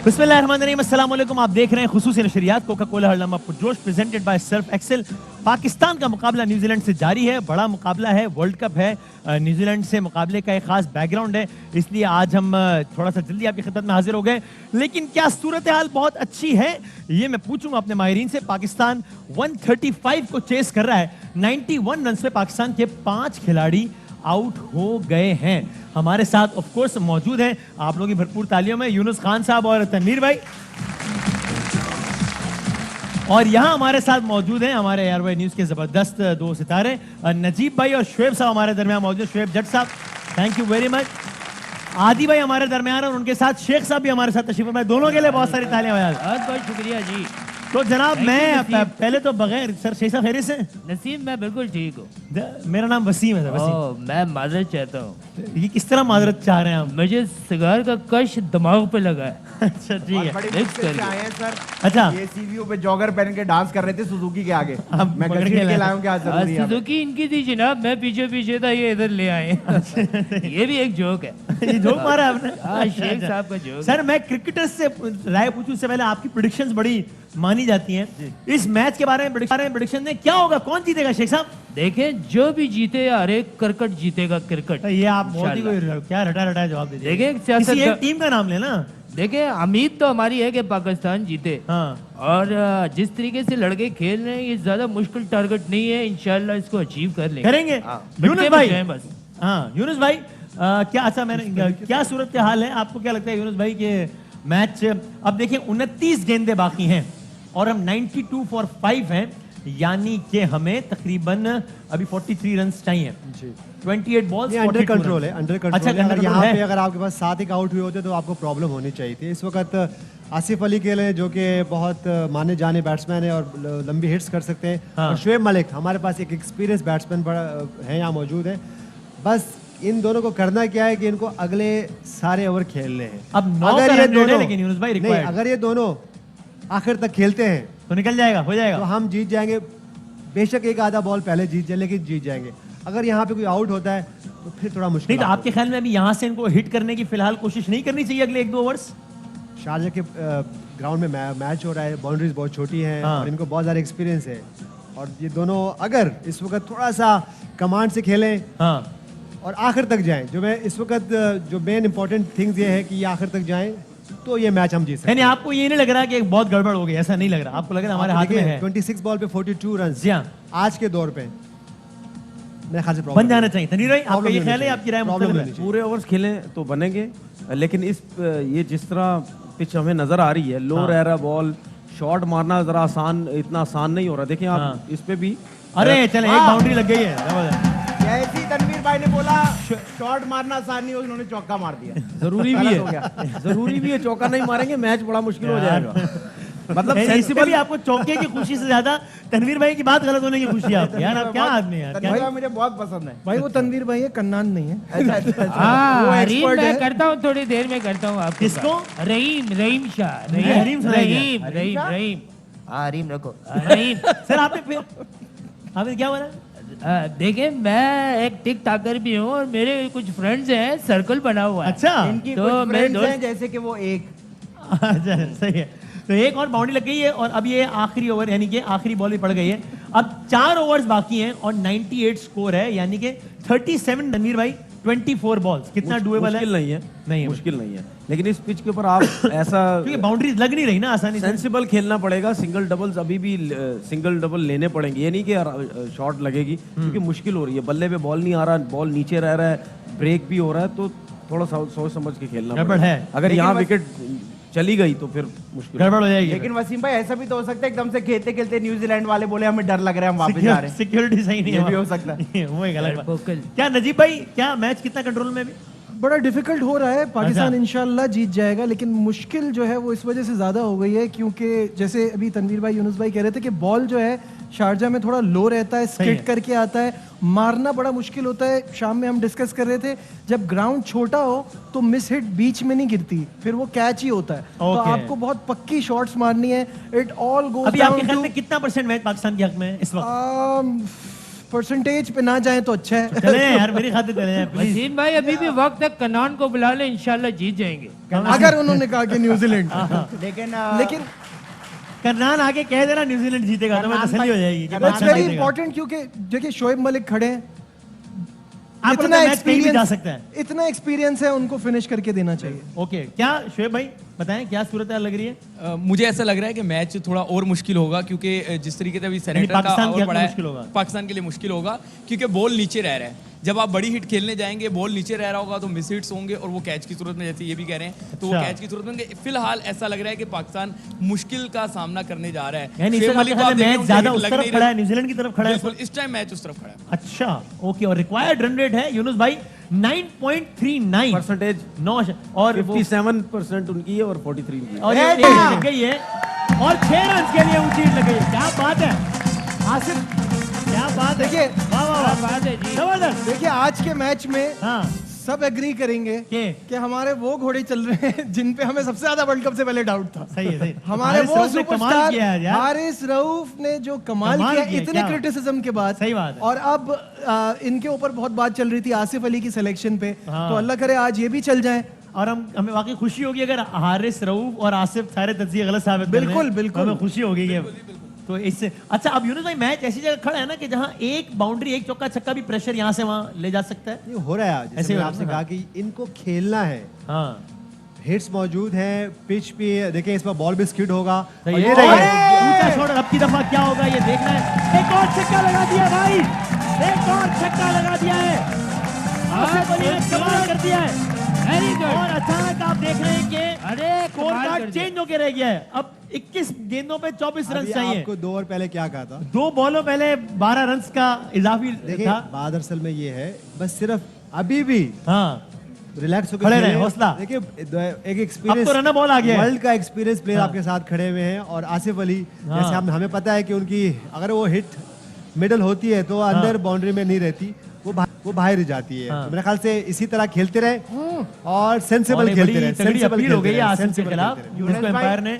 बिस्मिल्लाहिर्रहमानिर्रहीम, अस्सलाम वालेकुम। आप देख रहे हैं खुसूसी नशरियात कोका कोला हर लम्हा पुरजोश presented by Surf Excel. Pakistan का मुकाबला न्यूजीलैंड से जारी है। बड़ा मुकाबला है, वर्ल्ड कप है। न्यूजीलैंड से मुकाबले का एक खास बैकग्राउंड है, इसलिए आज हम थोड़ा सा जल्दी आपकी खिदमत में हाजिर हो गए। लेकिन क्या सूरत हाल बहुत अच्छी है, ये मैं पूछूंगा अपने माहिरीन से। पाकिस्तान 135 को चेस कर रहा है। 91 रन पे पाकिस्तान के 5 खिलाड़ी आउट हो गए हैं। हमारे साथ ऑफ कोर्स मौजूद हैं, आप लोगों की भरपूर तालियों में, यूनुस खान साहब और तनवीर भाई। और यहां हमारे साथ मौजूद हैं हमारे एयरवे न्यूज के जबरदस्त 2 सितारे नजीब भाई और शुएब साहब हमारे दरमियान मौजूद। शुएब जट साहब, थैंक यू वेरी मच। आदि भाई हमारे दरमियान और उनके साथ शेख साहब भी हमारे साथ तशरीफ फरमाए। दोनों के लिए बहुत सारी तालियां। बहुत बहुत शुक्रिया जी। तो जनाब मैं पहले तो बगैर सर शेख साहब खैरियत से? नसीब मैं बिल्कुल ठीक हूँ। मेरा नाम वसीम है। वसीम, मैं माजरत चाहता हूँ। ये किस तरह माजरत चाह रहे हैं आप? मुझे सिगार का कश दिमाग पे लगा है। अच्छा ठीक है। आए हैं सर। अच्छा, ये सीवीओ पे जॉगर पहन के डांस कर रहे थे सुजुकी के आगे। अब मैं पकड़ घसीट के के लाया हूं, क्या जरूरी है? सुजुकी इनकी थी जनाब, मैं पीछे पीछे था, ये इधर ले आए। ये भी एक जोक है। ये जोक मारा आपने? शेख साहब का जोक। सर मैं क्रिकेटर्स से राय पूछूं उससे पहले आपकी प्रेडिक्शंस बड़ी मानी जाती हैं। इस मैच के बारे में प्रेडिक्शन है, क्या होगा, कौन जीतेगा शेख साहब? देखें, जो भी जीते यार, एक क्रिकेट जीतेगा क्रिकेट। ये आप बहुत ही क्या रटा जवाब दे दिया। देखें, किसी एक टीम का नाम लेना। देखें, उम्मीद तो हमारी है कि पाकिस्तान जीते। हाँ। और जिस तरीके से लड़के खेल रहे हैं, ये ज्यादा मुश्किल टारगेट नहीं है, इंशाल्लाह इसको अचीव कर लेंगे। करेंगे। यूनुस भाई, बस। हाँ यूनुस भाई, क्या अच्छा मैंने क्या सूरत हाल है, आपको क्या लगता है यूनुस भाई के मैच? अब देखिए 29 गेंदें बाकी हैं और हम 92 फॉर 5 हैं, यानी कि हमें तकरीबन अभी 43 रन चाहिए। 28 बॉल्स अंडर कंट्रोल है, अंडर कंट्रोल। अच्छा, है। अगर यहाँ पे अगर आपके पास 7 एक आउट हुए होते तो आपको प्रॉब्लम होनी चाहिए थी। इस वक्त आसिफ अली के लिए, जो कि बहुत माने जाने बैट्समैन है और लंबी हिट्स कर सकते हैं, और शुएब मलिक हमारे पास एक एक्सपीरियंस बैट्समैन है, यहाँ मौजूद है। बस इन दोनों को करना क्या है कि इनको अगले सारे ओवर खेलने हैं। अब 9 अगर ये दोनों लेकिन यूनुस भाई नहीं, अगर ये दोनों आखिर तक खेलते हैं तो निकल जाएगा, हो जाएगा, तो हम जीत जाएंगे। बेशक एक आधा बॉल पहले जीत जाए, लेकिन जीत जाएंगे। अगर यहाँ पे कोई आउट होता है तो फिर थोड़ा मुश्किल। नहीं तो आपके ख्याल में अभी यहाँ से इनको हिट करने की फिलहाल कोशिश नहीं करनी चाहिए अगले 1-2 ओवर्स? शारजा के ग्राउंड में मैच हो रहा है, बाउंड्रीज बहुत छोटी हैं, हाँ। और इनको बहुत ज़्यादा एक्सपीरियंस है। और ये दोनों अगर इस वक्त थोड़ा सा कमांड से खेलें, हाँ, और आखिर तक जाएं, जो मैं इस वक्त जो मेन इंपॉर्टेंट थिंग्स ये है कि ये आखिर तक जाएं, तो ये मैच हम जीत सकते हैं। यानी आपको ये नहीं लग रहा कि एक बहुत गड़बड़ हो गई? ऐसा नहीं लग रहा आपको? लग रहा हमारे हाथ में है। 26 बॉल पे 42 रन जी हाँ, आज के दौर पे मेरे ख्याल से बन जाना चाहिए। तनवीर भाई, आपका ये ख्याल है? आपकी राय प्रॉब्लम मुख्तलिफ नहीं है? चाहिए। पूरे ओवर्स खेलें तो बनेंगे, लेकिन इस ये जिस तरह पिच हमें नजर आ रही है, लो रह रहा बॉल, शॉट मारना जरा इतना आसान नहीं हो रहा। देखें आप इस पे भी, अरे चले एक बाउंड्री लग गई है। जैसे ही तनवीर भाई ने बोला शॉट मारना आसान नहीं हो, उन्होंने चौका मार दिया। जरूरी भी गलत हो है, गया। जरूरी भी है। चौका नहीं मारेंगे मैच बड़ा मुश्किल हो जाएगा। मतलब इससे सेंसिबल भी आपको चौके की खुशी से ज्यादा तनवीर भाई की बात गलत होने की खुशी है आपकी। यार आप क्या आदमी है यार, तनवीर भाई मुझे बहुत पसंद है। भाई वो तनवीर भाई है, कन्नान नहीं है। हरीम मैं करता हूँ, थोड़ी देर में करता हूँ आपको। किसको? रहीम शाह। रहीम रहीम शाह? रहीम रहीम। हाँ, रहीम रखो। रहीम। सर आपने क्या बोला? देखें, मैं एक टिक टाकर भी हूँ और मेरे कुछ फ्रेंड्स हैं, सर्कल बना हुआ है। अच्छा, इनकी तो कुछ मेरे फ्रेंड्स हैं, जैसे कि वो एक अच्छा सही है। तो एक और बाउंड्री लग गई है और अब ये आखिरी ओवर यानी कि आखिरी बॉल भी पड़ गई है। अब 4 ओवर्स बाकी हैं और 98 स्कोर है, यानी कि 37 तनवीर भाई 24 बॉल्स। कितना डुएबल है? मुश्किल नहीं है, नहीं है, मुश्किल नहीं है। लेकिन इस पिच के ऊपर आप ऐसा क्योंकि बाउंड्रीज लग नहीं रही ना आसानी से। सेंसिबल खेलना पड़ेगा। सिंगल डबल्स अभी भी सिंगल डबल लेने पड़ेंगे। ये नहीं कि शॉट लगेगी, क्योंकि मुश्किल हो रही है। बल्ले पे बॉल नहीं आ रहा, बॉल नीचे रह रहा है, ब्रेक भी हो रहा है, तो थोड़ा सोच समझ के खेलना गड़बड़ पड़ेगा। है। अगर यहाँ विकेट चली गई तो फिर मुश्किल गड़बड़ हो जाएगी। लेकिन वसीम भाई ऐसा भी तो हो सकता है एकदम से खेलते खेलते न्यूजीलैंड वाले बोले हमें डर लग रहा है, हम वापस जा रहे हैं। सिक्योरिटी सही नहीं है, ये भी हो सकता है। वो एक अलग बात। फोकल। क्या नजीब भाई, क्या मैच कितना कंट्रोल में भी? बड़ा डिफिकल्ट हो रहा है। पाकिस्तान इंशाल्लाह जीत जाएगा, लेकिन मुश्किल जो है वो इस वजह से ज़्यादा हो गई है क्योंकि जैसे अभी तनवीर भाई, यूनुस भाई कह रहे थे कि बॉल जो है शारजा में थोड़ा लो रहता है, स्किट करके आता है, मारना बड़ा मुश्किल होता है। शाम में हम डिस्कस कर रहे थे, जब ग्राउंड छोटा हो तो मिस हिट बीच में नहीं गिरती, फिर वो कैच ही होता है। तो आपको बहुत पक्की शॉट्स मारनी है। इट ऑल गोज अभी आपके ख्याल में कितना % मैच पाकिस्तान के हक में है इस वक्त? परसेंटेज पे ना जाए तो अच्छा है। चले यार, मेरी खातिर चले यार प्लीज। वसीम भाई अभी भी वक्त है, कनान को बुला ले, इंशाल्लाह जीत जाएंगे। अगर उन्होंने कहा कि न्यूजीलैंड, लेकिन करनान आके कह देना न्यूजीलैंड जीतेगा तो मैं तसल्ली हो जाएगी कि इट्स पाकिस्तान वेरी जीतेगा। इंपॉर्टेंट क्योंकि देखिए शोएब मलिक खड़े हैं, आप इतना मैच कहीं भी जा सकता है। इतना एक्सपीरियंस है, उनको फिनिश करके देना चाहिए। ओके, क्या शोएब भाई बताएं क्या सूरत लग रही है? मुझे ऐसा लग रहा है कि मैच थोड़ा और मुश्किल होगा क्योंकि जिस तरीके से अभी सेनेटर का पाकिस्तान के और हक में पड़ा मुश्किल होगा। है, पाकिस्तान के लिए मुश्किल होगा क्योंकि बॉल नीचे रह रहा है। जब आप बड़ी हिट खेलने जाएंगे, बॉल नीचे रह रहा होगा तो मिस हिट्स होंगे और वो कैच की सूरत में, जैसे ये भी कह रहे हैं, तो वो अच्छा। कैच की सूरत में होंगे। फिलहाल ऐसा लग रहा है कि पाकिस्तान मुश्किल का सामना करने जा रहा है। यानी शुएब मलिक को आप देख रहे मैच हो, ज्यादा हिट उस लग तरफ नहीं खड़ा है, रही। न्यूजीलैंड की तरफ खड़ा है। बिल्कुल, इस टाइम मैच उस तरफ खड़ा है। अच्छा, ओके। और रिक्वायर्ड रन रेट है यूनुस भाई 9.39 परसेंटेज 9 और वो 57% उनकी है और 43 उनकी है। और ये एक लग गई है और 6 रन के लिए ऊंची लग गई है। क्या बात है आसिफ, क्या बात है। देखिए, वाह वाह वाह, बात है जी। जबरदस्त। देखिए आज के मैच में हाँ, सब एग्री करेंगे के? कि हमारे वो घोड़े चल रहे हैं जिन पे हमें सबसे ज्यादा वर्ल्ड कप से पहले डाउट था। सही है, सही। हमारे हारिस वो रऊफ ने कमाल सुपरस्टार किया है यार। हारिस रऊफ ने जो कमाल कमाल किया किया, इतने क्या? क्रिटिसिज्म के बाद। सही बात है। और अब इनके ऊपर बहुत बात चल रही थी आसिफ अली की सिलेक्शन पे, हाँ। तो अल्लाह करे आज ये भी चल जाए। और हमें वाकई खुशी होगी अगर हारिस रऊफ और आसिफ सारे तज्जिए गलत साबित कर दें। बिल्कुल, बिल्कुल। हमें खुशी होगी कि तो इससे अच्छा। अब यूनुस भाई मैच ऐसी जगह खड़ा है ना कि जहां एक बाउंड्री, एक चौका छक्का भी प्रेशर यहां से वहां ले जा सकता है। ये हो रहा है आज, ऐसे जैसे हो मैंने रहा आपसे है, कहा कि इनको खेलना है। हाँ, हिट्स मौजूद हैं, पिच पे देखिए, इस पर बॉल भी स्किड होगा। सही और है। ये और देखिए, ऊंचा शॉट अब की दफा क्या होगा ये देखना है। एक और छक्का लगा दिया भाई, एक और छक्का लगा दिया है। आसिफ अली ने कमाल कर दिया है। Very good. और अचानक आप देख रहे हैं कि अरे स्कोर कमाल कर कार्ड दिया। चेंज होके रह गया है। अब 21 गेंदों पे 24 रन अभी चाहिए। आपको 2 ओवर पहले क्या कहा था? 2 बॉलों पहले 12 रन का इजाफी देखिए था। बात असल में ये है, बस सिर्फ अभी भी हाँ, रिलैक्स होकर खड़े रहे, खेलें। हौसला। देखिए एक अब एक्सपीरियंस, तो रन बॉल आ गया है। वर्ल्ड का एक्सपीरियंस प्लेयर हाँ। आपके साथ खड़े हुए हैं। और आसिफ अली, हाँ। जैसे हमें पता है कि उनकी अगर वो हिट मिडल होती है तो अंदर बाउंड्री में नहीं रहती, वो बाहर ही जाती है। हाँ। तो मेरे ख्याल से इसी तरह खेलते रहे और और सेंसिबल एक खेलते बड़ी रहे। तगड़ी sensible अपील हो खेलते गई है रहे, आसिफ के sensible खिलाफ, खेलते रहे। जिसको यूनुस भाई, एम्पायर ने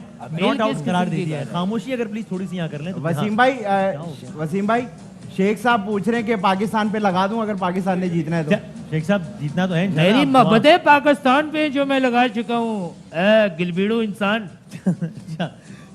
नॉट आउट किस करार किस्म दे की दिया है। है? खामोशी अगर प्लीज थोड़ी सी यहाँ कर लें तो। वसीम हाँ। भाई, वसीम भाई, शेख साहब पूछ रहे हैं कि पाकिस्तान पे लगा दूं अगर पाकिस्तान ने जीतना है तो। शेख साहब जीतना तो है मेरी आप- मोहब्बत है पाकिस्तान पे जो मैं लगा चुका हूँ। गिलबीड़ू इंसान, अच्छा,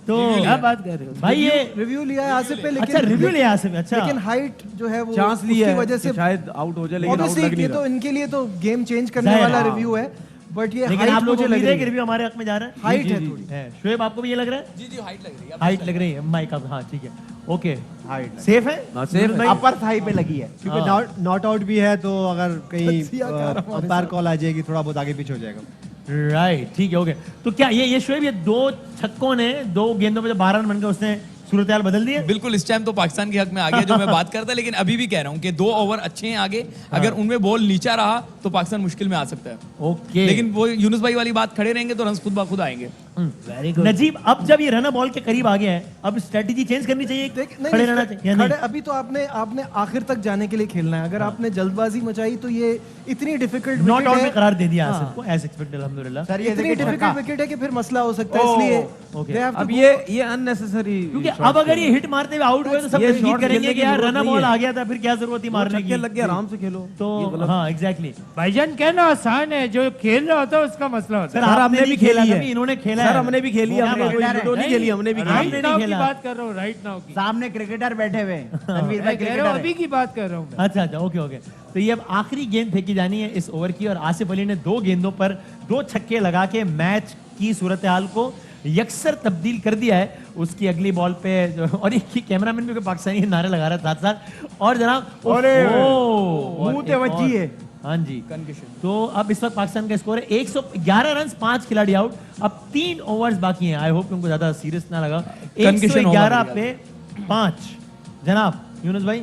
तो क्या बात कर रहे हो भाई ये रिव्यू लिया है आसिफ पे, अच्छा रिव्यू लिया आसिफ। अच्छा, लेकिन हाइट जो है वो चांस उसकी लिया है वजह से कि शायद आउट हो जाए, लेकिन आउट ऑब्वियसली लग नहीं ये तो रहा। इनके लिए तो गेम चेंज करने जाहिर वाला है। रिव्यू है, बट ये लेकिन हाइट आप लोगों मुझे को लग उम्मीद है रही कि है। रिव्यू हमारे हक में जा रहा है। हाइट जी, है जी, थोड़ी। है। शुएब आपको भी ये लग रहा है? जी जी, हाइट लग रही है। हाइट लग रही है माइक आप। हाँ ठीक है, ओके, हाइट सेफ है। हाँ, safe है। अपर थाई पे लगी है। क्योंकि नॉट आउट भी है तो अगर कहीं सिया कह रहा हूं हमारे अंपायर कॉल आ जाएगी, थोड़ा बहुत आगे पीछे हो जाएगा। राइट, ठीक है, ओके। तो क्या ये शुएब ये 2 छक्कों ने 2 गेंदों पे जो 12 रन बन गए उसने सूरत हाल बदल दी है? बिल्कुल, इस टाइम तो पाकिस्तान के हक में आ गया जो मैं बात करता, लेकिन अभी भी कह रहा हूँ कि 2 ओवर अच्छे हैं आगे। अगर उनमें बॉल नीचा रहा तो पाकिस्तान मुश्किल में आ सकता है। ओके, लेकिन वो यूनुस भाई वाली बात, खड़े रहेंगे तो रन खुद ब खुद आएंगे। Very good. नजीब अब जब ये रन बॉल के करीब आ गया है, अब स्ट्रेटजी चेंज करनी चाहिए, नहीं, खड़े रहना चाहिए या खड़े नहीं? अभी तो आपने आखिर तक जाने के लिए खेलना है। अगर आपने जल्दबाजी मचाई तो ये इतनी डिफिकल्ट नॉट आउट में करार दे दिया हाँ। आसिफ को एज एक्सपेक्टेड, अल्हम्दुलिल्लाह। सर ये इतनी देखिए छक्का। डिफिकल्ट विकेट है कि फिर मसला हो सकता है, इसलिए ओके। they have to अब go- ये अननेसेसरी, क्योंकि अब अगर ये हिट मारते हुए आउट हुए तो सब ये तनकीद शॉट करेंगे खेलने कि की यार जरूरत रन नहीं बॉल है। आ गया था, फिर क्या जरूरत थी मारने की। छक्के लग गए, आराम से खेलो। तो हाँ एग्जैक्टली। भाईजान कहना आसान है, जो खेल रहा होता है उसका मसला होता सर है। आपने भी खेला खेली है, है। इन्होंने खेला है। सर हमने भी खेली है, क्या हमने बात कोई है? लूडो नहीं खेली, हमने भी खेली। राइट नहीं नाउ की खेला। बात कर रहा हूँ, राइट नाउ की। सामने क्रिकेटर बैठे हुए हैं। तनवीर भाई मैं कह रहा हूँ क्रिकेटर अभी है। की बात कर रहा हूँ मैं। अच्छा अच्छा, ओके ओके। तो ये अब आखिरी गेंद फेंकी जानी है इस ओवर की और आसिफ अली ने 2 गेंदों पर 2 छक्के लगा के मैच की सूरत हाल को यकसर तब्दील कर दिया है। उसकी अगली बॉल पे और एक कैमरामैन भी पाकिस्तानी नारे लगा रहा था साथ साथ। और जनाब अरे, और मुंह पे एक बची और- है। हाँ जी, तो अब इस वक्त पाकिस्तान का स्कोर है 111 रन, 5 खिलाड़ी आउट। अब 3 ओवर्स बाकी हैं। आई होप उनको ज्यादा सीरियस ना लगा। Concussion होगा 111 मेरे पे 5। जनाब यूनुस भाई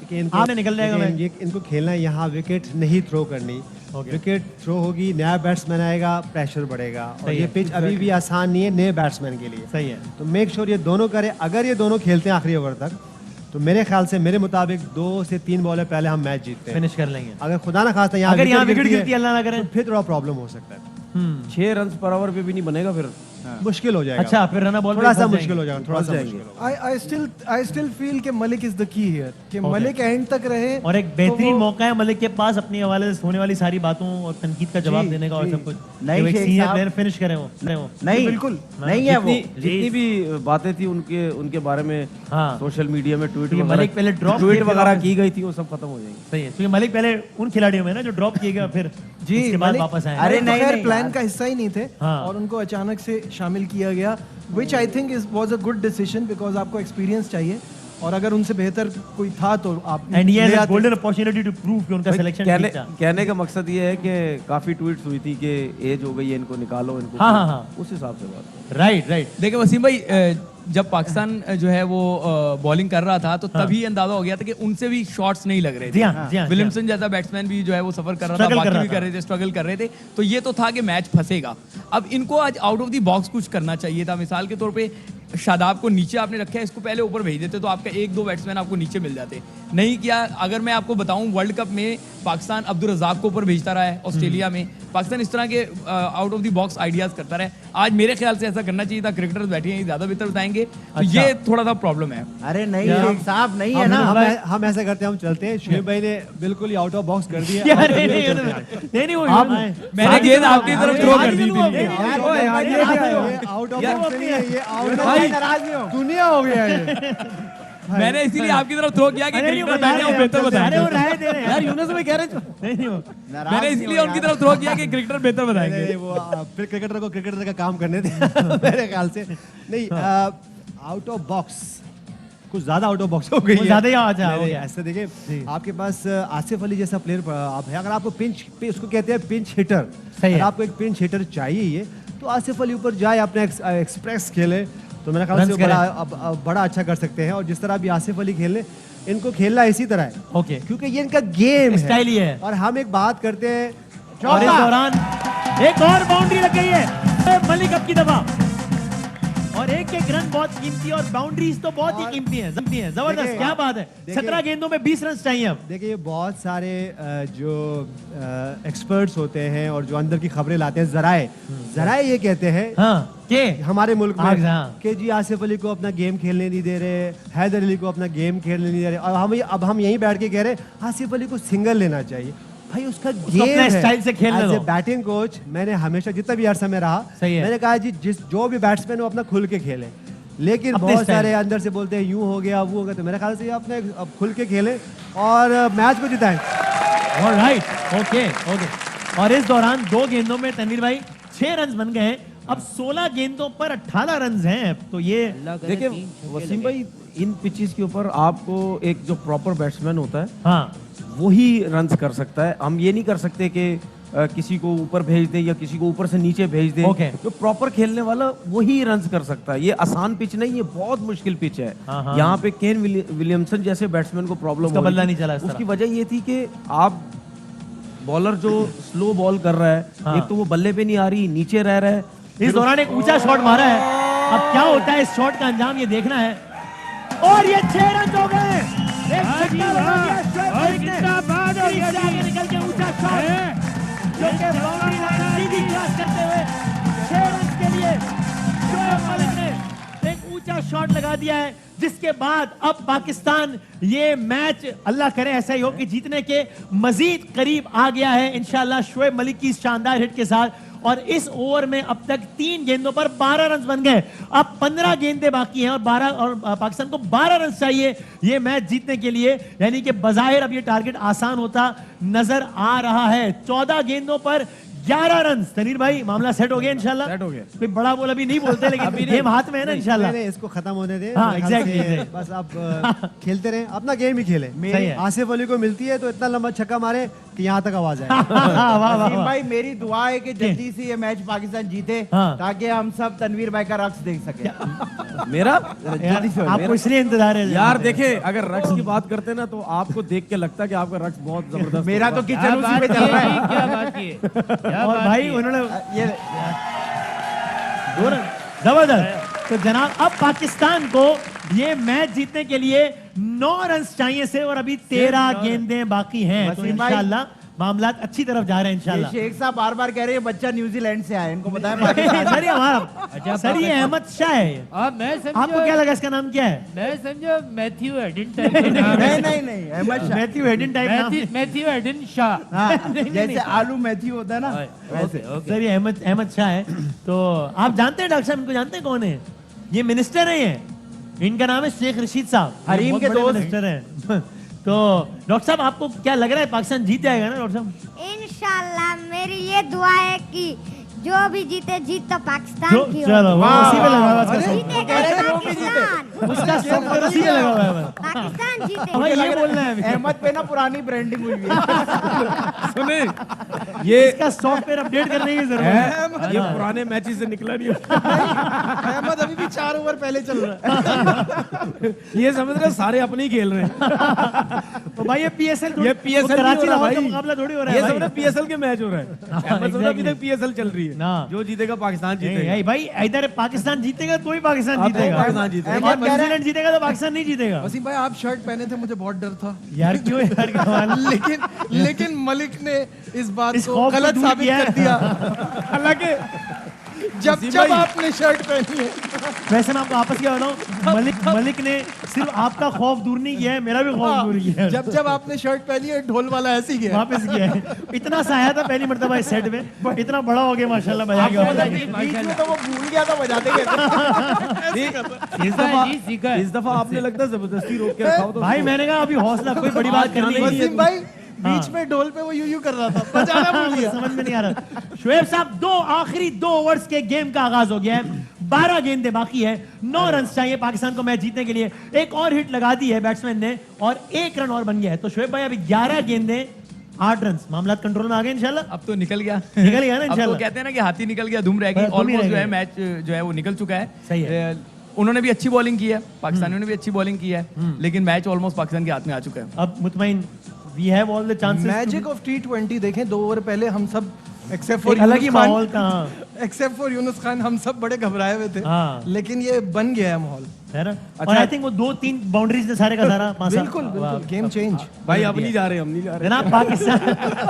कि इनको आपने निकल जाएगा लेकिन मैच। ये इनको खेलना है, यहाँ विकेट नहीं थ्रो करनी। विकेट थ्रो होगी, नया बैट्समैन आएगा, प्रेशर बढ़ेगा और सही ये है। पिच अभी भी आसान नहीं है नए बैट्समैन के लिए। सही है। तो मेक श्योर ये दोनों करें। अगर ये दोनों खेलते हैं आखिरी ओवर तक तो मेरे ख्याल से मेरे मुताबिक 2 से 3 बॉलें पहले हम मैच जीतते हैं। फिनिश कर लेंगे। अगर खुदा ना खास्ता यहाँ अगर यहाँ विकेट विकेट गिरती है, अल्लाह ना करे, तो फिर थोड़ा प्रॉब्लम हो सकता है, 6 रन पर ओवर पे भी नहीं बनेगा फिर। मुश्किल हो जाएगा। अच्छा, फिर रन बॉल थोड़ा सा मुश्किल हो जाएगा, थोड़ा सा जाएंगे। मुश्किल होगा। I still feel कि Malik is the key here, कि मलिक एंड तक रहे। और एक बेहतरीन मौका है मलिक के पास अपनी हवाले से होने वाली सारी बातों और तनकीद का जवाब देने का और सब कुछ। नहीं, जो एक शेख सीनियर साहब। प्लेयर फिनिश करे वो नहीं बिल्कुल नहीं है वो। जितनी भी बातें थी उनके बारे में हाँ। सोशल मीडिया में ट्वीट क्योंकि मलिक पहले ड्रॉप ट्वीट वगैरह की गई थी, वो सब खत्म हो जाएंगी। सही है, क्योंकि मलिक पहले उन खिलाड़ियों में ना जो ड्रॉप किए गए फिर जी, उसके बाद मलिक- वापस आए। अरे नहीं, खैर नहीं प्लान यार। का हिस्सा ही नहीं थे हाँ। और उनको अचानक से शामिल किया गया, which I think was a good decision, because आपको एक्सपीरियंस चाहिए और अगर उनसे बेहतर कोई था तो आप एंड ही हैज ले अ आते। गोल्डन अपॉर्चुनिटी टू प्रूव कि उनका सिलेक्शन ठीक था। कहने का मकसद ये है कि काफी ट्वीट्स हुई थी कि एज हो गई है, इनको निकालो, इनको हाँ, हाँ, हाँ। उस हिसाब से बात। Right right. देखिए वसीम भाई, जब पाकिस्तान जो है वो बॉलिंग कर रहा था तो तभी अंदाजा हो गया था कि उनसे भी शॉट्स नहीं लग रहे जी थे। हाँ, जी हाँ, विलियमसन जैसा बैट्समैन भी जो है वो सफर कर रहा था, Struggle कर बाकी रहा भी था। कर रहे थे, स्ट्रगल कर रहे थे। तो ये तो था कि मैच फंसेगा। अब इनको आज आउट ऑफ द बॉक्स कुछ करना चाहिए था। मिसाल के तौर पे शादाब को नीचे आपने रखा है, इसको पहले ऊपर भेज देते तो आपका 1-2 बैट्समैन आपको नीचे मिल जाते। नहीं किया। अगर मैं आपको बताऊं, वर्ल्ड कप में पाकिस्तान अब्दुल रज़ाक को ऊपर भेजता रहा है, ऑस्ट्रेलिया में पाकिस्तान इस तरह के out of the box ideas करता रहा है। आज मेरे ख्याल से ऐसा करना चाहिए था। क्रिकेटर्स बैठे हैं, ज्यादा बेहतर बताएंगे। तो ये थोड़ा सा प्रॉब्लम है। अरे नहीं शेख साहब, नहीं है ना। हम ऐसा करते हैं, हम चलते हैं। शुएब भाई ने बिल्कुल ही आउट ऑफ बॉक्स कर दिया। क्या नहीं वो मैंने गेंद आपकी तरफ थ्रो कर दी थी। आउट ऑफ बॉक्स नहीं है, ये आउट ऑफ नाराज नहीं हो। दुनिया हो गया है। मैंने इसीलिए आपकी तरफ थ्रो किया कि क्रिकेटर बैठे हैं, बेहतर अरे वो बताएंगे। राय दे रहे हैं यार, यूनुस भाई कह रहे हैं नहीं वो मैंने इसलिए उनकी तरफ थ्रो किया कि क्रिकेटर बेहतर बताएंगे। नहीं, वो फिर क्रिकेटर को क्रिकेटर का काम करने दे मेरे ख्याल से। नहीं, आउट ऑफ बॉक्स कुछ ज्यादा आउट ऑफ बॉक्स हो गई है। ज्यादा ही आ जाए, नहीं, हो नहीं, गया। ऐसे देखिए, आपके पास आसिफ अली जैसा प्लेयर आप है, अगर आपको पिंच पे उसको कहते हैं पिंच हिटर, सही है। अगर आपको एक पिंच हिटर चाहिए ये, तो आसिफ अली ऊपर जाए, अपने एक्सप्रेस खेले, तो मेरे ख्याल से Runs वो बड़ा अच्छा कर सकते हैं। और जिस तरह अभी आसिफ अली खेले, इनको खेलना इसी तरह है, ओके। क्योंकि ये इनका गेम स्टाइल ही है। और हम एक बात करते हैं, और इस दौरान एक और बाउंड्री लग गई है मलिक अब की दफा, और एक रन बहुत कीमती और बाउंड्रीज तो बहुत ही कीमती हैं, जबरदस्त। देखिए, क्या बात है, देखिए, 17 गेंदों में 20 रन चाहिए अब। देखिए बहुत सारे जो एक्सपर्ट्स होते हैं और जो अंदर की खबरें लाते हैं, जराए ये कहते हैं हाँ के हमारे मुल्क में हाँ। कि जी आसिफ अली को अपना गेम खेलने नहीं दे रहे, हैदर अली को अपना गेम खेलने नहीं दे रहे, और अब हम यहीं बैठ के कह रहे हैं आसिफ अली को सिंगल लेना चाहिए। भाई उसका गेम अपने है, स्टाइल से खेलने दो। बैटिंग कोच मैंने हमेशा जितना भी अरसा में रहा, सही है। मैंने कहा जी जो भी बैट्समैन हो अपना खुल के खेले, लेकिन अपने बहुत स्टाइल सारे अंदर से बोलते हैं यूं हो गया वो हो गया, तो मेरे ख्याल से ये अपने अब खुल के खेले और मैच को जिताएं। Alright, okay okay. और इस दौरान 2 गेंदों में तनवीर भाई 6 रन बन गए हैं। अब 16 गेंदों पर 18 रन हैं, तो ये देखिए वसीम भाई, इन पिचेस के ऊपर आपको एक जो प्रॉपर बैट्समैन होता है हाँ वही रन्स कर सकता है। हम ये नहीं कर सकते कि किसी को ऊपर भेज दे या किसी को ऊपर से नीचे भेज दे। Okay. जो प्रॉपर खेलने वाला वही रन्स कर सकता है। ये आसान पिच नहीं है, बहुत मुश्किल पिच है। हाँ। यहाँ पे केन विलियमसन जैसे बैट्समैन को प्रॉब्लम उसका बल्ला नहीं चला इस तरह। उसकी वजह ये थी कि आप बॉलर जो स्लो बॉल कर रहा है, हाँ। एक तो वो बल्ले पे नहीं आ रही, नीचे रह रहा है। इस दौरान एक ऊंचा शॉट मारा है। अब क्या होता है इस शॉट का अंजाम, ये देखना है। और ये 6 रन हो गए। एक छक्का लगा दिया शोएब मलिक ने। क्रीज से आगे निकल के ऊंचा शॉट, जो कि बाउंड्री लाइन सीधी क्रॉस करते हुए 6 रन के लिए शोएब मलिक ने एक ऊंचा शॉट लगा दिया है, जिसके बाद अब पाकिस्तान ये मैच अल्लाह करे ऐसा ही हो कि जीतने के मजीद करीब आ गया है इंशाल्लाह शोएब मलिक की इस शानदार हिट के साथ। और इस ओवर में अब तक 3 गेंदों पर 12 रन बन गए। अब 15 गेंदें बाकी हैं और पाकिस्तान को 12 रन चाहिए ये मैच जीतने के लिए, यानी कि बजाहिर अब ये टारगेट आसान होता नजर आ रहा है। 14 गेंदों पर 11 रन। तनीर भाई मामला सेट हो गया इंशाल्लाह। सेट हो गया। कोई बड़ा बोल अभी नहीं बोलते, लेकिन गेम हाथ में है ना इंशाल्लाह। नहीं, इसको खत्म होने दे। हाँ, मेरे ख्याल exactly, से बस आप खेलते रहे, अपना गेम ही खेले। सही है। आसिफ अली को मिलती है तो इतना लंबा छक्का मारे कि यहाँ तक आवाज आए। वाह वाह वसीम वाह। भाई मेरी दुआ है कि जल्दी से ये मैच पाकिस्तान जीते हाँ। ताकि हम सब तनवीर भाई का रक्स देख सके मेरा जल्दी से आपको इसलिए इंतजार है यार देखे, अगर रक्स की बात करते ना तो आपको देख के लगता है कि आपका रक्स बहुत जबरदस्त मेरा तो होगा। किचन उसी पे चल रहा है। क्या बात की क्या और बात भाई की? उन्होंने ये जबरदस्त। तो जनाब अब पाकिस्तान को ये मैच जीतने के लिए 9 रन चाहिए से और अभी 13 गेंदें बाकी हैं। तो वसीम भाई- इंशाल्लाह मामला अच्छी तरफ जा रहे हैं ये इंशाल्लाह। शेख साहब बार बार कह रहे हैं बच्चा न्यूजीलैंड से आया है, इनको बताया पाकिस्तान सर ये हमारा सर ये अहमद शाह है। मैं समझो आपको क्या लगा इसका नाम क्या है? मैं समझो मैथ्यू एडिन टाइप का नाम है। नहीं Ahmad Shah. Matthew Hayden type नाम है। मैथ्यू एडिन शाह। हाँ, नहीं, जैसे नहीं। आलू मैथ्यू होता है ना वैसे। सर ये अहमद शाह है। तो आप जानते हैं डॉक्टर साहब इनको जानते हैं कौन है? ये मिनिस्टर है ये। इनका नाम है शेख रशीद साहब। ये हरीम बहुत के बड़े दोस्त। मिनिस्टर हैं। तो डॉक्टर साहब आपको क्या लग रहा है पाकिस्तान जीत जाएगा ना डॉक्टर साहब? इंशाल्लाह मेरी ये दुआ है कि जो भी जीते जीत तो पाकिस्तान जो की चलो वो वाह, उसी में लगा हुआ है अरे, उसका जीतेगा पाकिस्तान उसका सब उसी में लगा हुआ है बस। पाकिस्तान जीतेगा भाई ये बोलना है अभी। अहमद पे ना पुरानी ब्रांडिंग हुई है। सुने, ये इसका सॉफ्टवेयर अपडेट करने की जरूरत है। ये पुराने मैचेस से निकला नहीं। अहमद अभी भी 4 ओवर पहले चल रहा है। ये समझ रहे सारे अपने ही खेल रहे हैं। तो भाई ये पीएसएल ये PSL कराची नहीं हो रहा लाहौर का भाई। मुकाबला थोड़ी हो रहा ये है सब ना भाई। पीएसएल के मैच हो रहे हैं। अहमद समझ अभी तक पीएसएल चल रही है। ना। जो जीतेगा पाकिस्तान नहीं, जीतेगा। नहीं, भाई इधर पाकिस्तान जीतेगा तो ही पाकिस्तान अब तो जीतेगा। पाकिस्तान जीतेगा। और न्यूजीलैंड जीतेगा तो पाकिस्तान नहीं जीतेगा। वसीम भाई आप शर्ट पहने थे, मुझे बहुत डर था। यार क्यों यार कमाल। लेकिन मलिक ने इस बात इस को खौफ को गलत दूर साबित किया है। कर दिया। हालांकि जब आपने शर्ट पहनी है, वैसे मैं आपको आपस क्या बताऊं, मलिक ने सिर्फ आपका खौफ दूर नहीं किया है, मेरा भी खौफ दूर किया है। जब आपने शर्ट पहनी है, ढोल वाला ऐसे ही गया। वापस किया है। इतना सा आया था पहली मरतबा इस सेट में, इतना बड़ा हो गया माशाल्लाह बजा के। बीच में तो वो भूल गया था बजाते कैसे। सीखा है जी, सीखा है। इस दफा आपने लगता है जबरदस्ती रोक के रखा हो तो भाई मैंने कहा अभी हौसला, कोई बड़ी बात करनी नहीं है। वसीम भाई बीच में ढोल पे वो यूं कर रहा था, बजाना भूल गया। समझ में नहीं आ रहा। शुएब साहब आखिरी 2 ओवर्स के गेम का आगाज हो गया है। 12 गेंदें बाकी है, 9 रन चाहिए पाकिस्तान को मैच जीतने के लिए। एक और हिट लगा दी है बैट्समैन ने और 1 रन और बन गया है। तो शुएब भाई अभी 11 गेंदें 8 रन, मामला कंट्रोल में आ गए इंशाल्लाह। अब तो निकल गया निकल गया ना अब तो इंशाल्लाह। कहते हैं ना कि हाथी निकल गया धूम रह गई। बस धूम ही ऑलमोस्ट रह जो है गई। मैच जो है वो निकल चुका है। सही है। उन्होंने भी अच्छी बॉलिंग की है, पाकिस्तानियों ने भी अच्छी बॉलिंग की है, लेकिन मैच ऑलमोस्ट पाकिस्तान के हाथ में आ चुका है। अब मुतमईन we have all the chances. Magic of T20 देखें, 2 ओवर पहले हम सब एक्सेप्ट फॉर अलग ही माहौल था। एक्सेप्ट फॉर यूनुस खान हम सब बड़े घबराए हुए थे। हाँ। लेकिन ये बन गया है माहौल। है ना? और आई थिंक वो 2-3 बाउंड्रीज ने सारे का सारा पासा। बिल्कुल बिल्कुल गेम चेंज। भाई अब नहीं जा रहे, हम नहीं जा रहे। जनाब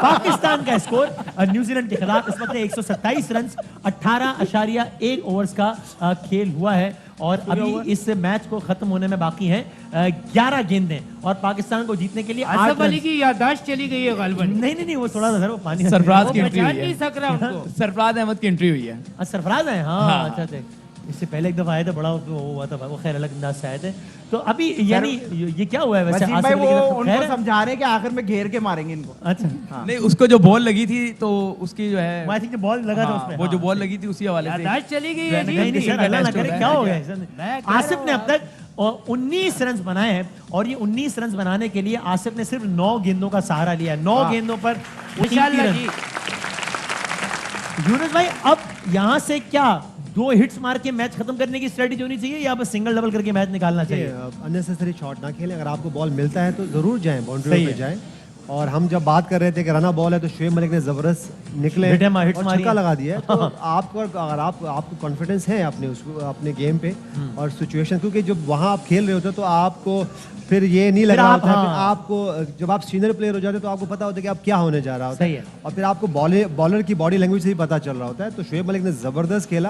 पाकिस्तान का स्कोर न्यूजीलैंड के खिलाफ इस वक्त 127 रन 18.1 ओवर्स का खेल हुआ है और अभी इस मैच को खत्म होने में बाकी हैं 11 गेंदें और पाकिस्तान को जीतने के लिए 8 आसफ अली रन। की याददाश्त चली गई है गालिबन। नहीं वो थोड़ा सा सर वो पानी सरफराज वो की एंट्री पहचान हुई नहीं है। सक रहा उनको। सरफराज अहमद की एंट्री हुई है। सरफराज है। हाँ अच्छा। इससे पहले एक दफा आए थे, बड़ा वो हुआ था, वो खैर अलग अंदाज से आए थे। तो अभी यानी ये क्या हुआ है वैसे? वसीम आसिफ भाई अली वो की तरफ खैर उनको है? समझा रहे हैं कि आखिर में घेर के मारेंगे इनको। अच्छा नहीं, उसको जो बॉल लगी थी तो उसकी जो है आई थिंक बॉल लगा था हाँ, उसमें। वो जो हाँ, बॉल लगी थी उसी हवाले से याददाश्त चली गई है जी। नहीं नहीं सर, अल्लाह ना करे क्या हो गया सर? मैं कह आसिफ रहा ने हूँ अब तक 19 रन बनाए हैं और ये 19 रन बनाने के लिए आसिफ ने सिर्फ 9 गेंदों का सहारा लिया है। 9 गेंदों पर 89 इंशाल्लाह रन। जी। यूनुस भाई अब यहाँ से क्या 2 हिट्स मार के मैच खत्म करने की स्ट्रेटेजी होनी चाहिए या बस सिंगल डबल करके मैच निकालना चाहिए? अननेसेसरी शॉट ना खेलें। अगर आपको बॉल मिलता है तो जरूर जाएं, बाउंड्री सही पे है। जाएं। और हम जब बात कर रहे थे कि रना बॉल है तो शुएब मलिक ने जबरदस्त निकले हिट मारी और छक्का है। लगा दिया है। तो आपको अगर आपको कॉन्फिडेंस है अपने गेम पे और सिचुएशन, क्योंकि जब वहाँ आप खेल रहे होते हो तो आपको फिर ये नहीं लगा आप- होता है, फिर हाँ। आपको जब आप सीनियर प्लेयर हो जाते हो तो आपको पता होता है कि आप क्या होने जा रहा होता सही है। और फिर आपको बॉलर की बॉडी लैंग्वेज से ही पता चल रहा होता है। तो शुएब मलिक ने जबरदस्त खेला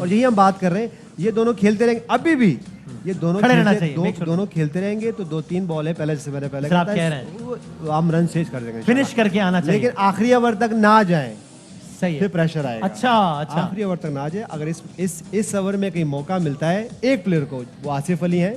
और यही हम बात कर रहे हैं, ये दोनों खेलते रहेंगे अभी भी। ये दोनों खड़े रहना खेलते- चाहिए, make sure। दोनों खेलते रहेंगे तो 2-3 बॉल है पहले, जैसे मैंने पहले सर, आप कहा था, कह रहे हैं। हम रन चेज कर देंगे फिनिश करके आना चाहिए। लेकिन आखिरी ओवर तक ना जाए, सही फिर है। प्रेशर आएगा। अच्छा अच्छा। आखिरी ओवर तक ना जाए। अगर इस ओवर में कहीं मौका मिलता है एक प्लेयर को, वो आसिफ अली हैं,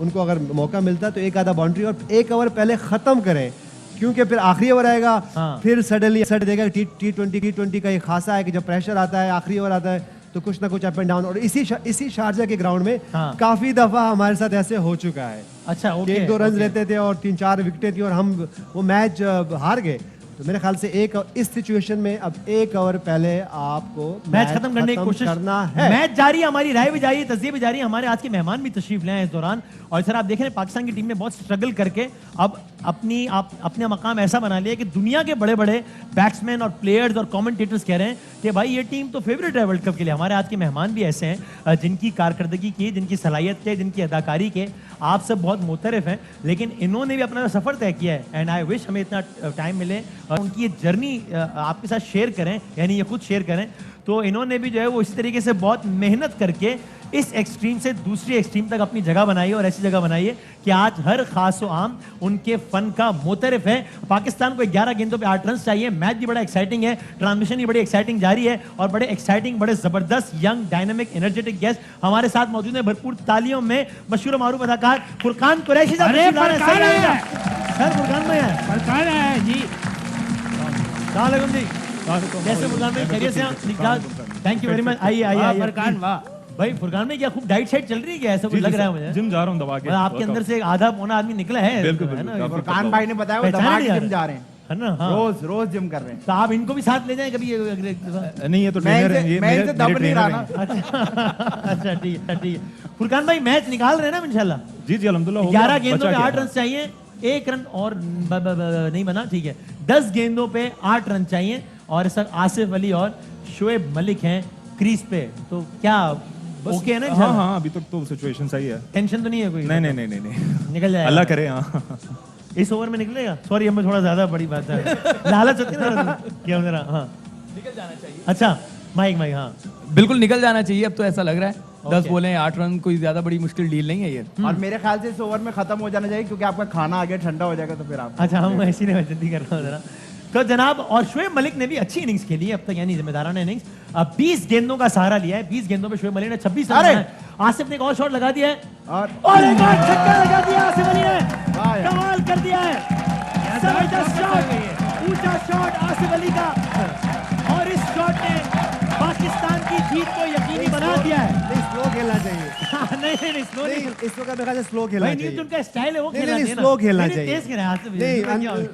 उनको अगर मौका मिलता है तो एक आधा बाउंड्री और एक ओवर पहले खत्म करें, क्योंकि फिर आखिरी ओवर आएगा। हाँ। फिर सडनली सेट देगा। T20 का ये खासा है कि जब प्रेशर आता है, आखिरी ओवर आता है तो कुछ ना कुछ अप एंड डाउन। और इसी शारजा के ग्राउंड में हाँ। काफी दफा हमारे साथ ऐसे हो चुका है। अच्छा ओके। 1-2 रन लेते थे और 3-4 विकेटें थी और हम वो मैच हार गए। तो मेरे ख्याल से इस सिचुएशन में अब 1 ओवर पहले आपको मैच खत्म करने की कोशिश करना है। मैच जारी है, हमारी राय भी जारी है, तस्दीह भी जारी है। हमारे आज के मेहमान भी तशरीफ ले आए इस दौरान। और सर आप देख रहे हैं पाकिस्तान की टीम ने बहुत स्ट्रगल करके अब अपने मकाम ऐसा बना लिया कि दुनिया के बड़े बड़े बैट्समैन और प्लेयर्स और कमेंटेटर्स कह रहे हैं कि भाई ये टीम तो फेवरेट है वर्ल्ड कप के लिए। हमारे आज के मेहमान भी ऐसे हैं जिनकी कारकर्दगी की, जिनकी सलाहियत के, जिनकी अदाकारी के आप सब बहुत मुतरफ हैं, लेकिन इन्होंने भी अपना सफ़र तय किया है। एंड आई विश हमें इतना टाइम मिले और उनकी ये जर्नी आपके साथ शेयर करें, यानी ये खुद शेयर करें। तो इन्होंने भी जो है वो इसी तरीके से बहुत मेहनत करके इस एक्सट्रीम से दूसरी एक्सट्रीम तक अपनी जगह बनाई है, और ऐसी जगह बनाई है कि आज हर खास व आम उनके फन का मोतरफ है। पाकिस्तान को 11 गेंदों पे 8 रन चाहिए। मैच भी बड़ा एक्साइटिंग है, ट्रांसमिशन भी बड़ी एक्साइटिंग जारी है, और बड़े एक्साइटिंग, बड़े जबरदस्त, यंग, डायनामिक, एनर्जेटिक गेस्ट हमारे साथ मौजूद है। भरपूर तालियों में मशहूर और मारूफ अदाकार फुरकान कुरैशी साहब तशरीफ ला रहे हैं। सही आएगा सर, फुरकान में है, फरकान है जी। अस्सलाम वालेकुम जी, कैसे फुरकान में, खैरियत से हैं? ठीक ठाक, थैंक यू वेरी मच। आइए आइए आइए फरकान वाह। भाई फुरकान में क्या खूब डाइट शाइट चल रही है क्या? ऐसा कुछ लग रहा है मुझे। जिम जा रहा हूँ दबा के। मतलब आपके अंदर से आधा पौना आदमी निकला है, बिल्कुल, है ना? बिल्कुल, फुरकान भाई ने बताया वो पहचाने दबा नहीं के आ जिम जा रहे हैं, है ना? हाँ। रोज रोज जिम कर रहे हैं। तो आप इनको भी साथ ले जाएं कभी अगले दफा? नहीं ये तो मैं ट्रेनर है, इनसे ये मैं इनसे दब नहीं रहा ना। अच्छा ठीक है, ठीक है। फुरकान भाई मैच निकाल रहे हैं ना इंशाल्लाह? जी जी अल्हम्दुलिल्लाह हो गया। 11 गेंदों पे बचा 8 क्या? रन चाहिए, 1 रन और नहीं बना, ठीक है। 10 गेंदों पे 8 रन चाहिए, और सर आसिफ अली और शोएब मलिक हैं क्रीज पे। तो क्या ओके है ना? हाँ हाँ अभी तक तो सिचुएशन सही है। टेंशन तो नहीं है कोई? नहीं नहीं नहीं नहीं नहीं निकल जाएगा, अल्लाह करे। हाँ इस ओवर में निकलेगा। सॉरी हमें थोड़ा ज्यादा बड़ी बात है, लालच होती है ना क्या मेरा। हाँ निकल जाना चाहिए। अच्छा माइक हाँ बिल्कुल निकल जाना चाहिए, अब तो ऐसा लग रहा है। 10 बॉलें 8 रन, कोई ज्यादा बड़ी मुश्किल डील नहीं है ये। और मेरे ख्याल से इस ओवर में खत्म हो जाना चाहिए, क्योंकि आपका खाना आगे ठंडा हो जाएगा, तो फिर आप अच्छा हम ऐसी नहीं जल्दी कर रहा हूँ जरा। तो जनाब, और शोएब मलिक ने भी अच्छी इनिंग्स खेली है अब तक, यानी जिम्मेदाराना इनिंग्स। 20 गेंदों का सहारा लिया है, 20 गेंदों पे शोएब मलिक ने 26 रन बनाए। आसिफ ने एक और शॉट लगा दिया है, और एक और छक्का लगा दिया आसिफ अली ने, कमाल कर दिया है। जबरदस्त शॉट, ऊंचा शॉट आसिफ अली का, और इस शॉट ने पाकिस्तान की जीत को यकीनी बना दिया है। नहीं स्लो खेलना चाहिए। नहीं स्लो नहीं, इस वक्त मेरे ख्याल से स्लो खेलना भाई चाहिए। न्यूटन का स्टाइल है वो नहीं, खेलना नहीं, चाहिए ना। स्लो खेलना नहीं, चाहिए। तेज खेला आसिफ अली।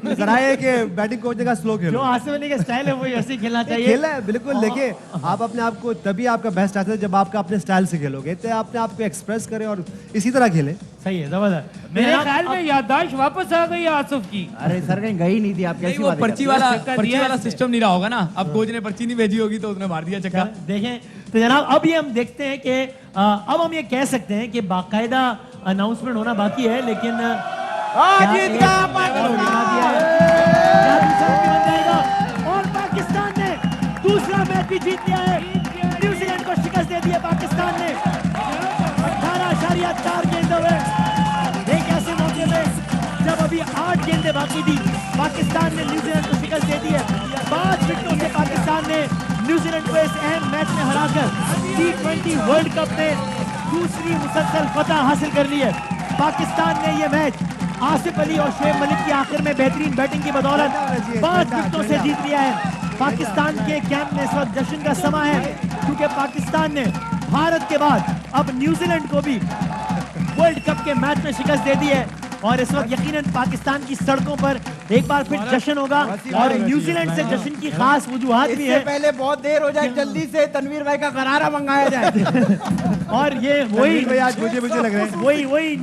नहीं जरा है कि बैटिंग कोच ने कहा स्लो जो खेलो। आसिफ अली का स्टाइल है वो ऐसे ही खेलना चाहिए। खेला है बिल्कुल। देखिए आप अपने आप को तभी आपका बेस्ट आता है जब आपका अपने स्टाइल से खेलोगे, तो अपने आप को एक्सप्रेस करें और इसी तरह खेलें। सही है, जबरदस्त। मेरे ख्याल में याददाश्त वापस आ गई आसिफ की। अरे सर कहीं गई नहीं थी, आप नहीं कैसी वो बात कर पर्ची रहे वाला सिस्टम नहीं रहा होगा ना। अब कोच ने पर्ची नहीं भेजी होगी तो उसने मार दिया चक्का। देखें तो जनाब, अब ये हम देखते हैं कि अब हम ये कह सकते हैं कि बाकायदा अनाउंसमेंट होना बाकी है, लेकिन क्या जीत एक गया level पाकिस्तान! बना दिया है? क्या दूसरा भी बन जाएगा? और पाकिस्तान ने दूसरा मैच भी जीत लिया है। न्यूजीलैंड को शिकस्त दे दी है पाकिस्तान ने 18.4 गेंदों में। एक ऐसे मौके पे जब अभी 8 गेंदें बाकी थी, पाकिस्तान ने न्यूजीलैंड को शिकस्त दे दी है। 5 विकेटों से पाकिस्तान ने न्यूजीलैंड को इस अहम मैच में हराकर T20 वर्ल्ड कप में दूसरी मुसलसल फतह हासिल कर ली है। पाकिस्तान ने यह मैच आसिफ अली और शोएब मलिक की आखिर में बेहतरीन बैटिंग की बदौलत 5 विकेटों से जीत लिया है। पाकिस्तान के कैंप में इस वक्त जश्न का समा है, क्योंकि पाकिस्तान ने भारत के बाद अब न्यूजीलैंड को भी वर्ल्ड कप के मैच में शिकस्त दे दी है। और इस वक्त यकीनन पाकिस्तान की सड़कों पर एक बार फिर जश्न होगा, और न्यूजीलैंड से जश्न की खास वजूहात भी इससे है। पहले बहुत देर हो जाए, जल्दी से तनवीर भाई का गरारा मंगाया जाए। और ये वही आज मुझे लग रहा है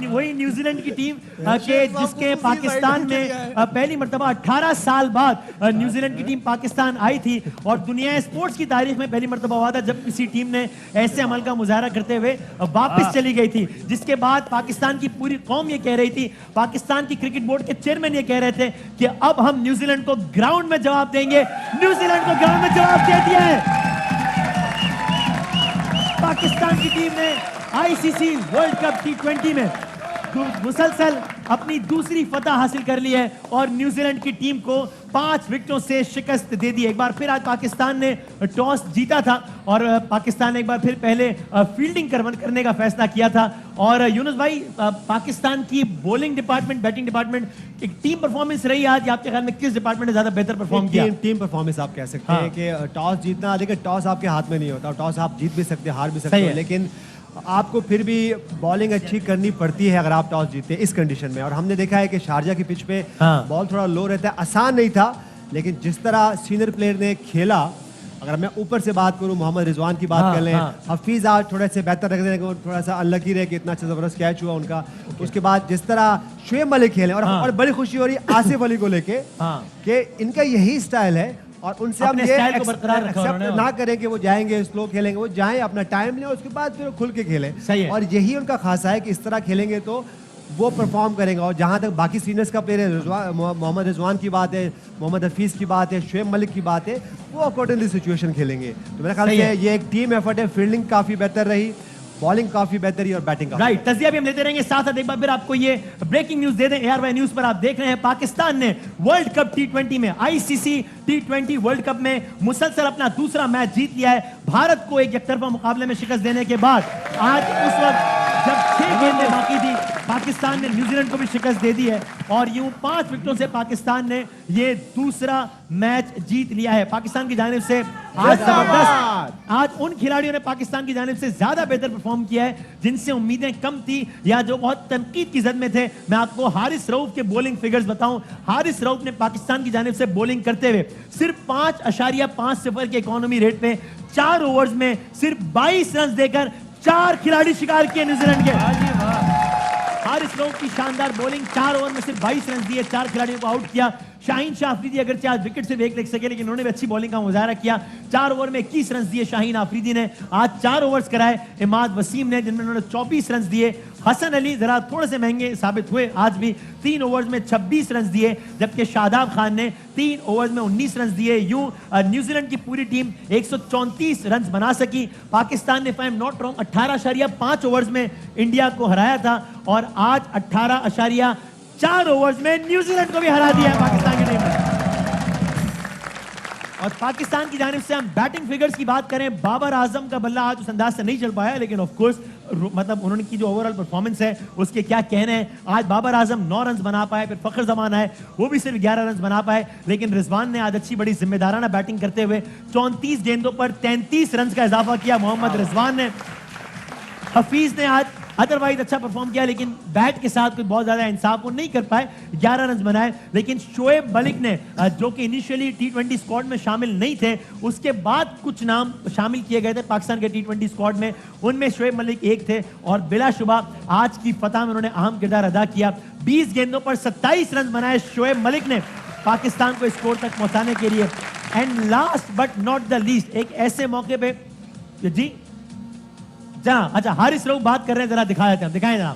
वही न्यूजीलैंड की टीम के जिसके पाकिस्तान में पहली मर्तबा 18 साल बाद न्यूजीलैंड की टीम पाकिस्तान आई थी, और दुनिया स्पोर्ट्स की तारीख में पहली मर्तबा हुआ था जब किसी टीम ने ऐसे अमल का मुजाहरा करते हुए वापस चली गई थी। जिसके बाद पाकिस्तान की पूरी कौम ये कह रही थी, पाकिस्तान की क्रिकेट बोर्ड के चेयरमैन ये कह रहे थे कि अब हम न्यूजीलैंड को ग्राउंड में जवाब देंगे। न्यूजीलैंड को ग्राउंड में जवाब दे दिया है। पाकिस्तान की टीम ने आईसीसी वर्ल्ड कप T20 में मुसलसल अपनी दूसरी फतह हासिल कर ली है, और न्यूजीलैंड की टीम को 5 विकेटों से शिकस्त दे दी। एक बार फिर आज पाकिस्तान ने टॉस जीता था, और पाकिस्तान ने एक बार फिर पहले फील्डिंग करने का फैसला किया था। और यूनुस भाई, पाकिस्तान की बॉलिंग डिपार्टमेंट, बैटिंग डिपार्टमेंट, एक टीम परफॉर्मेंस रही आज, आपके ख्याल में किस डिपार्टमेंट ने ज्यादा बेहतर परफॉर्म किया? टीम परफॉर्मेंस आप कह सकते हैं कि टॉस जीतना, देखिए टॉस आपके हाथ में नहीं होता, टॉस आप जीत भी सकते हैं, हार भी सकते हो, लेकिन आपको फिर भी बॉलिंग अच्छी करनी पड़ती है अगर आप टॉस जीते इस कंडीशन में। और हमने देखा है कि शारजा की पिच पे बॉल थोड़ा लो रहता है, आसान नहीं था, लेकिन जिस तरह सीनियर प्लेयर ने खेला, अगर मैं ऊपर से बात करूं, मोहम्मद रिजवान की बात कर लें, हफीज आज थोड़े से बेहतर रख देने को थोड़ा सा अनलकी रहे कि इतना अच्छा जबरदस्त कैच हुआ उनका। उसके बाद जिस तरह शुएब मलिक खेले और बड़ी खुशी हो रही आसिफ अली को लेके कि इनका यही स्टाइल है और उनसे हम ये एक्सेप्ट ना करें कि वो जाएंगे स्लो खेलेंगे, वो जाएं अपना टाइम लें, उसके बाद फिर खुल के खेलें। और यही उनका खासा है कि इस तरह खेलेंगे तो वो परफॉर्म करेंगे। और जहाँ तक बाकी सीनियर्स का प्लेयर है, मोहम्मद रिजवान की बात है, मोहम्मद हफीज़ की बात है, शुएब मलिक की बात है, वो अकॉर्डिंगली सिचुएशन खेलेंगे। तो मेरे ख्याल से ये एक टीम एफर्ट है। फील्डिंग काफ़ी बेहतर रही, बॉलिंग काफी बेहतर ही और बैटिंग राइट। तजिया भी हम लेते रहेंगे, साथ साथ एक बार फिर आपको ये ब्रेकिंग न्यूज दे दें। ARY न्यूज पर आप देख रहे हैं, पाकिस्तान ने वर्ल्ड कप T20 में, ICC T20 वर्ल्ड कप में मुसलसल अपना दूसरा मैच जीत लिया है। भारत को एक एकतरफा मुकाबले में शिकस्त देने के बाद आज उस वक्त जब 6 गेंदें बाकी थी, पाकिस्तान ने न्यूजीलैंड को भी शिकस्त दे दी है और यूं 5 विकेटों से पाकिस्तान ने ये दूसरा मैच जीत लिया है। पाकिस्तान की जानिब से आज जबरदस्त, आज उन खिलाड़ियों ने पाकिस्तान की जानिब से ज्यादा बेहतर परफॉर्म किया है जिनसे उम्मीदें कम थी या जो बहुत तनकीद की जद में थे। मैं आपको हारिस रऊफ के बॉलिंग फिगर्स बताऊं। हारिस रऊफ ने पाकिस्तान की जानिब से बॉलिंग करते हुए सिर्फ 5.50 के इकोनॉमी रेट पे 4 ओवर्स में सिर्फ 22 रन देकर 4 खिलाड़ी शिकार किए न्यूजीलैंड के। हारिस रऊफ की शानदार बॉलिंग, 4 ओवर में सिर्फ 22 रन दिए, 4 खिलाड़ियों को आउट किया। शाहीन शाह अफरीदी अगरचे आज विकेट से एक लेग सके लेकिन उन्होंने भी अच्छी बॉलिंग का मुजाहरा किया। 4 ओवर में 21 रन दिए शाहीन अफरीदी ने। आज 4 ओवर्स कराए इमाद वसीम ने जिनमें उन्होंने 24 रन दिए। हसन अली जरा थोड़े से महंगे साबित हुए, आज भी 3 ओवर्स में 26 रन दिए, जबकि शादाब खान ने 3 ओवर्स में 19 रन दिए। यूं न्यूजीलैंड की पूरी टीम 134 रन बना सकी। पाकिस्तान ने, if I am not wrong, 18.5 overs में इंडिया को हराया था और आज 18.4 ओवर्स में न्यूजीलैंड को भी हरा दिया है पाकिस्तान की टीम ने। और पाकिस्तान की जानिब से हम बैटिंग फिगर्स की बात करें, बाबर आजम का बल्ला आज उस अंदाज से नहीं चल पाया, लेकिन ऑफ कोर्स मतलब उन्होंने की जो ओवरऑल परफॉर्मेंस है उसके क्या कहने हैं। आज बाबर आजम 9 रन बना पाए, फिर फखर जमान है वो भी सिर्फ 11 रन बना पाए, लेकिन रिजवान ने आज अच्छी बड़ी जिम्मेदाराना बैटिंग करते हुए 34 गेंदों पर 33 रन का इजाफा किया मोहम्मद रिजवान ने। हफीज ने आज अदरवाइज अच्छा परफॉर्म किया लेकिन बैट के साथ कोई बहुत ज्यादा इंसाफ वो नहीं कर पाए, 11 रन बनाए। लेकिन शोएब मलिक ने, जो कि इनिशियली T20 स्क्वाड में शामिल नहीं थे, उसके बाद कुछ नाम शामिल किए गए थे पाकिस्तान के T20 स्क्वाड में, उनमें शोएब मलिक एक थे और बिलाशुबा आज की फतह में उन्होंने अहम किरदार अदा किया। 20 गेंदों पर 27 रन बनाए शोएब मलिक ने पाकिस्तान को स्कोर तक पहुंचाने के लिए। And last but not the least, एक ऐसे मौके पे जी जहाँ, अच्छा हारिस रऊफ बात कर रहे हैं, जरा दिखाया जाते हैं, दिखाएं जरा।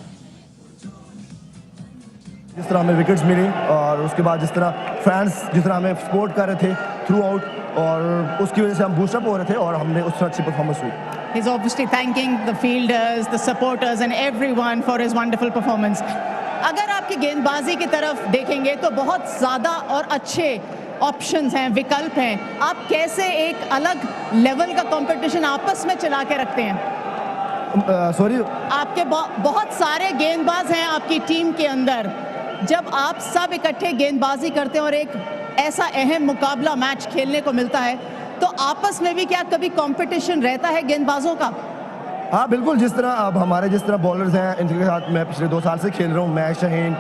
जिस तरह हमें विकेट्स मिली और उसके बाद जिस तरह फैंस जिस तरह हमें सपोर्ट कर रहे थे थ्रू आउट, और उसकी वजह से हम बूस्टअप हो रहे थे और हमने उस तरह अच्छी परफॉर्मेंस हुई। He's obviously thanking the fielders, the supporters and everyone for his wonderful performance. अगर आपकी गेंदबाजी की तरफ देखेंगे तो बहुत ज़्यादा और अच्छे ऑप्शंस हैं, विकल्प हैं। आप कैसे एक अलग लेवल का कंपटीशन आपस में चला के रखते हैं? सॉरी, आपके बहुत सारे गेंदबाज हैं आपकी टीम के अंदर। जब आप सब इकट्ठे गेंदबाजी करते हैं और एक ऐसा अहम मुकाबला मैच खेलने को मिलता है तो आपस में भी क्या कभी कंपटीशन रहता है गेंदबाजों का? हाँ बिल्कुल, जिस तरह अब हमारे जिस तरह बॉलर्स हैं इनके साथ मैं पिछले 2 साल से खेल रहा हूँ, मैं, शाहीन,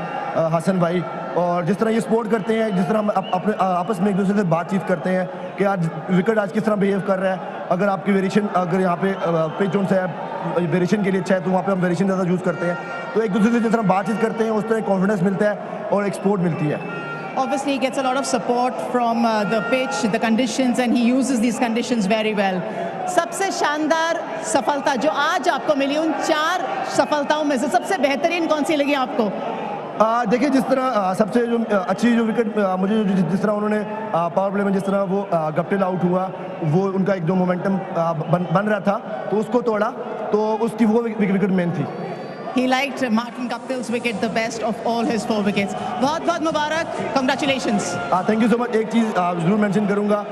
हसन भाई, और जिस तरह ये सपोर्ट करते हैं, जिस तरह हम अपने आपस में एक दूसरे से बातचीत करते हैं कि आज विकेट आज किस तरह बिहेव कर रहा है। अगर आपकी वेरिएशन, अगर यहाँ पे पिच जोन से वेरिएशन के लिए अच्छा है तो वहाँ पे हम वेरिएशन ज़्यादा यूज़ करते हैं। तो एक दूसरे से जिस तरह बातचीत करते हैं उस तरह कॉन्फिडेंस मिलता है और एक सपोर्ट मिलती है। Obviously he gets a lot of support from the pitch, the conditions, and he uses these conditions very well. सबसे शानदार सफलता जो आज आपको मिली, उन 4 सफलताओं में से सबसे बेहतरीन कौन सी लगी आपको? देखिए, जिस तरह सबसे जो अच्छी जो विकेट मुझे जिस तरह उन्होंने पावर प्ले में जिस तरह वो गप्टिल आउट हुआ, वो उनका एक जो मोमेंटम बन रहा था तो उसको तोड़ा, तो उसकी वो विकेट मेन थी। He liked Martin Guptill's wicket the best of all his 4 wickets. बहुत बहुत मुबारक, congratulations. Thank you so much. एक चीज़ ज़रूर मेंशन करूँगा,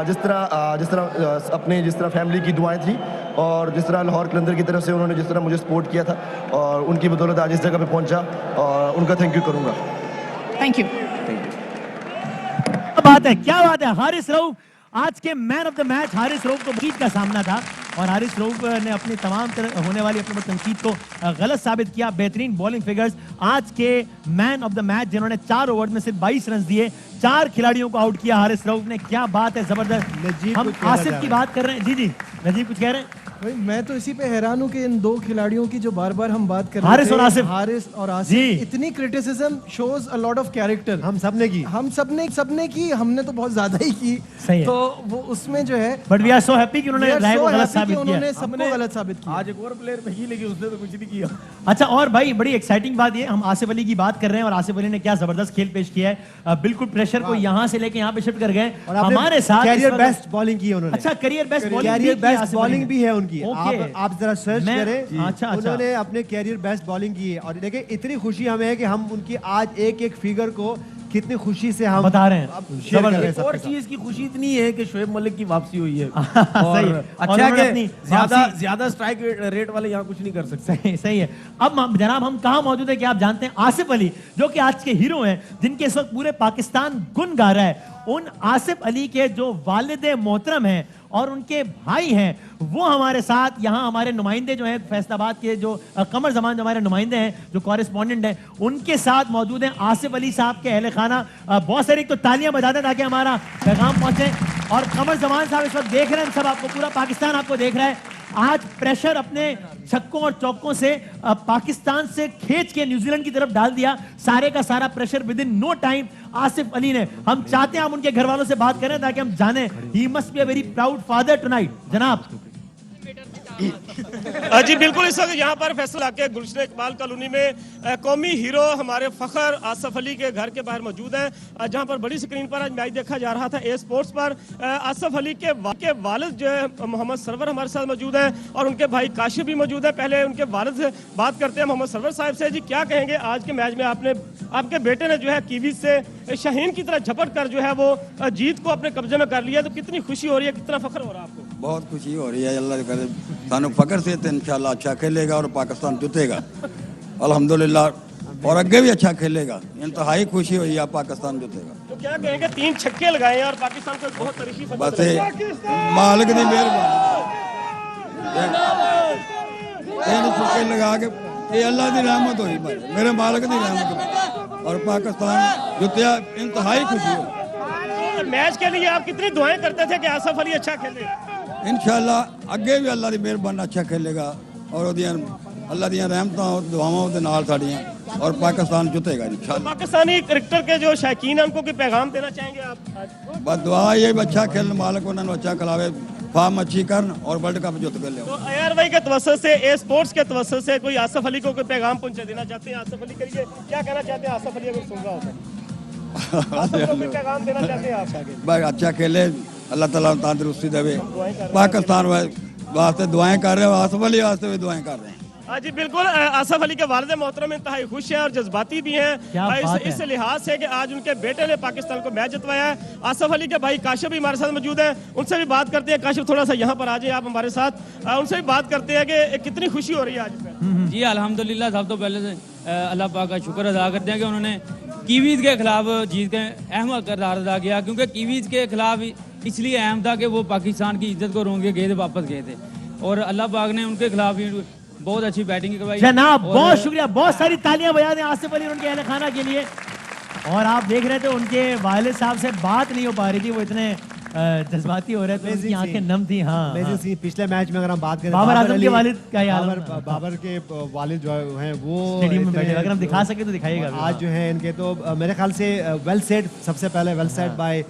जिस तरह अपने जिस तरह फैमिली की दुआएं थी और जिस तरह लाहौर कलंदर की तरफ से उन्होंने जिस तरह मुझे सपोर्ट किया था और उनकी बदौलत आज इस जगह पे पहुंचा, और उनका थैंक यू करूँगा। Thank you. क्या बात है, क्या बात है। हारिस रऊफ आज के man of the match. Haris Rauf को जीत का सामना था और हारिस रऊफ ने अपनी तमाम तरह होने वाली अपने तनकीद को गलत साबित किया। बेहतरीन बॉलिंग फिगर्स आज के मैन ऑफ द मैच, जिन्होंने 4 ओवर में सिर्फ 22 रन दिए, 4 खिलाड़ियों को आउट किया हारिस रऊफ ने। क्या बात है, जबरदस्त। नजीब हम कुछ कहना आसिफ चाह की रहे बात कर रहे हैं। जी जी नजीब कुछ कह रहे हैं। भाई मैं तो इसी पे हैरान हूँ कि इन 2 खिलाड़ियों की जो बार बार हम बात कर हारिस रहे और थे, आसिफ। हारिस और जी। आसिफ, इतनी criticism shows a lot of character. हम सबने की, हम सबने की, हमने तो बहुत ज्यादा ही की। सही है। तो वो उसमें जो है, but we are so happy कि उन्होंने राय को गलत साबित किया। उन्होंने सबको गलत साबित किया। आज एक और प्लेयर में ही, लेकिन उसने तो कुछ नहीं किया। अच्छा, और भाई बड़ी एक्साइटिंग बात ये, हम आसिफ अली की बात कर रहे हैं और आसिफ अली ने क्या जबरदस्त खेल पेश किया है। बिल्कुल प्रेशर को यहाँ से लेके यहाँ पे शिफ्ट कर गए और आपने हमारे साथ। कैरियर बेस्ट बॉलिंग की है उन्होंने। अच्छा, career best bowling, career best bowling भी है उनकी। ओके। आप जरा सर्च मैं- करें। अच्छा। उन्होंने अपने कैरियर बेस्ट बॉलिंग की है और देखिए इतनी खुशी हमें है कि हम उनकी आज एक एक फिगर को कितनी खुशी से हम बता रहे हैं। अब शेयर कर रहे हैं एक और सबके साथ। चीज की खुशी इतनी है कि शोएब मलिक की वापसी हुई है। सही और है। और अच्छा उन्होंने है अपनी कि ज्यादा वापसी- ज्यादा स्ट्राइक रेट वाले यहाँ कुछ नहीं कर सकते। सही है। अब जनाब हम कहाँ मौजूद है कि आप जानते हैं, आसिफ अली जो कि आज के हीरो हैं, जिनके इस वक्त पूरे पाकिस्तान गुन गा रहा है, उन आसिफ अली के जो वालिद मोहतरम हैं और उनके भाई हैं, वो हमारे साथ यहाँ हमारे नुमाइंदे जो हैं फैसलाबाद के, जो कमर जमान जो हमारे नुमाइंदे हैं, जो कॉरेस्पॉन्डेंट हैं, उनके साथ मौजूद हैं आसिफ अली साहब के अहले खाना। बहुत सारी तो तालियां बजा दें ताकि हमारा पैगाम पहुंचे। और कमर जमान साहब इस वक्त देख रहे हैं, सब आपको, पूरा पाकिस्तान आपको देख रहा है। आज प्रेशर अपने छक्कों और चौकों से पाकिस्तान से खींच के न्यूजीलैंड की तरफ डाल दिया। सारे का सारा pressure within no time Asif Ali ने। हम चाहते हैं हम उनके घर वालों से बात करें ताकि हम जाने he must be a very proud father tonight. जनाब जी बिल्कुल, इस वक्त यहाँ पर फैसल के गुलशन इकबाल कॉलोनी में कौमी हीरो हमारे फखर आसिफ अली के घर के बाहर मौजूद हैं, जहाँ पर बड़ी स्क्रीन पर आज मैच देखा जा रहा था ए स्पोर्ट्स पर। आसिफ अली के वालिद जो है मोहम्मद सरवर हमारे साथ मौजूद हैं और उनके भाई काशिफ भी मौजूद है। पहले उनके वालिद से बात करते हैं, मोहम्मद सरवर साहब से। जी क्या कहेंगे, आज के मैच में आपके बेटे ने जो है कीवीज से शाहीन की तरह झपट कर जो है वो जीत को अपने कब्जे में कर लिया, तो कितनी खुशी हो रही है, कितना फख्र हो रहा है आपको? बहुत खुशी हो रही है, अल्लाह करे सानू फकर से तो इंशाल्लाह अच्छा खेलेगा और पाकिस्तान जीतेगा अल्हम्दुलिल्लाह, और आगे भी अच्छा खेलेगा। इंतहाई खुशी हुई है, पाकिस्तान जीतेगा। तो क्या कहेंगे, 3 छक्के लगाए हैं और पाकिस्तान को बहुत तरीकी से बस मालिक की मेहरबानी, 3 छक्के लगा के ये अल्लाह की रहमत हुई, मेरे मालिक की रहमत हुई और पाकिस्तान जीतया। इंतहाई खुशी हुई। मैच के लिए आप कितनी दुआएं करते थे कि आसिफ अली अच्छा खेले? इंशाल्लाह अगे भी अल्लाह की मेहरबानी अच्छा खेलेगा और अल्लाह दी रहमतां और दुआवां दे नाल साड़ियां और पाकिस्तान जीतेगा इंशाल्लाह। पाकिस्तानी क्रिकेटर के जो शौकीन हैं उनको कोई पैगाम देना चाहेंगे आप? बस दुआ ये भी अच्छा खेल, मालिक उन्होंने अच्छा खिलावे, फार्म अच्छी करन और वर्ल्ड कप जीत कर ले। तो AR भाई के तवज्जुह से, ए स्पोर्ट्स के तवज्जुह से कोई आसिफ अली को कोई पैगाम पहुंचा देना चाहते हैं? आसिफ अली के लिए क्या कहना चाहते हैं, आसिफ अली अगर सुन रहा होता आसिफ को कोई पैगाम देना चाहते हैं आप आगे? भाई अच्छा खेले, अल्लाह ताला तंदुरुस्ती देवे, पाकिस्तान वास्ते दुआएं कर रहे हो, आसिफ अली वास्ते भी दुआएं कर रहे हैं। जी बिल्कुल, आसिफ अली के वालिद मोहतरम इंतहाई खुश हैं और जज्बाती भी हैं इस लिहाज से कि आज उनके बेटे ने पाकिस्तान को मैच जितवाया है। आसिफ अली के भाई काशिफ भी हमारे साथ मौजूद हैं, उनसे भी बात करते हैं। काशिफ थोड़ा सा यहाँ पर आ जाए आप हमारे साथ, उनसे भी बात करते हैं कि कितनी खुशी हो रही है आज? जी अल्हम्दुलिल्लाह, सब तो पहले अल्लाह पाक का शुक्र अदा करते हैं कि उन्होंने कीवीज के खिलाफ जीत के अहम किरदार अदा किया, क्योंकि कीवीज के खिलाफ इसलिए अहम था कि वो पाकिस्तान की इज्जत को रोंग के गए थे, वापस गए थे और अल्लाह पाक ने उनके खिलाफ बहुत अच्छी बैटिंग करवाई। जनाब बहुत शुक्रिया, बहुत सारी तालियां बजा दें आसिफ अली और उनके अहले खाना के लिए। और आप देख रहे थे उनके वालिद साहब से बात नहीं हो पा रही थी, वो इतने जज्बाती हो रहे थे, उनकी आंखें नम थी। हाँ, पिछले मैच में अगर हम बात करें, बाबर आजम के वालिद का यार, बाबर के वालिद जो हैं वो स्टेडियम में बैठे, अगर हम दिखा सके तो दिखाइएगा। आज जो है इनके तो मेरे ख्याल से वेल सेट, सबसे पहले well set by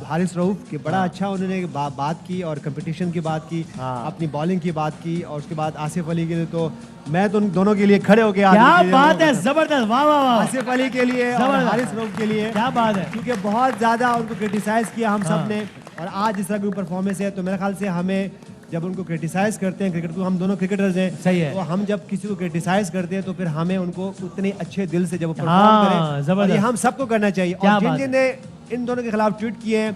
Haris Rauf कि बड़ा अच्छा उन्होंने बात की और कंपटीशन की बात की, अपनी बॉलिंग की बात की, और उसके बाद आसिफ अली के लिए तो मैं तो उन दोनों के लिए खड़े हो गया। क्या बात है, जबरदस्त, वाह वाह वाह, आसिफ अली के लिए और हारिस रऊफ के लिए क्या बात है, क्योंकि बहुत ज्यादा उनको क्रिटिसाइज किया हम सब ने, और आज इस तरह की परफॉर्मेंस है तो मेरे ख्याल से हमें जब उनको क्रिटिसाइज करते हैं, क्रिकेट तो हम दोनों क्रिकेटर्स हैं, सही है, तो हम जब किसी को क्रिटिसाइज करते हैं तो फिर हमें उनको उतने अच्छे दिल से जब वो परफॉर्म करें, और ये हम सबको करना चाहिए। और जिन जिन ने इन दोनों के खिलाफ ट्वीट किए हैं,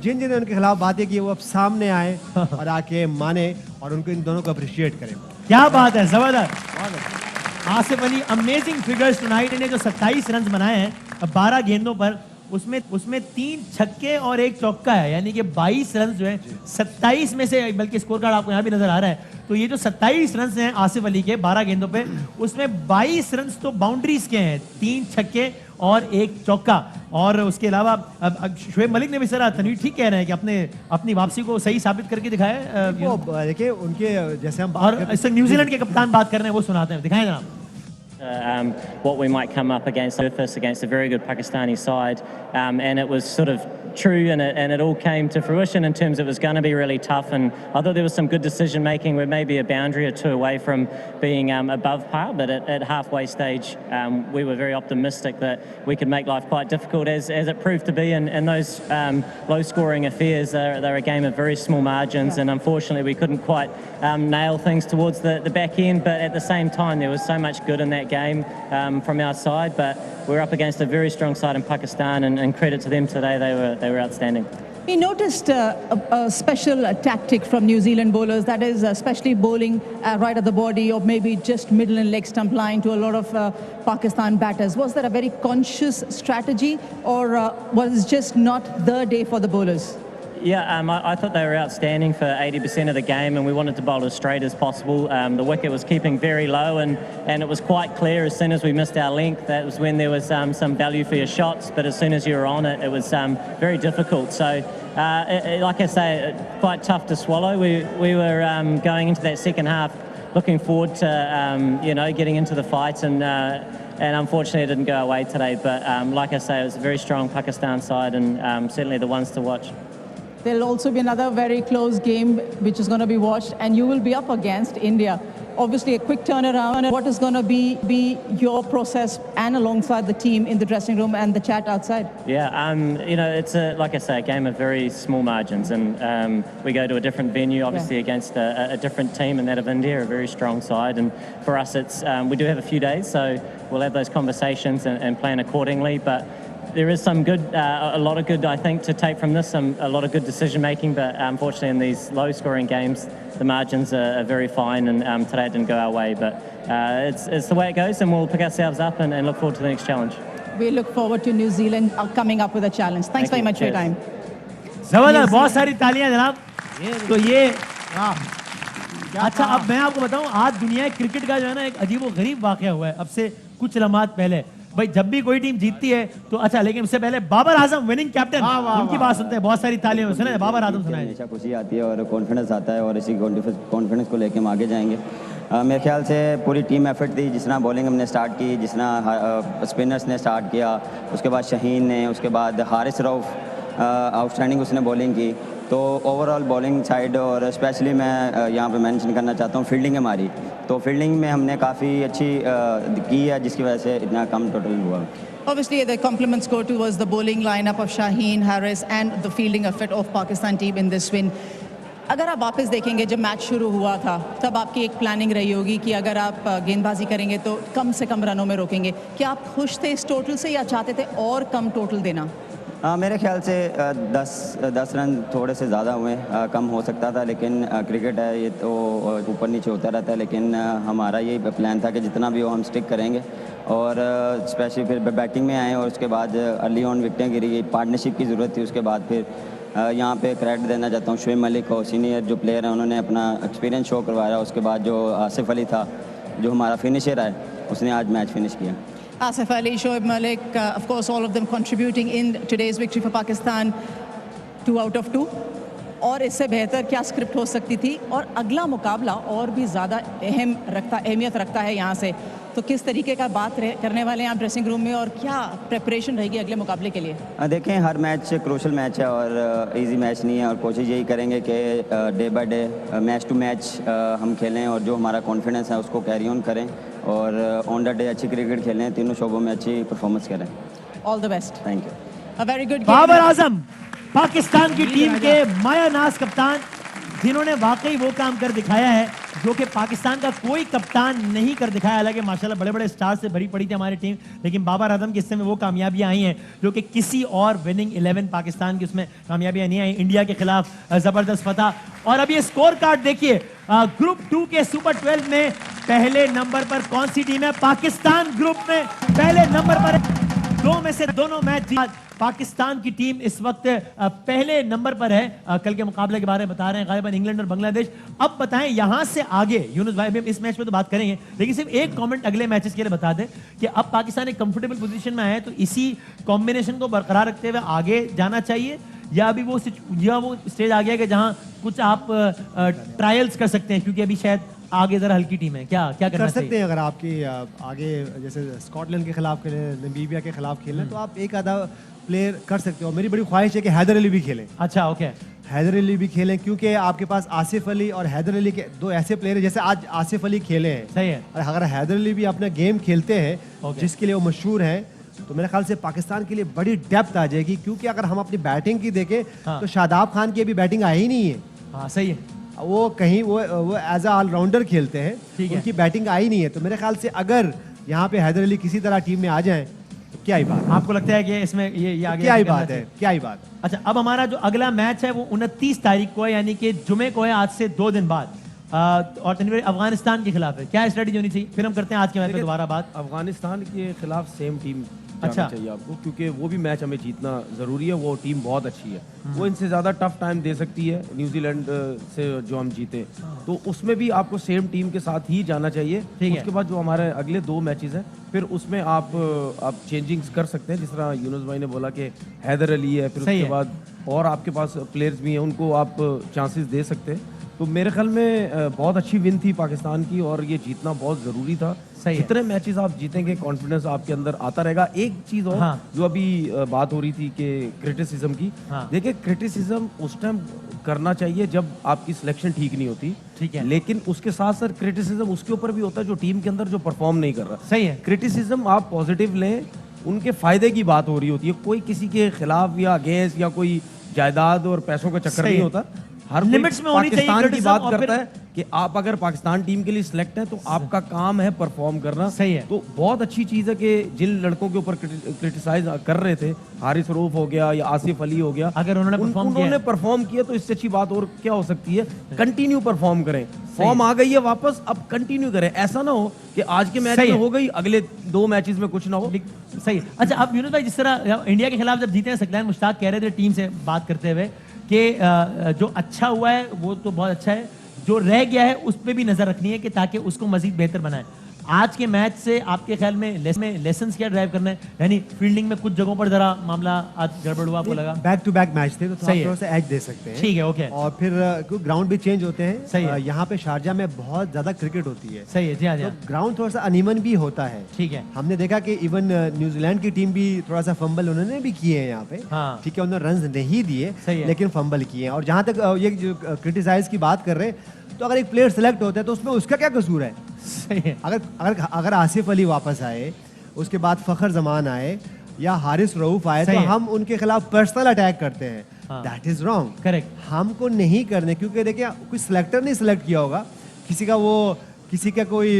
जिन जिन ने उनके खिलाफ बातें की, वो अब सामने आए और आके माने और उनको इन दोनों को अप्रिशिएट करें। क्या बात है, जबरदस्त। Asif Ali amazing figures tonight. इन्हें जो 27 रन बनाए हैं 12 गेंदों पर, उसमें 3 छक्के और 1 चौका है, यानी कि 22 रन जो है 27 में से, बल्कि स्कोर कार्ड आपको यहाँ भी नजर आ रहा है, तो ये जो 27 रन हैं आसिफ अली के 12 गेंदों पे, उसमें 22 रन तो बाउंड्रीज के हैं, 3 छक्के और 1 चौका। और उसके अलावा अब शुएब मलिक ने भी सर तनवीर ठीक कह रहे हैं कि अपनी वापसी को सही साबित करके दिखाया है। देखिए उनके जैसे हम और न्यूजीलैंड के कप्तान बात कर रहे हैं, वो सुनाते हैं, दिखाएं जनाब। what we might come up against surface against a very good Pakistani side, and it was sort of true, and it all came to fruition in terms of it was going to be really tough. And I thought there was some good decision making. We're maybe a boundary or two away from being above par, but at halfway stage we were very optimistic that we could make life quite difficult, as it proved to be. And those low scoring affairs, they're a game of very small margins, and unfortunately we couldn't quite nail things towards the back end. But at the same time there was so much good in that game from our side, but we're up against a very strong side in Pakistan, and credit to them today, they were outstanding. We noticed a special tactic from New Zealand bowlers, that is especially bowling right at the body or maybe just middle and leg stump line to a lot of Pakistan batters. Was there a very conscious strategy, or was it just not the day for the bowlers? Yeah, I thought they were outstanding for 80% of the game, and we wanted to bowl as straight as possible. The wicket was keeping very low, and it was quite clear as soon as we missed our length, that was when there was some value for your shots, but as soon as you were on it, it was very difficult. So, like I say, quite tough to swallow. We were going into that second half looking forward to, getting into the fight, and unfortunately it didn't go our way today. But like I say, it was a very strong Pakistan side, and certainly the ones to watch. There'll also be another very close game which is going to be watched, and you will be up against India. Obviously a quick turnaround. What is going to be your process and alongside the team in the dressing room and the chat outside? Yeah, it's like I say, a game of very small margins, and we go to a different venue, obviously against a different team, and that of India, a very strong side. And for us, it's we do have a few days, so we'll have those conversations and plan accordingly. But there is some good, a lot of good, I think, to take from this. A lot of good decision making, but unfortunately in these low-scoring games, the margins are very fine, and today it didn't go our way. But it's the way it goes, and we'll pick ourselves up and look forward to the next challenge. We look forward to New Zealand coming up with a challenge. Thanks very much for your time. जबरदस्त, बहुत सारी तालियां जनाब। तो ये अच्छा, अब मैं आपको बताऊं, आज दुनिया क्रिकेट का जो है ना एक अजीब व गरीब वाकया हुआ है अब से कुछ लम्हात पहले। भाई जब भी कोई टीम जीतती है तो अच्छा, लेकिन उससे पहले बाबर आजम विनिंग कैप्टन, उनकी बात सुनते हैं। बहुत सारी तालियां सुने, बाबर आजम सुनाए। हमेशा खुशी आती है और कॉन्फिडेंस आता है, और इसी कॉन्फिडेंस को लेके हम आगे जाएंगे। मेरे ख्याल से पूरी टीम एफर्ट दी, जिस तरह बॉलिंग हमने स्टार्ट की, जिस तरह स्पिनर्स ने स्टार्ट किया, उसके बाद शहीन ने, उसके बाद हारिस रऊफ आउटस्टैंडिंग उसने बॉलिंग की। तो ओवरऑल बॉलिंग साइड, और स्पेशली मैं यहाँ पे मेंशन करना चाहता हूँ फील्डिंग हमारी, तो फील्डिंग में हमने काफ़ी अच्छी की है, जिसकी वजह से इतना कम टोटल हुआ। Obviously, the compliments go towards the bowling lineup of Shaheen, Harris, and the fielding effort of Pakistan team in this win. अगर आप वापस देखेंगे, जब मैच शुरू हुआ था तब आपकी एक प्लानिंग रही होगी कि अगर आप गेंदबाजी करेंगे तो कम से कम रनों में रोकेंगे। क्या आप खुश थे इस टोटल से, या चाहते थे और कम टोटल देना? मेरे ख्याल से 10 रन थोड़े से ज़्यादा हुए, कम हो सकता था, लेकिन क्रिकेट है ये तो ऊपर नीचे होता रहता है। लेकिन हमारा यही प्लान था कि जितना भी हो हम स्टिक करेंगे, और स्पेशली फिर बैटिंग में आए, और उसके बाद अर्ली ऑन विकटें गिरी, पार्टनरशिप की ज़रूरत थी। उसके बाद फिर यहाँ पे क्रेडिट देना चाहता हूँ शुएब मलिक को, सीनियर जो प्लेयर हैं, उन्होंने अपना एक्सपीरियंस शो करवाया। उसके बाद जो आसिफ अली था, जो हमारा फिनिशर है, उसने आज मैच फिनिश किया। Asif Ali, Shoaib Malik, of course, all of them contributing in today's victory for Pakistan, 2 out of 2. और इससे बेहतर क्या स्क्रिप्ट हो सकती थी, और अगला मुकाबला और भी ज़्यादा अहमियत रखता है यहाँ से। तो किस तरीके का बात करने वाले हैं आप ड्रेसिंग रूम में, और क्या प्रेपरेशन रहेगी अगले मुकाबले के लिए? देखें, हर मैच क्रूशल मैच है और इजी मैच नहीं है, और कोशिश यही करेंगे कि day by day, match to match हम खेलें, और जो हमारा कॉन्फिडेंस है उसको कैरी ऑन करें, और ऑन द डे अच्छी क्रिकेट खेलें, तीनों शोबों में अच्छी परफॉर्मेंस करें। All the best. Thank you. A very good. Babar Azam Pakistan की टीम के मायानाज कप्तान, जिन्होंने वाकई वो काम कर दिखाया है जो कि पाकिस्तान का कोई कप्तान नहीं कर दिखाया। हालांकि माशाल्लाह बड़े बड़े स्टार से भरी पड़ी थी हमारी टीम, लेकिन बाबर आजम के हिस्से में वो कामयाबियां आई हैं जो कि किसी और विनिंग 11 पाकिस्तान की उसमें कामयाबियां नहीं आई। इंडिया के खिलाफ जबरदस्त फतह। और अब ये स्कोर कार्ड देखिए, ग्रुप 2 के सुपर 12 में पहले नंबर पर कौन सी टीम है? पाकिस्तान ग्रुप में पहले नंबर पर, 2 में से दोनों मैच जीत पाकिस्तान की टीम इस वक्त पहले नंबर पर है। कल के मुकाबले के बारे में बता रहे हैं गालिबन इंग्लैंड और बांग्लादेश। अब बताएं यहां से आगे, यूनुस भाई, हम इस मैच में तो बात करेंगे, लेकिन सिर्फ एक कमेंट अगले मैचेस के लिए बता दें कि अब पाकिस्तान एक कंफर्टेबल पोजीशन में आया है, तो इसी कॉम्बिनेशन को बरकरार रखते हुए आगे जाना चाहिए, या अभी वो स्टेज आ गया कि जहां कुछ आप ट्रायल्स कर सकते हैं, क्योंकि अभी शायद आगे जरा हल्की टीम है, क्या क्या करना कर सकते चाहिए? हैं। अगर आपकी आगे जैसे स्कॉटलैंड के खिलाफ खेलें, नमीबिया के खिलाफ खेलें, तो आप एक आधा प्लेयर कर सकते हो। मेरी बड़ी ख्वाहिश है कि हैदर अली भी खेलें। अच्छा, ओके, हैदर अली भी खेलें, क्योंकि आपके पास आसिफ अली और हैदर अली के दो ऐसे प्लेयर हैं, जैसे आज आसिफ अली खेले हैं, सही है, और अगर हैदर अली भी अपना गेम खेलते हैं जिसके लिए वो मशहूर हैं, तो मेरे ख्याल से पाकिस्तान के लिए बड़ी डेप्थ आ जाएगी। क्योंकि अगर हम अपनी बैटिंग की देखें तो शादाब खान की अभी बैटिंग आई ही नहीं है। हाँ, सही है, वो कहीं वो एज अ ऑलराउंडर खेलते हैं, उनकी बैटिंग आई नहीं है। तो मेरे ख्याल से अगर यहाँ पे हैदर अली किसी तरह टीम में आ जाएं तो क्या ही बात। आपको लगता है कि इसमें ये आगे क्या ही बात है, क्या ही बात। अच्छा, अब हमारा जो अगला मैच है वो 29 तारीख को है, यानी कि जुमे को है, आज से 2 दिन बाद, और तनवीर अफगानिस्तान के खिलाफ है। क्या स्ट्रेटजी होनी चाहिए? फिर हम करते हैं आज के मैच में दोबारा बात। अफगानिस्तान के खिलाफ सेम टीम अच्छा चाहिए आपको, क्योंकि वो भी मैच हमें जीतना जरूरी है। वो टीम बहुत अच्छी है, वो इनसे ज्यादा टफ टाइम दे सकती है न्यूजीलैंड से जो हम जीते, तो उसमें भी आपको सेम टीम के साथ ही जाना चाहिए। उसके बाद जो हमारे अगले 2 मैचेस हैं, फिर उसमें आप चेंजिंग्स कर सकते हैं, जिस तरह यूनुस भाई ने बोला कि हैदर अली है, फिर उसके बाद और आपके पास प्लेयर्स भी हैं, उनको आप चांसेस दे सकते हैं। तो मेरे ख्याल में बहुत अच्छी विन थी पाकिस्तान की, और ये जीतना बहुत ज़रूरी था। जितने मैचेस आप जीतेंगे कॉन्फिडेंस आपके अंदर आता रहेगा। एक चीज़ और जो अभी बात हो रही थी कि क्रिटिसिज्म की, देखिए क्रिटिसिज्म उस टाइम करना चाहिए जब आपकी सिलेक्शन ठीक नहीं होती, ठीक है, लेकिन उसके साथ साथ क्रिटिसिज्म उसके ऊपर भी होता है जो टीम के अंदर जो परफॉर्म नहीं कर रहा। सही है, क्रिटिसिज्म आप पॉजिटिव लें, उनके फायदे की बात हो रही होती है, कोई किसी के खिलाफ या अगेंस्ट या कोई जायदाद और पैसों का चक्कर नहीं होता। हर लिमिट्स में होनी चाहिए। पाकिस्तान की बात करता है कि आप अगर पाकिस्तान टीम के लिए सिलेक्ट हैं तो आपका काम है परफॉर्म करना। सही है, तो बहुत अच्छी चीज है कि जिन लड़कों के ऊपर क्रिटिसाइज कर रहे थे, हारिस रऊफ हो गया या आसिफ अली हो गया, अगर उन्होंने परफॉर्म किया तो इससे अच्छी बात और क्या हो सकती है। कंटिन्यू परफॉर्म करें, फॉर्म आ गई है वापस, अब कंटिन्यू करें। ऐसा ना हो कि आज के मैच में हो गई, अगले 2 मैचेस में कुछ ना हो। सही। अच्छा, अब यूनुस भाई, जिस तरह इंडिया के खिलाफ जब जीते हैं, सकलैन मुश्ताक कह रहे थे टीम से बात करते हुए कि जो अच्छा हुआ है वो तो बहुत अच्छा है, जो रह गया है उस पर भी नजर रखनी है कि ताकि उसको मजीद बेहतर बनाए। आज के मैच से आपके ख्याल में लेसन्स क्या ड्राइव करना है? यानी फील्डिंग में कुछ जगहों पर जरा मामला आज गड़बड़ हुआ, आपको लगा? बैक टू बैक मैच थे, तो थोड़ा सा एज दे सकते हैं। ठीक है, ओके। और फिर ग्राउंड भी चेंज होते हैं। सही है। यहाँ पे शारजा में बहुत ज्यादा क्रिकेट होती है। सही है, जी हाँ, तो ग्राउंड थोड़ा सा अनइवन भी होता है। ठीक है, हमने देखा कि इवन न्यूजीलैंड की टीम भी थोड़ा सा फंबल उन्होंने भी किए हैं यहाँ पे। ठीक है, उन्होंने रन नहीं दिए, लेकिन फंबल किए हैं। और जहाँ तक ये जो क्रिटिसाइज की बात कर रहे हैं, तो अगर एक प्लेयर सेलेक्ट होता है तो उसमें उसका क्या कसूर है? सही है। अगर आसिफ अली वापस आए, उसके बाद फखर जमान आए या हारिस रऊफ आए, तो हम उनके खिलाफ पर्सनल अटैक करते हैं। That is wrong, correct. हमको नहीं करने, क्योंकि देखिए कोई सिलेक्टर नहीं सिलेक्ट किया होगा, किसी का कोई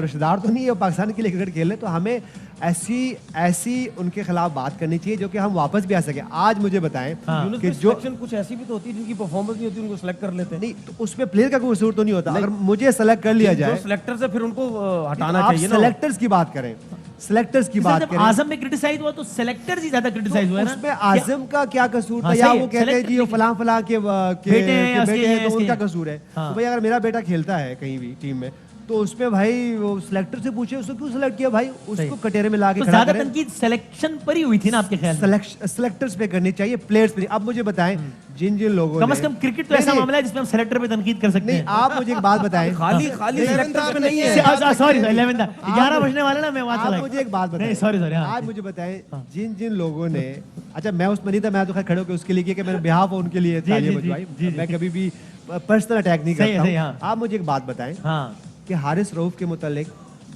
रिश्तेदार तो नहीं है पाकिस्तान के लिए क्रिकेट खेले। तो हमें ऐसी उनके खिलाफ बात करनी चाहिए जो कि हम वापस भी आ सके। आज मुझे बताएं कि जो कुछ ऐसी भी तो होती है जिनकी परफॉर्मेंस नहीं होती, उनको सिलेक्ट कर लेते हैं। नहीं, तो उसमें प्लेयर का कोई कसूर तो नहीं होता। अगर मुझे सेलेक्ट कर लिया जाए, सिलेक्टर से फिर उनको हटाना चाहिए ना। सेलेक्टर्स की बात करें, सेलेक्टर्स की बात करें। आजम में क्रिटिसाइज हुआ तो सेलेक्टर्स ही ज्यादा क्रिटिसाइज हुआ है ना। उसमें आजम का क्या कसूर था? या वो कहते हैं जी वो फलां के बेटे हैं तो उनका कसूर है। तो भाई अगर मेरा बेटा खेलता है कहीं भी टीम में, तो उसमें भाई वो सिलेक्टर से पूछे उसको क्यों सिलेक्ट किया भाई, उसको कटेरे में लाके तो ज्यादा तनकीद सिलेक्शन पर ही हुई थी ना आपके ख्याल में? सिलेक्टर्स पे करनी चाहिए, प्लेयर्स पे। अब मुझे बताएं जिन लोगों कम से कम क्रिकेट तो ऐसा मामला है जिसमें हम सिलेक्टर पे तनकीद कर सकते हैं। आप मुझे एक बात बताएं, खाली सिलेक्टर्स पे नहीं है। सॉरी 11 बजने वाले ना, मैं वहां चला। मुझे एक बात बताएं, सॉरी आज मुझे बताएं जिन लोगों ने, अच्छा मैं उसमें नहीं था, मैं तो खैर खड़े होकर उसके लिए किया कि मैंने बिहाफ हो उनके लिए तालियां बजवाई। मैं कभी भी पर्सनल अटैक नहीं करता हूं। आप मुझे एक बात बताएं कि हारिस रऊफ के मुतालिक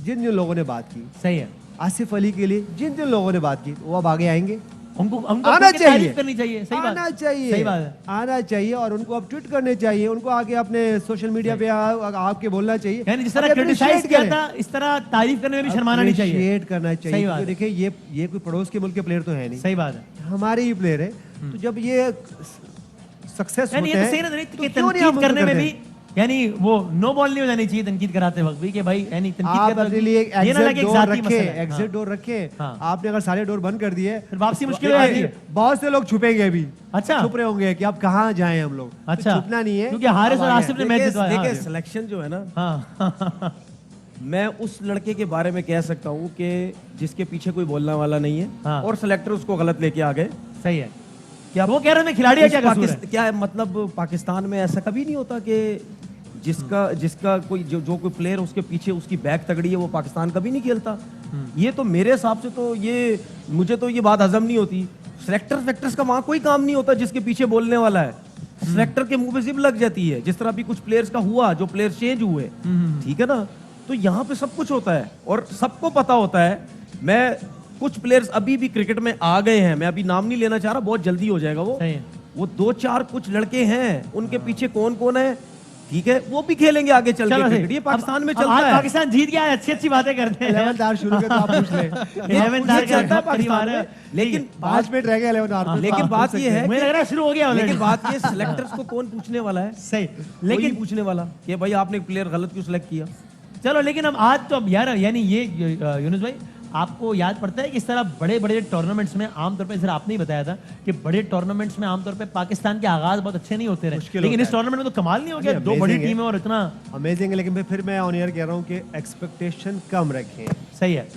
जिन लोगों ने बात की, सही है, आसिफ अली के लिए जिन लोगों ने बात की, वो अब आगे आएंगे। उनको आना चाहिए, करनी चाहिए। सही बात, आना चाहिए, सही बात है। आना चाहिए और उनको अब ट्वीट करने चाहिए, उनको आगे अपने सोशल मीडिया पे आपके बोलना चाहिए। यानी जिस तरह क्रिटिसाइज किया था, इस तरह तारीफ करने में भी शर्माना नहीं चाहिए, अप्रिशिएट करना चाहिए। देखिए ये कोई पड़ोस के मुल्क के प्लेयर तो है नहीं, सही बात है, हमारे ही प्लेयर है। तो जब ये सक्सेस होते हैं तो क्यों नहीं करने में भी यानी वो नो बॉल नहीं हो जानी चाहिए तनकीद कराते वक्त भी कि भाई यानी तनकीद आप करते अपने वक्त लिए एक ये ना लगे एग्जिट एक डोर जाती रखे, मसला है। एग्जिट डोर रखे। हाँ। आपने अगर सारे डोर बंद कर दिए फिर वापसी मुश्किल हो जाती है। बहुत से लोग छुपेंगे अभी, अच्छा छुप रहे होंगे कि अब कहाँ जाएं हम लोग। तो अच्छा छुपना नहीं है, क्योंकि हारिस और आसिफ ने मैच जितवाया। देखिए हाँ। सिलेक्शन जो है ना, हाँ मैं उस लड़के के बारे में कह सकता हूँ कि जिसके पीछे कोई बोलने वाला नहीं है, हाँ। और सिलेक्टर उसको गलत लेके आ गए। सही है। क्या वो कह रहे हैं खिलाड़ी है, क्या कसूर है? क्या है मतलब पाकिस्तान में ऐसा कभी नहीं होता कि जिसका कोई जो कोई प्लेयर उसके पीछे उसकी बैक तगड़ी है वो पाकिस्तान कभी नहीं खेलता। ये तो मेरे हिसाब से तो ये मुझे तो ये बात हजम नहीं होती। सिलेक्टर्स का वहां कोई काम नहीं होता जिसके पीछे बोलने वाला है। सिलेक्टर के मुंह पे जिप लग जाती है, जिस तरह भी कुछ प्लेयर्स का हुआ, जो प्लेयर्स चेंज हुए, ठीक है ना। तो यहाँ पे सब कुछ होता है और सबको पता होता है। मैं कुछ प्लेयर्स अभी भी क्रिकेट में आ गए हैं, मैं अभी नाम नहीं लेना चाह रहा, बहुत जल्दी हो जाएगा वो 2-4 कुछ लड़के हैं, उनके पीछे कौन कौन है, ठीक है, वो भी खेलेंगे आगे चल के क्रिकेट। ये पाकिस्तान में चलता है। पाकिस्तान जीत गया, अच्छी बातें करते हैं। 11th आवर शुरू कर, तो आप पूछ ले। 11th आवर चलता है पाकिस्तान में, लेकिन 5 मिनट रह गए 11th आवर। लेकिन बात ये है, मुझे लग रहा है शुरू हो गया ऑलरेडी। लेकिन बात ये सिलेक्टर्स को कौन पूछने वाला है? सही, लेकिन पूछने वाला कि भाई आपने प्लेयर गलत क्यों सिलेक्ट किया। चलो लेकिन अब आज तो अब यार यानी ये यूनुस भाई आपको याद पड़ता है कि इस तरह बड़े बड़े टूर्नामेंट्स में आमतौर पे, जैसे आपने ही बताया था कि बड़े टूर्नामेंट्स में आमतौर पे पाकिस्तान के आगाज बहुत अच्छे नहीं होते रहे, लेकिन इस टूर्नामेंट में तो कमाल नहीं हो गया, 2 बड़ी टीमें और इतना अमेजिंग है। लेकिन फिर मैं ऑन एयर कह रहा हूँ कि एक्सपेक्टेशन कम रखें। सही है,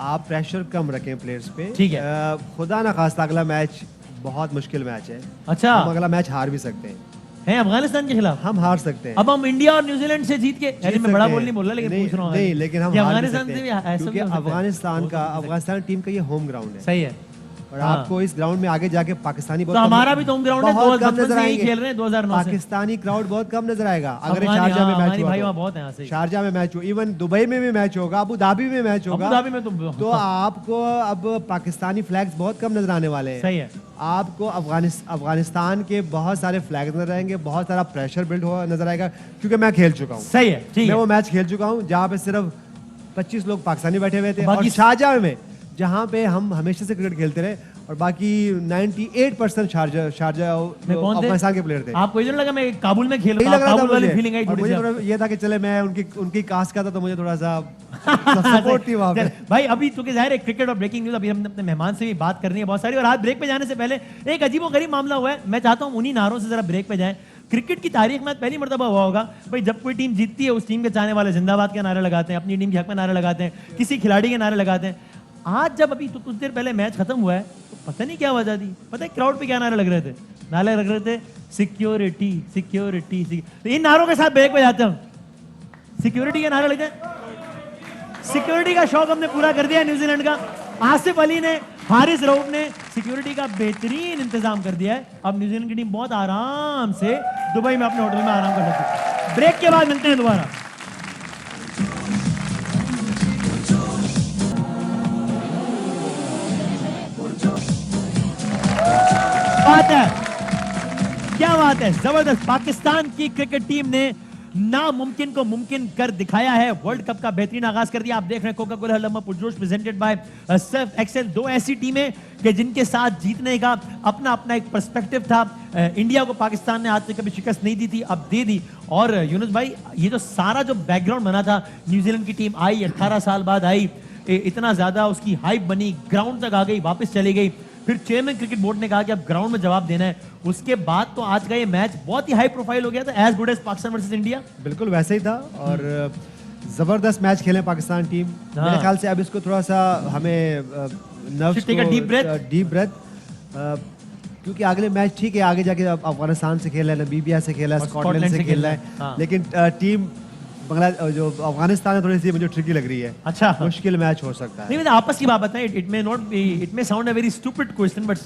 आप प्रेशर कम रखें प्लेयर्स पे। ठीक है। खुदा ना खास्ता अगला मैच बहुत मुश्किल मैच है। अच्छा, हम अगला मैच हार भी सकते हैं अफगानिस्तान के खिलाफ हम हार सकते हैं। अब हम इंडिया और न्यूजीलैंड से जीत के, यानी मैं बड़ा बोल नहीं बोल रहा, लेकिन पूछ रहा हूँ नहीं, लेकिन हम अफगानिस्तान से भी क्योंकि अफगानिस्तान टीम का ये होम ग्राउंड है। सही है। और आपको इस ग्राउंड में आगे जाके पाकिस्तानी तो हमारा भी तो होम ग्राउंड है, बहुत कम नजर यही आएंगे। खेल रहे हैं 2009 से। पाकिस्तानी क्राउड बहुत कम नजर आएगा अगर अफगानी, शारजा में मैच भाई हुआ वहाँ तो। बहुत है यहाँ से। शारजा में मैच हो, इवन दुबई में भी मैच होगा, अबू धाबी में मैच होगा। अबू धाबी में तो आपको अब पाकिस्तानी फ्लैग्स बहुत कम नजर आने वाले हैं। सही है। आपको अफगानिस्तान के बहुत सारे फ्लैग नजर आएंगे, बहुत सारा प्रेशर बिल्ड हुआ नजर आएगा, क्योंकि मैं खेल चुका हूँ। सही है, ठीक है। मैं वो मैच खेल चुका हूँ जहाँ पे सिर्फ 25 लोग पाकिस्तानी बैठे हुए थे, और शारजाह में जहाँ पे हम हमेशा से क्रिकेट खेलते रहे, और बाकी 98% शारजाह अफगानिस्तान के प्लेयर थे। आपको ये लगा मैं काबुल में खेल रहा लग रहा था वाली मुझे, फीलिंग आई और मुझे थोड़ा ये था कि चले मैं उनकी कास्ट का था, तो मुझे थोड़ा सा सपोर्ट थी वहाँ पे। भाई अभी चूंकि जाहिर है क्रिकेट और ब्रेकिंग न्यूज, अभी हमने अपने मेहमान से भी बात करनी है बहुत सारी, और आज ब्रेक पे जाने से पहले एक अजीबोगरीब मामला हुआ है। मैं चाहता हूँ उन्हीं नारों से जरा ब्रेक पे जाएं। क्रिकेट की तारीख में पहली मर्तबा हुआ होगा भाई, जब कोई टीम जीतती है उस टीम के चाहने वाले जिंदाबाद के नारे लगाते हैं, अपनी टीम के हक में नारे लगाते हैं, किसी खिलाड़ी के नारे लगाते हैं। आज जब अभी तो कुछ देर पहले मैच खत्म हुआ है, तो पता नहीं क्या वजह थी, पता है क्राउड पे क्या नारे लग रहे थे? नारे लग रहे थे सिक्योरिटी सिक्योरिटी। तो इन नारों के साथ ब्रेक पे जाते हैं। सिक्योरिटी के नारे लगते हैं, सिक्योरिटी का शौक हमने पूरा कर दिया न्यूजीलैंड का। आसिफ अली ने, हारिस रऊफ ने सिक्योरिटी का बेहतरीन इंतजाम कर दिया है। अब न्यूजीलैंड की टीम बहुत आराम से दुबई में अपने होटल में आराम कर सकती है। ब्रेक के बाद मिलते हैं दोबारा। बात है, क्या बात है, जबरदस्त। पाकिस्तान की क्रिकेट टीम ने नामुमकिन को मुमकिन कर दिखाया है, वर्ल्ड कप का बेहतरीन आगाज कर दिया। आप देख रहे हैं कोका कोला हरलम्मा पुरजोश प्रेजेंटेड बाय सर्फ एक्सेल। 2 ऐसी टीमें कि जिनके साथ जीतने का अपना अपना एक पर्सपेक्टिव था। इंडिया को पाकिस्तान ने आज तक कभी शिकस्त नहीं दी थी, अब दे दी। और यूनुस भाई, ये जो सारा जो बैकग्राउंड बना था, न्यूजीलैंड की टीम आई 18 साल बाद आई, इतना ज्यादा उसकी हाइप बनी, ग्राउंड तक आ गई, वापस चली गई, फिर चेयरमैन क्रिकेट बोर्ड ने कहा कि अब ग्राउंड में जवाब देना है। उसके बाद तो आज का ये मैच बहुत ही हाई प्रोफाइल हो गया था, as good as Pakistan versus India. बिल्कुल वैसे ही था, और जबरदस्त मैच खेले पाकिस्तान टीम। मेरे ख्याल से अब इसको थोड़ा सा हमें नर्व्स को डीप ब्रेथ, क्योंकि अगले मैच ठीक है, आगे जाके अफगानिस्तान से खेला है, नामीबिया से खेला है, स्कॉटलैंड से खेला है, लेकिन टीम जो अफगानिस्तान है थोड़ी सी मुझे ट्रिकी लग रही है। अच्छा, मुश्किल मैच हो सकता है। नहीं, मतलब आपस की बात बताएं, it may not be, it may sound a very stupid question, but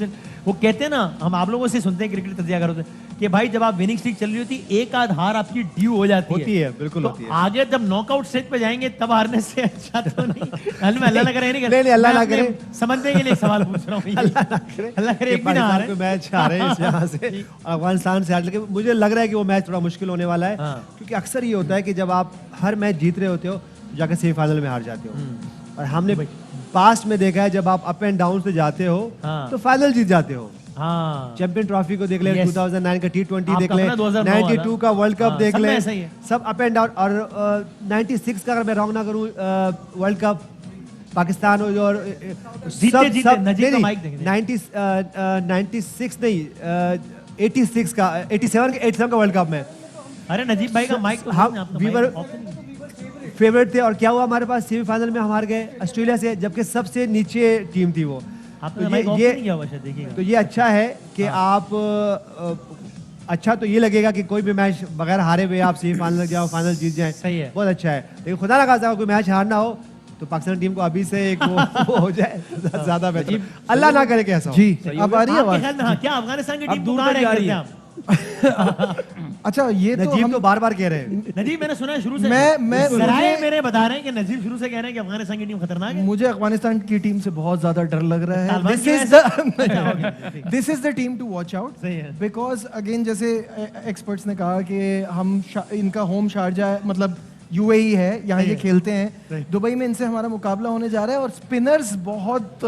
वो कहते हैं ना, हम आप लोगों से सुनते हैं क्रिकेट तजिया करो कि भाई जब आप विनिंग स्ट्रीक चल रही होती, एक आध हार आपकी ड्यू हो जाती है। बिल्कुल तो होती है। आगे जब नॉकआउट स्टेज पे जाएंगे तब हारने से अच्छा तो नहीं। अल्लाह ना करे, नहीं अल्लाह ना करे, समझने के लिए सवाल पूछ रहा हूँ। अल्लाह करे एक भी ना हारे, मैच हारे यहाँ से अफगानिस्तान से हार, लेकिन मुझे लग रहा है कि वो मैच थोड़ा मुश्किल होने वाला है, क्योंकि अक्सर ये होता है कि जब आप हर मैच जीत रहे होते हो जाकर सेमीफाइनल में हार जाते हो। और हमने पास्ट में देखा है जब आप अप एंड डाउन से जाते हो तो फाइनल जीत जाते हो। हाँ चैंपियन ट्रॉफी को देख ले, Yes. 2009 का T20 देख आपका ले, अपना 2009 92 का वर्ल्ड कप हाँ, देख सब में ले, ऐसा ही है। सब अप एंड डाउन। और 96 का अगर मैं रॉन्ग ना करूं वर्ल्ड कप पाकिस्तान और जीते, नजीब का माइक देंगे। 96 नहीं 86 का 87 का वर्ल्ड कप में अरे नजीब भाई का माइक तो हम आपका वी mic वर off नहीं। फेवरेट थे। और क्या हुआ हमारे पास, सेमीफाइनल में हम हार गए ऑस्ट्रेलिया से, जबकि सबसे नीचे टीम थी वो। आपने तो माइक ऑफ ये नहीं किया हुआ शायद, देखिएगा। तो ये अच्छा है कि आप अच्छा तो ये लगेगा कि कोई भी मैच बगैर हारे हुए आप सेमीफाइनल जाओ, फाइनल जीत जाए, सही है। बहुत अच्छा है। लेकिन खुदा ना खास्ता कोई मैच हारना हो तो पाकिस्तान टीम को अभी से एक वो हो जाए ज्यादा बेहतर, अल्लाह ना करे कि ऐसा हो। जी अब आ रही है आपके आवाज। ख्याल में हाँ, क्या अफगानिस्तान की अब टीम दूर कहाँ तक रैंक जा रही करते हैं है। आप? अच्छा ये तो नजीब हम तो बार बार कह रहे हैं। नजीब मैंने सुना है शुरू से, मैं सराय मेरे बता रहे हैं कि नजीब शुरू से कह रहे हैं कि अफगानिस्तान की टीम खतरनाक है। मुझे अफगानिस्तान की टीम से बहुत ज्यादा डर लग रहा है। तालिबान दिस की is the this is the team to watch out, सही है। बिकॉज अगेन जैसे एक्सपर्ट्स ने कहा कि हम इनका होम शारजा मतलब यूएई है, यहाँ ये खेलते हैं। दुबई में इनसे हमारा मुकाबला होने जा रहा है और स्पिनर्स बहुत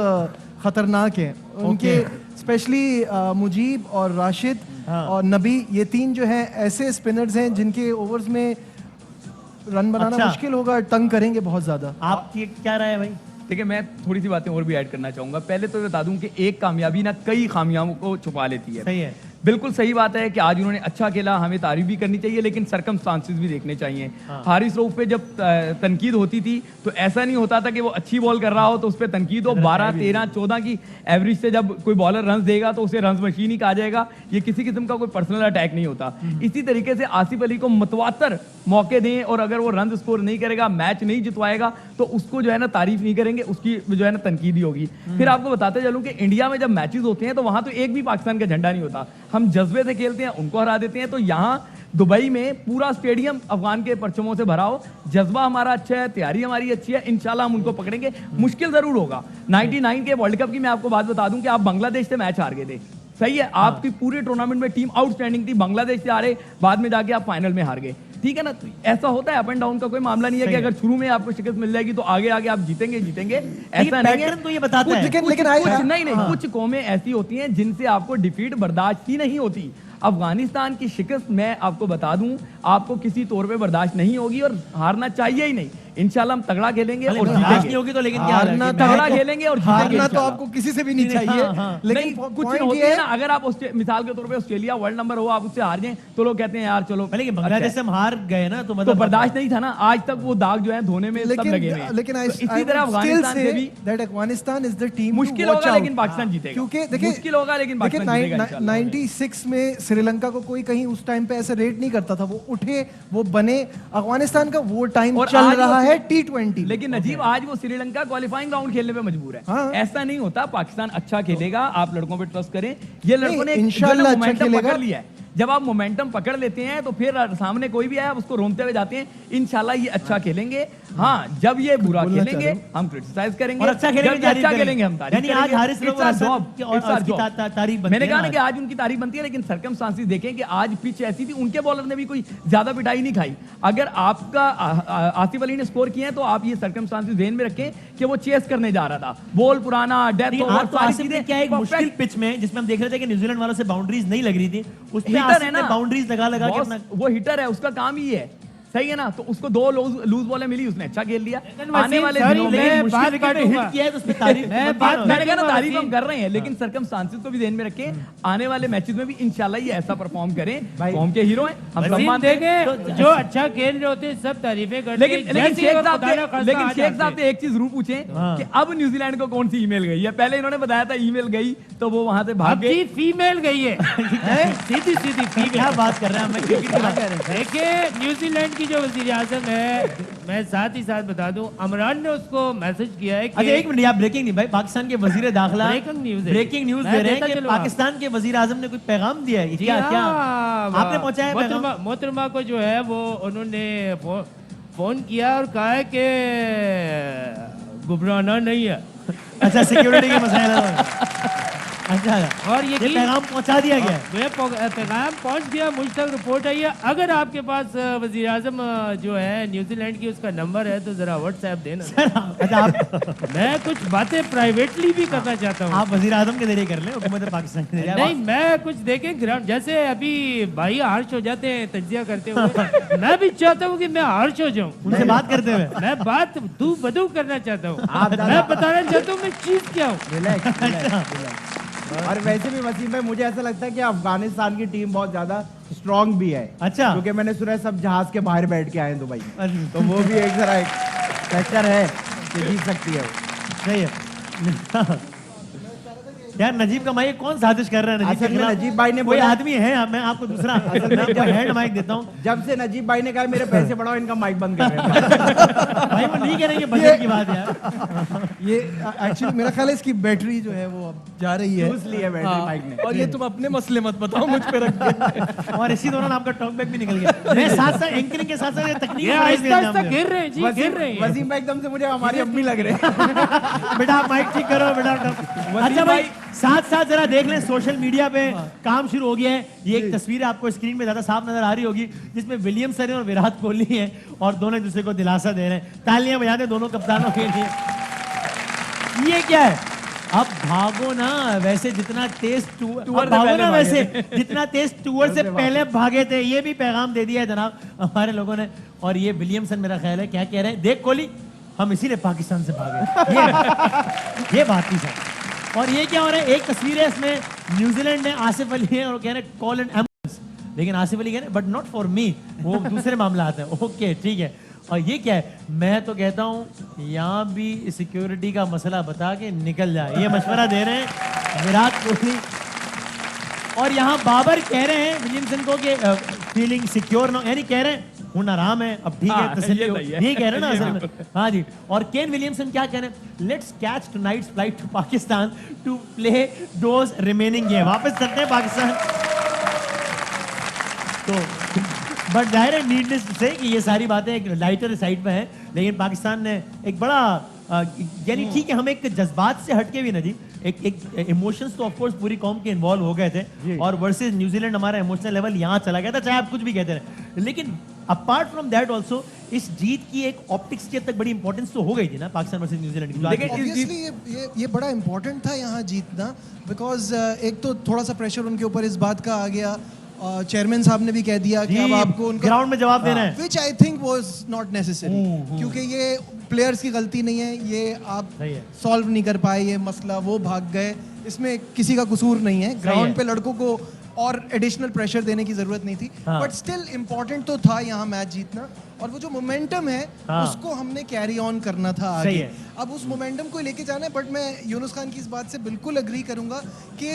खतरनाक हैं उनके, स्पेशली मुजीब और राशिद और नबी, ये तीन जो हैं ऐसे स्पिनर्स हैं जिनके ओवर्स में रन बनाना अच्छा। मुश्किल होगा, तंग करेंगे बहुत ज्यादा। आपकी क्या राय है भाई? देखिए मैं थोड़ी सी बातें और भी ऐड करना चाहूंगा। पहले तो बता दूं कि एक कामयाबी ना कई खामियाबों को छुपा लेती है। सही है। बिल्कुल सही बात है कि आज उन्होंने अच्छा खेला, हमें तारीफ भी करनी चाहिए, लेकिन सरकमस्टांसेस भी देखने चाहिए। हारिस रऊफ पे जब तनकीद होती थी तो ऐसा नहीं होता था कि वो अच्छी बॉल कर रहा हो तो उस पर तनकीद हो। 12, 13, 14 की एवरेज से जब कोई बॉलर रन देगा तो उसे रन मशीन ही कहा जाएगा। ये किसी किस्म का कोई पर्सनल अटैक नहीं होता। इसी तरीके से आसिफ अली को मुतवातर मौके दें और अगर वो रन स्कोर नहीं करेगा, मैच नहीं जितवाएगा, तो उसको जो है ना तारीफ नहीं करेंगे, उसकी जो है ना तनकीद ही होगी। फिर आपको बताते चलूं कि इंडिया में जब मैचेस होते हैं तो वहां तो एक भी पाकिस्तान का झंडा नहीं होता, हम जज्बे से खेलते हैं, उनको हरा देते हैं। तो यहाँ दुबई में पूरा स्टेडियम अफगान के परचमों से भरा हो, जज्बा हमारा अच्छा है, तैयारी हमारी अच्छी है, इंशाल्लाह हम उनको पकड़ेंगे। मुश्किल जरूर होगा। 99 के वर्ल्ड कप की मैं आपको बात बता दूं कि आप बांग्लादेश से मैच हार गए थे, सही है, आपकी पूरे टूर्नामेंट में टीम आउटस्टैंडिंग थी, बांग्लादेश से हारे, बाद में जाके आप फाइनल में हार गए, ठीक है ना। तो ऐसा होता है, अप एंड डाउन का कोई मामला नहीं है कि अगर शुरू में आपको शिकस्त मिल जाएगी तो आगे आगे आप जीतेंगे ऐसा नहीं है। तो ये बताता है नहीं, कुछ कौमें ऐसी होती हैं जिनसे आपको डिफीट बर्दाश्त ही नहीं होती। अफगानिस्तान की शिकस्त मैं आपको बता दूं आपको किसी तौर पे बर्दाश्त नहीं होगी और हारना चाहिए ही नहीं। इंशाल्लाह हम तगड़ा खेलेंगे और नहीं होगी तो, लेकिन क्या हारना तगड़ा खेलेंगे और हारना तो आपको किसी से भी नहीं चाहिए। लेकिन कुछ होती है ना, अगर आप मिसाल के तौर पे ऑस्ट्रेलिया वर्ल्ड नंबर हो, आप उससे हार जाए तो लोग कहते हैं यार चलो, लेकिन बांग्लादेश से हम हार गए ना तो मतलब बर्दाश्त नहीं था ना। आज तक वो दाग जो है धोने में सब लगे हुए हैं। लेकिन इसी तरह अफगानिस्तान से भी that Afghanistan is the team मुश्किल होगा लेकिन पाकिस्तान जीतेगा, क्योंकि देखिए मुश्किल होगा लेकिन पाकिस्तान जीतेगा इंशाल्लाह। 96 में श्रीलंका को कोई कहीं उस टाइम पे ऐसे रेट नहीं करता था, वो उठे वो बने। अफगानिस्तान का वो टाइम चल रहा है T20। लेकिन नजीब आज वो श्रीलंका क्वालिफाइंग राउंड खेलने पे मजबूर है। ऐसा नहीं होता, पाकिस्तान अच्छा खेलेगा, आप लड़कों पे ट्रस्ट करें। ये लड़कों ने इंशाल्लाह अच्छा खेलेगा। पकड़ लिया है। जब आप मोमेंटम पकड़ लेते हैं तो फिर सामने कोई भी आया आप उसको रोनते हुए जाते हैं। इंशाल्लाह ये अच्छा खेलेंगे। हाँ, जब ये बुरा खेलेंगे हम क्रिटिसाइज करेंगे और अच्छा खेलेंगे, अच्छा खेलेंगे हम तारीफ यानी आज हारिस रऊफ तारीफ बनती है। मैंने कहा ना कि आज उनकी तारीफ बनती है, लेकिन सर्कमस्टांसेस देखें कि आज पिच ऐसी थी, उनके बॉलर ने भी कोई ज्यादा पिटाई नहीं खाई। अगर आपका आसिफ अली ने स्कोर किया है तो आप ये सर्कमस्टांसेस ध्यान में रखें कि वो चेस करने जा रहा था, बॉल पुराना, डेथ ओवर, सारी चीजें क्या एक मुश्किल पिच में जिसमें हम देख रहे थे कि न्यूजीलैंड वालों से बाउंड्रीज नहीं लग रही थी, उसमें हिटर है ना, बाउंड्रीज लगा के अपना वो हिटर है, उसका काम ही है, सही है ना। तो उसको 2 लूज बॉलें मिली, उसने अच्छा खेल लिया। आने वाले दिनों में बात काटूंगा किया है तो उस पे तारीफ मैंने कहा ना तारीफ हम कर रहे हैं, लेकिन सर्कमस्टांसेस को भी ध्यान में रखें। आने वाले मैचेस में भी इंशाल्लाह ये ऐसा परफॉर्म करें। फॉर्म के हीरो हैं, हम सम्मान देंगे। जो अच्छा खेल रहे होते हैं सब तारीफें करते हैं। लेकिन शेख साहब से एक चीज जरूर पूछें कि अब न्यूजीलैंड को कौन सी ईमेल गई है। पहले इन्होंने बताया था ईमेल गई तो वो वहां से भाग गई, फीमेल गई है। सीधी फीमेल। क्या बात कर रहे हैं? देखिए न्यूजीलैंड की जो वज़ीर आज़म है, मैं साथ ही साथ बता दूं इमरान ने उसको मैसेज किया है कि अच्छा एक मिनट, आप ब्रेकिंग नहीं भाई, पाकिस्तान के वजीर दाखिला ब्रेकिंग न्यूज दे रहे हैं कि पाकिस्तान के वजीर आजम ने कोई पैगाम दिया है। क्या क्या आपने पहुंचाया है? मोहतरमा को जो है वो उन्होंने फोन किया और कहा है कि घबराना नहीं है। अच्छा सिक्योरिटी के मसाइल अच्छा और ये पैगाम पहुंचा दिया गया है। ये पैगाम पहुंच गया, मुझ तक रिपोर्ट आई है। अगर आपके पास वजीर आजम जो है न्यूजीलैंड की, उसका नंबर है तो जरा व्हाट्सएप देना। अच्छा आप मैं कुछ बातें प्राइवेटली भी करना चाहता हूँ। आप वजीर आजम के जरिए कर लें, हुकूमत पाकिस्तान के जरिए। नहीं, मैं कुछ देखें ग्राउंड, जैसे अभी भाई हार्श हो जाते हैं तजिया करते हुए, मैं भी चाहता हूँ कि मैं हार्श हो जाऊँ उनसे बात करते हुए। मैं बात तू बदू करना चाहता हूँ, मैं बताना चाहता हूँ मैं चीज क्या हूँ। और वैसे भी वसीम भाई, मुझे ऐसा लगता है कि अफगानिस्तान की टीम बहुत ज्यादा स्ट्रांग भी है। अच्छा, क्योंकि मैंने सुना है सब जहाज के बाहर बैठ के आए हैं दुबई, तो वो भी एक जरा एक फैक्टर है कि जीत सकती है वो। सही है। यार नजीब का माइक कौन साजिश कर रहा है? नजीब असल में नजीब भाई ने कोई बोला- आदमी है, मैं आपको दूसरा हैंड माइक देता हूँ। जब से नजीब भाई ने कहा मेरे पैसे बढ़ाओ, इनका माइक बंद कर रहे हैं। भाई वो नहीं कह रहे, ये बजट की बात है यार। ये एक्चुअली मेरा ख्याल है इसकी बैटरी जो है वो अब जा रही है। चूस ली है बैटरी हाँ, माइक ने। और ये तुम अपने मसले मत बताओ, मुझ पे रख दे। और इसी दौरान आपका टॉक बैक भी निकल गया। मैं साथ साथ एंकरिंग के साथ साथ तकनीक ये आहिस्ता आहिस्ता गिर रहे हैं जी, गिर रहे हैं। वसीम भाई एकदम से मुझे हमारी अम्मी लग रहे हैं। बेटा आप माइक ठीक करो बेटा। अच्छा भाई साथ साथ जरा देख लें, सोशल मीडिया पे काम शुरू हो गया है। ये एक तस्वीर आपको स्क्रीन पे ज्यादा साफ नजर आ रही होगी, जिसमें विलियमसन और विराट कोहली हैं और दोनों एक दूसरे को दिलासा दे रहे हैं। तालियां बजा दें दोनों कप्तानों के लिए। ये क्या है? अब भागो ना, वैसे जितना तेज भागो ना, वैसे जितना तेज टूर से पहले भागे थे। ये भी पैगाम दे दिया है जनाब हमारे लोगों ने। और ये विलियमसन मेरा ख्याल है क्या कह रहे हैं, देख कोहली हम इसीलिए पाकिस्तान से भागे, ये बात नहीं सर। और ये क्या हो रहा है, एक तस्वीर है इसमें न्यूजीलैंड ने आसिफ अली है और कह रहे हैं कॉल एंड एम्बुलेंस, लेकिन आसिफ अली कह रहे हैं बट नॉट फॉर मी, वो दूसरे मामला आते हैं। ओके ठीक है। और ये क्या है, मैं तो कहता हूँ यहाँ भी सिक्योरिटी का मसला बता के निकल जाए, ये मशवरा दे रहे हैं विराट कोहली। और यहाँ बाबर कह रहे हैं विलियमसन को कि फीलिंग सिक्योर ना, यानी कह रहे हैं हूं आराम है, अब ठीक है, तसल्ली हो, ये कह रहे हैं ना असल में। हाँ जी। और केन विलियमसन क्या कह रहे हैं, let's catch tonight's flight to Pakistan to play those remaining game. वापस चलते हैं पाकिस्तान। तो बट जाहिर है नीडलेस से कि ये सारी बातें एक लाइटर साइड पे हैं, लेकिन पाकिस्तान ने एक बड़ा यानी ठीक है, हम एक जज्बात से हटके भी नजीब एक इमोशंस तो ऑफ कोर्स पूरी कौम के इन्वॉल्व हो गए थे, और वर्सेस न्यूजीलैंड हमारा इमोशनल लेवल यहाँ चला गया था, चाहे आप कुछ भी कहते रहे। लेकिन अपार्ट फ्रॉम दैट ऑल्सो इस जीत की एक ऑप्टिक्स की हद तक बड़ी इंपॉर्टेंस तो हो गई थी ना पाकिस्तान वर्सेस न्यूजीलैंड की। ऑब्वियसली ये बड़ा इंपॉर्टेंट था यहाँ जीतना, बिकॉज एक तो थोड़ा सा प्रेशर उनके ऊपर इस बात का आ गया, चेयरमैन साहब ने भी कह दिया कि अब आपको उनका ग्राउंड में जवाब देना है, which I think was not necessary, क्योंकि ये प्लेयर्स की गलती नहीं है, ये आप सॉल्व नहीं कर पाए ये मसला, वो भाग गए, इसमें किसी का कसूर नहीं है। ग्राउंड पे लड़कों को और एडिशनल प्रेशर देने की जरूरत नहीं थी, बट स्टिल इम्पोर्टेंट तो था यहाँ मैच जीतना, और वो जो मोमेंटम है उसको हमने कैरी ऑन करना था आगे। अब उस मोमेंटम को लेके जाना है, बट मैं यूनुस खान की इस बात से बिल्कुल एग्री करूंगा कि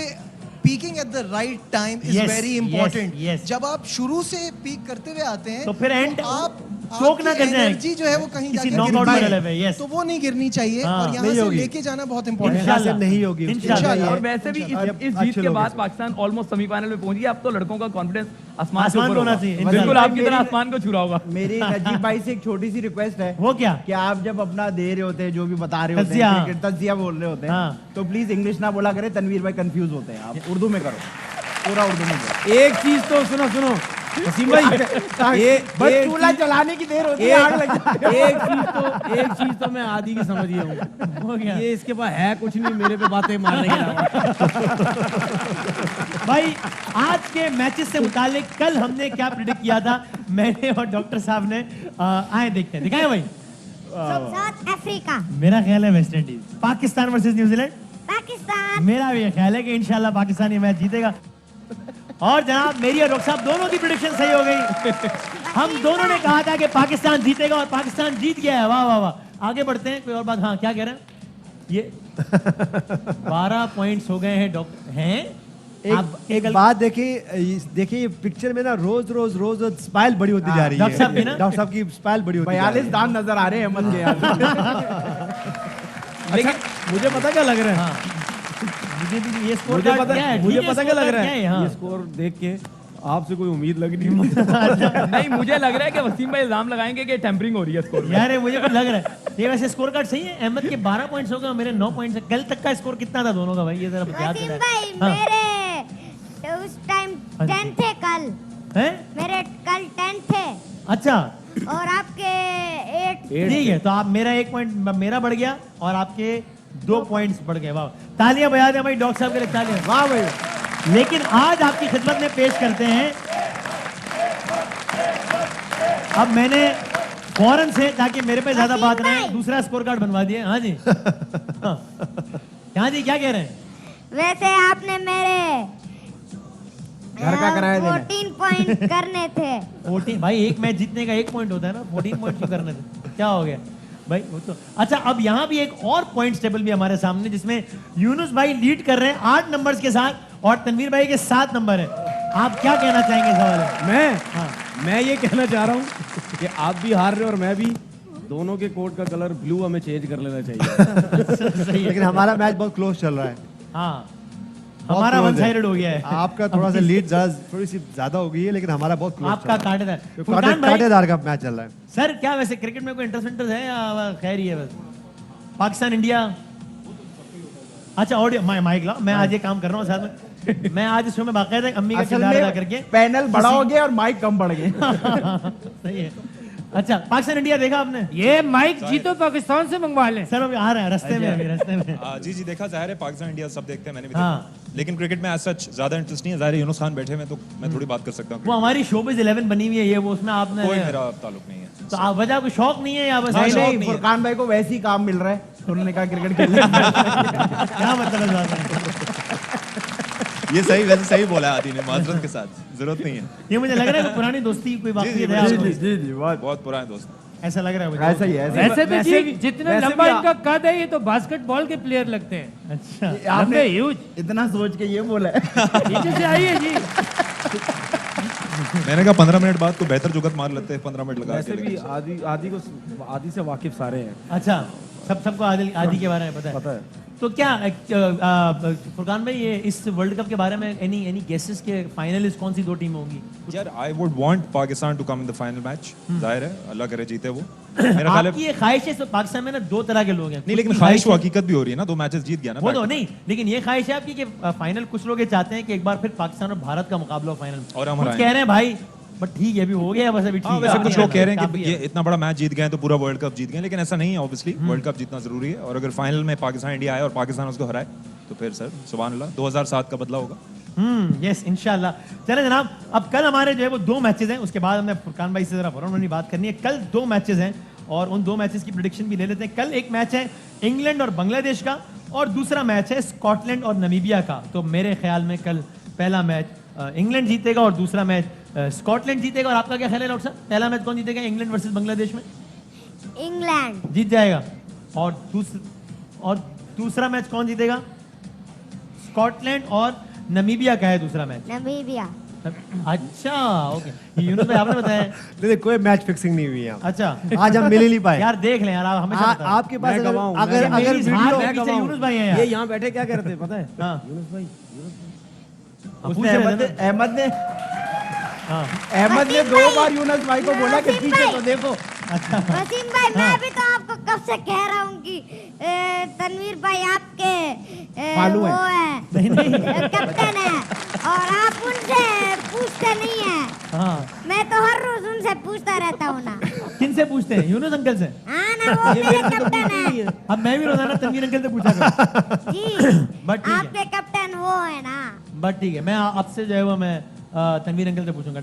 peeking at the right time is very important. जब आप शुरू से पीक करते हुए आते हैं तो फिर एंड आप चोक ना करना है, एनर्जी जो है वो कहीं जाके नॉकआउट में लेवल है, तो वो नहीं गिरनी चाहिए, और यहाँ से लेके जाना बहुत इंपॉर्टेंट इंशाल्लाह नहीं होगी इंशाल्लाह। और वैसे भी इस जीत के बाद पाकिस्तान ऑलमोस्ट सेमीफाइनल में पहुंच गया। अब तो लड़कों का कॉन्फिडेंस आसमान पे होना चाहिए, बिल्कुल आपकी तरह आसमान को छू रहा होगा। मेरी नजीब भाई से एक छोटी सी रिक्वेस्ट है। वो क्या? कि आप जब अपना दे रहे होते हैं, जो भी बता रहे होते हैं, तजिया बोल रहे होते हैं, तो प्लीज इंग्लिश ना बोला करें, तनवीर भाई कंफ्यूज होते हैं, आप उर्दू में करो, पूरा उर्दू में करो। एक चीज तो सुनो वसीम भाई, बस चूल्हा जलाने की देर होती है, आग लग जाती है। एक चीज तो मैं आदि की समझ गया हूँ, ये इसके पास है कुछ नहीं, मेरे पे बातें मारने के अलावा। भाई आज के मैचेस से मुतालिक कल हमने क्या प्रेडिक्ट किया था, मैंने और डॉक्टर साहब ने, आए देखते हैं, दिखाएं भाई। साउथ अफ्रीका, मेरा ख्याल है West Indies. Pakistan versus New Zealand, Pakistan. मेरा भी ख्याल है कि इंशाल्लाह पाकिस्तान ये मैच जीतेगा। और जनाब मेरी और डॉक्टर साहब दोनों की प्रेडिक्शन सही हो गई। हम दोनों ने कहा था कि पाकिस्तान जीतेगा और पाकिस्तान जीत गया है। वाह वाह वाह। आगे बढ़ते हैं, कोई और बात? हाँ क्या कह रहे हैं? ये 12 पॉइंट्स हो गए हैं डॉक्टर हैं। एक बात देखिए ये पिक्चर में ना रोज स्माइल बड़ी होती जा रही है। डॉक्टर साहब की स्माइल बड़ी होती जा रही है। 42 दांत नजर आ रहे हैं अहमद के। लेकिन मुझे पता क्या लग रहा है, ये स्कोर मुझे पता क्या लग रहा है, ये स्कोर देख के आपसे कोई उम्मीद लग नहीं। नहीं, मुझे लग रहा है कि वसीम भाई इल्जाम लगाएंगे कि टेम्परिंग हो रही है स्कोर में। यार ये मुझे भी लग रहा है। ये वैसे स्कोर कार्ड सही है। अहमद के 12 पॉइंट्स हो गए, मेरे 9 पॉइंट्स है। कल तक का स्कोर कितना था दोनों का भाई? ये जरा याद वसीम दिलाएं। भाई हाँ। मेरे उस टाइम 10 थे कल। हैं? मेरे कल 10 थे अच्छा और आपके 8। ठीक है, तो आप मेरा 1 पॉइंट मेरा बढ़ गया और आपके 2 पॉइंट्स बढ़ गए। वाह, तालियां बजा दें भाई डॉक्टर साहब के लिए, तालियां। वाह भाई। लेकिन आज आपकी खिदमत में पेश करते हैं, अब मैंने फौरन से, ताकि मेरे पे ज्यादा बात ना है, दूसरा स्कोर कार्ड बनवा दिए। हाँ जी। हाँ जी, क्या कह रहे हैं? वैसे आपने मेरे घर का किराया देना 14 पॉइंट करने थे। 14 भाई, एक मैच जीतने का 1 पॉइंट होता है ना, 14 पॉइंट क्यों करने थे? क्या हो गया भाई? वो तो अच्छा, अब यहाँ भी एक और पॉइंट्स टेबल भी हमारे सामने, जिसमें यूनुस भाई लीड कर रहे हैं 8 नंबर्स के साथ और तनवीर भाई के 7 नंबर है। आप क्या कहना चाहेंगे इस हवाले? मैं ये कहना चाह रहा हूँ कि आप भी हार रहे हो और मैं भी, दोनों के कोट का कलर ब्लू हमें चेंज कर लेना चाहिए। लेकिन हमारा मैच बहुत क्लोज चल रहा है। हाँ, हमारा वन साइडेड हो गया है। आपका थोड़ा सा लीड थोड़ी सी ज्यादा हो गई है, लेकिन हमारा बहुत क्लोज। आपका कांटेदार का मैच चल रहा है। सर, क्या वैसे क्रिकेट में कोई इंटरेस्ट है या खैर ही है बस? पाकिस्तान इंडिया, अच्छा ऑडियो माइक लाओ, मैं आज ये काम कर रहा हूँ साथ में। मैं आज इस शो में बाकायदा अम्मी का किरदार अदा करके पैनल बड़ा हो गया और माइक कम बढ़ गए। सही है। अच्छा, पाकिस्तान इंडिया देखा आपने? ये माइक जीतो पाकिस्तान से मंगवा लें। सर अभी आ रहे हैं, रास्ते में, अभी रास्ते में। जी जी, देखा, जाहिर है पाकिस्तान इंडिया सब देखते हैं, मैंने भी हाँ। देखा। लेकिन क्रिकेट में एज सच ज्यादा इंटरेस्ट नहीं है। जाहिर है यूनुस खान बैठे हुए तो मैं थोड़ी बात कर सकता हूँ। वो हमारी शोबिज़ 11 बनी हुई है, ये वो, उसमें आपने कोई मेरा ताल्लुक नहीं है। तो आप वजह कोई शौक नहीं है या बस? नहीं, फुरकान भाई को वैसे ही काम मिल रहा है, उन्होंने कहा क्रिकेट खेलने। क्या मतलब है? ये सही, वैसे सही बोला आदि ने, माजरत के साथ, जरूरत नहीं है। ये मुझे लग रहा है कि पुरानी दोस्ती कोई बात जी है। जी, बहुत पुराने दोस्त, ऐसा लग रहा है मुझे। ऐसा ही है। वैसे तो जी जितना लंबा इनका कद है, ये तो बास्केटबॉल के प्लेयर लगते हैं। अच्छा, आपने ह्यूज इतना सोच के ये बोला है। नीचे से आइए जी। मैंने कहा 15 मिनट बाद कोई बेहतर जुगत मार लेते हैं, 15 मिनट लगा वैसे भी के। आदि से वाकिफ सारे हैं। अच्छा, सबको आदि के बारे में पता है। तो क्या फुरकान भाई, ये इस वर्ल्ड कप के बारे में एनी गेसेस के फाइनलिस्ट कौन सी 2 टीमें होंगी? यार, I would want Pakistan to come in the final match. जाहिर है, अल्लाह करे जीते वो। मेरा ख्याल है आपकी ये ख्वाहिश है। पाकिस्तान में ना 2 तरह के लोग हैं। नहीं, लेकिन ख्वाहिश वो हकीकत भी हो रही है ना, 2 मैचेस जीत गया ना। वो तो नहीं, लेकिन ये ख्वाहिश है आपकी कि फाइनल, कुछ लोग ये चाहते हैं कि एक बार फिर पाकिस्तान और भारत का मुकाबला हो फाइनल। और कुछ कह रहे हैं भाई, बट ठीक है, अभी हो गया बस, अभी ठीक है। वैसे कुछ लोग कह रहे हैं कि ये इतना बड़ा मैच जीत गए तो पूरा वर्ल्ड कप जीत गए, लेकिन ऐसा नहीं है। ऑब्वियसली वर्ल्ड कप जीतना जरूरी है, और अगर फाइनल में पाकिस्तान इंडिया आए और पाकिस्तान उसको हराए तो फिर सर सुभान अल्लाह, 2007 का बदला होगा। यस, इंशाल्लाह। चले जनाब, अब कल हमारे जो है वो 2 मैचेस हैं, उसके बाद हमने फुरकान भाई से जरा फौरन बात करनी है। कल 2 मैचेस हैं और उन 2 मैचेस की प्रेडिक्शन भी ले लेते हैं। कल एक मैच है इंग्लैंड और बांग्लादेश का, और दूसरा मैच है स्कॉटलैंड और नामीबिया का। तो मेरे ख्याल में कल पहला मैच इंग्लैंड जीतेगा और दूसरा मैच स्कॉटलैंड जीतेगा। और आपका क्या ख्याल है डॉक्टर साहब, पहला मैच कौन जीतेगा इंग्लैंड वर्सेस बांग्लादेश में? इंग्लैंड जीत जाएगा। और दूसरा मैच कौन जीतेगा? स्कॉटलैंड और नामीबिया का है दूसरा मैच। नामीबिया। अच्छा, ओके। यूनुस भाई आपने बताया? नहीं, कोई मैच फिक्सिंग नहीं हुई है। अच्छा, आज हम मिल ही नहीं पाए। यार देख लें यार, आप हमेशा आपके पास अगर यूनुस भाई हैं, ये यहाँ बैठे क्या करते हैं पता है? हाँ, यूनुस भाई, अहमद ने 2 बार यूनुस भाई को बोला कि पीछे तो देखो। वसीम भाई, मैं भी तो आपको कब से कह रहा हूँ कि तनवीर भाई आपके वो है, कैप्टन है, और आप उनसे पूछते नहीं है। मैं तो हर रोज उनसे पूछता रहता हूँ ना। किन से पूछते हैं? यूनुस अंकल से? हाँ ना, वो मेरे कैप्टन है। अब मैं भी रोजाना तनवीर अंकल से पूछा करूँ। जी, बट आपके कैप्टन वो है ना। बट ठीक है, मैं आपसे जो है वो मैं तनवीर अंकल से पूछूंगा।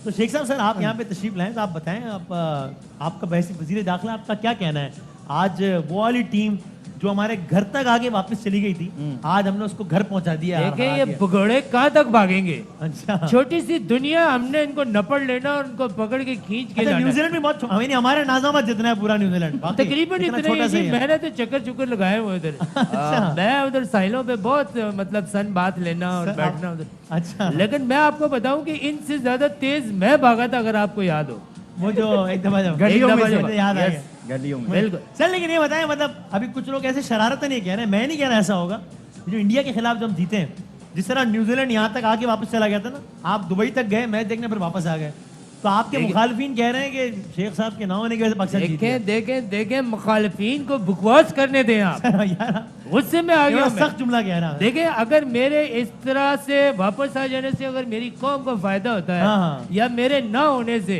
तो शेख साहब, सर आप यहाँ पे तशरीफ लाएं, तो आप बताएं, आपका बहसी वजीर दाखिला, आपका क्या कहना है? आज वो वाली टीम जो हमारे घर तक आगे वापस चली गई थी, आज हमने उसको घर पहुंचा दिया। देखें ये भगोड़े कहाँ तक भागेंगे। अच्छा, छोटी सी दुनिया, हमने इनको नपड़ लेना और उनको पकड़ के खींच के लाना। न्यूजीलैंड भी बहुत, हमारे नाजामत जितना है पूरा न्यूजीलैंड तकरीबन इतना ही। मैंने तो चक्कर लगाए हुए उधर। मैं उधर साहिलों पे बहुत मतलब सन बात लेना और बैठना उधर। अच्छा, लेकिन मैं आपको बताऊं कि इनसे ज्यादा तेज मैं भागा था, अगर आपको याद हो। वो जो एक दफा गलियों में याद आ गया, गलियों में। बिल्कुल सर। लेकिन ये बताएं, मतलब अभी कुछ लोग ऐसे शरारत नहीं कह रहे हैं, मैं नहीं कह रहा ऐसा होगा। जो इंडिया के खिलाफ जब हम जीते हैं जिस तरह न्यूजीलैंड यहाँ तक आके वापस चला गया था ना, आप दुबई तक गए मैच देखने, फिर वापस आ गए, तो आपके मुखालिफिन कह रहे हैं कि शेख साहब के ना होने की वजह से पाकिस्तान जीत गया। देखें मुखालिफिन को बकवास करने दें आप। यार उससे मैं आ गया, सख्त जुमला कह रहा है। देखें, अगर मेरे इस तरह से वापस आ जाने से अगर मेरी कौम को फायदा होता है या मेरे ना होने से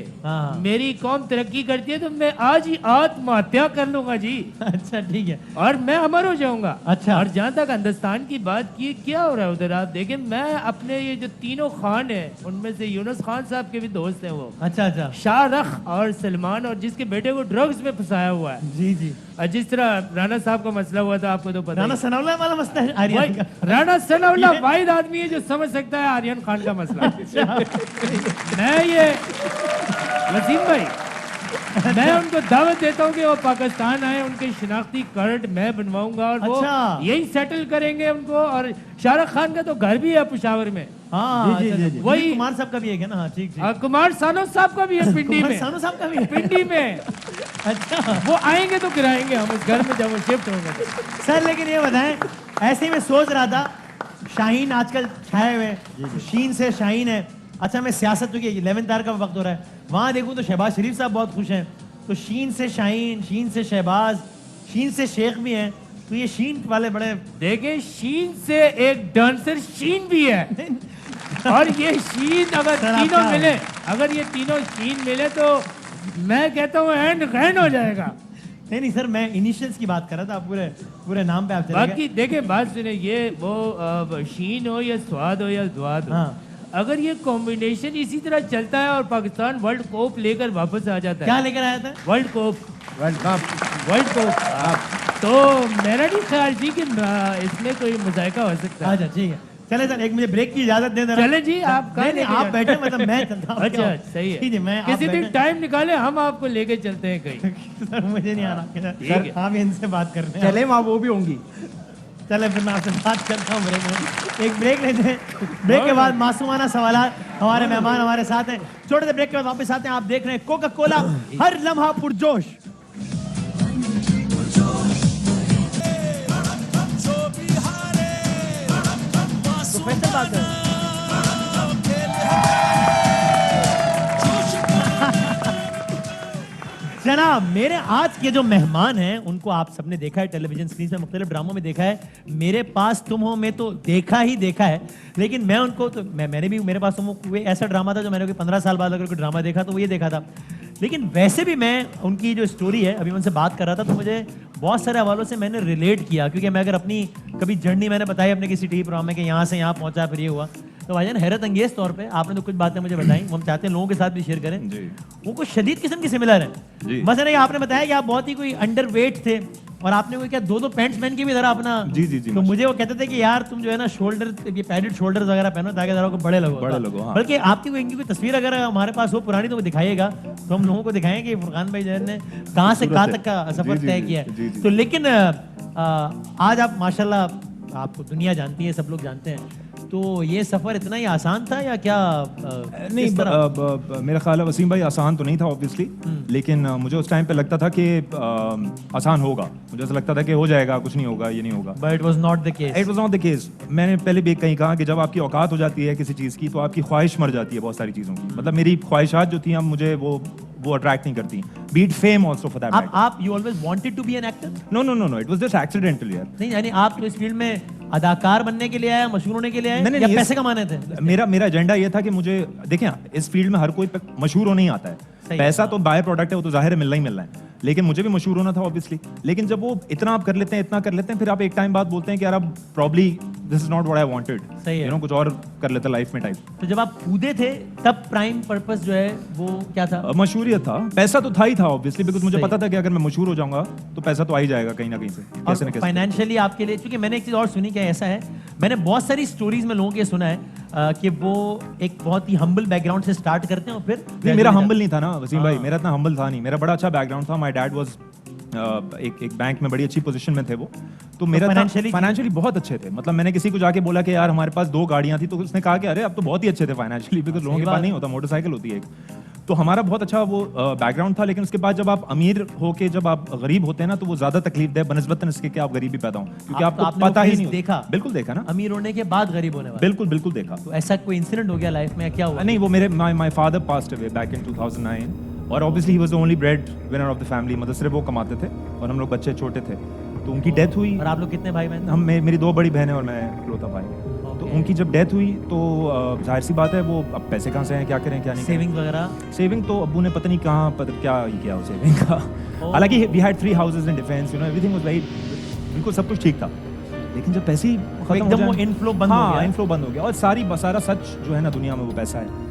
मेरी कौम तरक्की करती है, तो मैं आज ही आत्महत्या कर लूंगा जी। अच्छा ठीक है, और मैं अमर हो जाऊंगा। अच्छा, और जहाँ तक हिंदुस्तान की बात की, क्या हो रहा है उधर आप देखें, मैं अपने ये जो तीनों खान है उनमें से यूनुस खान साहब के भी दोस्त हैं वो। अच्छा अच्छा, शाहरुख और सलमान, और जिसके बेटे को ड्रग्स में फंसाया हुआ है। जी जी, जिस तरह राणा साहब का मसला हुआ था, आपको तो पता राणा सनाउल्लाह वाला मसला है आर्यन का। राणा सनाउल्लाह वाहिद आदमी है जो समझ सकता है आर्यन खान का मसला। मैं ये वसीम भाई, मैं उनको दावत देता हूँ कि वो पाकिस्तान आए, उनके शिनाख्ती कार्ड मैं बनवाऊंगा और वो यही सेटल करेंगे उनको। और शाहरुख खान का तो घर भी है पेशावर में। हाँ, वही कुमार साहब का भी है ना? हाँ ठीक ठीक, कुमार सानो साहब का भी है पिंडी में। सानो साहब का भी है पिंडी में। अच्छा, वो आएंगे तो गिराएंगे हम उस घर में जब वो शिफ्ट होंगे। सर लेकिन ये बताएं, ऐसे ही मैं सोच रहा था, शाहीन आजकल छाए हुए, शीन से शाहीन है। अच्छा, मैं सियासत चूंकि 11th आवर का वक्त हो रहा है, वहाँ देखूँ तो शहबाज शरीफ साहब बहुत खुश हैं, तो शीन से शाहीन, शीन से शहबाज, शीन से शेख भी हैं, तो ये शीन वाले बड़े। देखे, शीन से एक डांसर शीन भी है और ये शीन अगर तीनों मिले, अगर ये तीनों शीन मिले तो मैं कहता हूँ एंड गैन हो जाएगा। नहीं सर, मैं इनिशियल्स की बात कर रहा था, पूरे पूरे नाम पे आप चले गए। बाकी देखे, बात सुने, ये वो शीन हो या स्वाद हो या द्वाद हो, अगर ये कॉम्बिनेशन इसी तरह चलता है और पाकिस्तान वर्ल्ड कप लेकर वापस आ जाता है। क्या लेकर आया था? World cup. तो मेरा नहीं ख्याल जी कि इसमें कोई मुजायका हो सकता है। अच्छा ठीक है, चले सर, एक मुझे ब्रेक की इजाजत दे देना। चले जी, आप नहीं, आप बैठे, मतलब मैं चलता हूँ। अच्छा सही है, मैं किसी दिन टाइम निकाले, हम आपको लेके चलते हैं कहीं। सर मुझे नहीं आ रहा, आप इनसे बात कर रहे हैं। चले वहाँ वो भी होंगी। चले फिर मैं आपसे बात करता हूँ ब्रेक में। एक ब्रेक लेते हैं, ब्रेक के बाद मासूमाना सवाल, हमारे मेहमान हमारे साथ हैं। छोटे से ब्रेक के बाद वापस आते हैं। आप देख रहे हैं कोका कोला, हर लम्हा पुरजोश। प्रोफेसर बात है। जनाब, मेरे आज के जो मेहमान हैं उनको आप सबने देखा है टेलीविजन स्क्रीन पे, मुख्तलिफ ड्रामों में देखा है। मेरे पास तुम हो में तो देखा ही देखा है, लेकिन मैं उनको तो मैंने भी, मेरे पास तुम हो कोई ऐसा ड्रामा था जो मैंने 15 साल बाद अगर कोई ड्रामा देखा तो वो ये देखा था। लेकिन वैसे भी मैं उनकी जो स्टोरी है, अभी उनसे बात कर रहा था, तो मुझे बहुत सारे हवालों से मैंने रिलेट किया, क्योंकि मैं अगर अपनी कभी जर्नी मैंने बताई अपने किसी टीवी प्रोग्राम में कि यहाँ से यहाँ पहुँचा, फिर ये हुआ, तो भाईजान हैरत अंगेज तौर पे आपने तो कुछ बातें मुझे बताई, वो हम चाहते हैं लोगों के साथ भी शेयर करें। वो कुछ शदीद किस्म की सिमिलर है। मसलन ये आपने बताया कि आप बहुत ही कोई अंडरवेट थे और आपने कोई क्या 2-2 पैंट्स पहन के भी जरा अपना। जी जी जी, तो मुझे वो कहते थे कि यार तुम जो है ना शोल्डर, ये पैडेड शोल्डर्स वगैरह पहनो ताकि जरा को बड़े लगो। हाँ। बल्कि आपकी कोई इनकी कोई तस्वीर अगर हमारे पास हो पुरानी तो वो दिखाइएगा, तो हम लोगों को दिखाएंगे कि फुरकान भाई जो है कहाँ से कहाँ तक का सफर तय किया है। तो लेकिन आज आप माशाल्लाह, आपको दुनिया जानती है, सब लोग जानते हैं, तो ये सफर इतना ही आसान था या क्या? नहीं, मेरा ख्याल है वसीम भाई आसान तो नहीं था ऑब्वियसली, लेकिन मुझे उस टाइम पे लगता था कि आसान होगा। मुझे ऐसा लगता था कि हो जाएगा, कुछ नहीं होगा, ये नहीं होगा। But it was not the case. It was not the case. मैंने पहले भी कहीं कहा कि जब आपकी औकात हो जाती है किसी चीज़ की, तो आपकी ख्वाहिश मर जाती है बहुत सारी चीज़ों की। मतलब मेरी ख्वाहिशात जो थी, अब मुझे वो अट्रैक्ट नहीं करती। Beat fame also for that. आप you always wanted to be an actor? No no no no, it was just accidental यार। नहीं, यानी आप तो इस फील्ड में अदाकार बनने के लिए आए, मशहूर होने के लिए आए, या पैसे कमाने थे? मेरा एजेंडा ये था कि मुझे, देखें, इस फील्ड में हर कोई मशहूर होने ही आता है। पैसा तो बाय प्रोडक्ट है, वो तो जाहिर है मिलना ही मिलना है, लेकिन मुझे भी मशहूर होना था ऑब्वियसली। लेकिन जब वो इतना आप कर लेते हैं, इतना कर लेते हैं, फिर आप एक टाइम बाद बोलते हैं कि यार अब probably this is not what I wanted. सही है, कुछ और कर लेते लाइफ में टाइप। तो जब आप कूदे थे तब प्राइम पर्पस जो है वो क्या था? मशहूरियत था। पैसा तो था ही था ऑब्वियसली, बिकॉज मुझे पता था कि अगर मैं मशहूर हो जाऊंगा तो पैसा तो आ ही जाएगा कहीं ना कहीं से, कैसे ना कैसे। फाइनेंशियली आपके लिए, क्योंकि मैंने एक चीज और सुनी, क्या ऐसा है, मैंने बहुत सारी स्टोरीज में लोगों के सुना है कि वो एक बहुत ही हम्बल बैकग्राउंड से स्टार्ट करते हैं और फिर। नहीं, मेरा हम्बल नहीं था ना वसीम भाई, मेरा इतना हम्बल था नहीं। मेरा बड़ा अच्छा बैकग्राउंड था। माय डैड वाज एक बैंक में बड़ी अच्छी पोजीशन में थे वो, तो मेरा फाइनेंशियली बहुत अच्छे थे। मतलब मैंने किसी को जाके बोला कि यार हमारे पास 2 गाड़ियां थी, तो उसने कहा कि अरे अब तो बहुत ही अच्छे थे फाइनेंशियली, बिकॉज लोगों के पास नहीं होता, मोटरसाइकिल होती है एक। तो हमारा बहुत अच्छा वो बैकग्राउंड था, लेकिन उसके बाद जब आप अमीर होके जब आप गरीब होते हैं ना, तो वो ज्यादा तकलीफ दे बनस्बतन इसके कि आप गरीबी पैदा हो, क्योंकि आपको पता ही नहीं देखा। बिल्कुल देखा ना, अमीर होने के बाद गरीब होने वाला। बिल्कुल बिल्कुल देखा। तो ऐसा कोई इंसिडेंट हो गया लाइफ में, क्या हुआ? नहीं, वो मेरे my father passed away back in 2009 और obviously he was the only bread winner of the family. मतलब सिर्फ वो कमाते थे और हम लोग बच्चे छोटे थे, तो उनकी डेथ हुई। और आप लोग कितने भाई बहन? हम मेरी 2 बड़ी बहनें और मैं इकलौता भाई। तो उनकी जब डेथ हुई तो जाहिर सी बात है, वो अब पैसे कहाँ से हैं, क्या करें क्या नहीं। सेविंग वगैरह? सेविंग तो अब्बू ने पता नहीं कहाँ क्या ही किया वो सेविंग का। हालांकि we had 3 houses in defence, you know, everything was very, बिल्कुल सब कुछ ठीक था। लेकिन जब पैसे ही खत्म एकदम वो इनफ्लो बंद हो गया। इनफ्लो बंद हो गया और सारा सच जो है ना दुनिया में, वो पैसा है।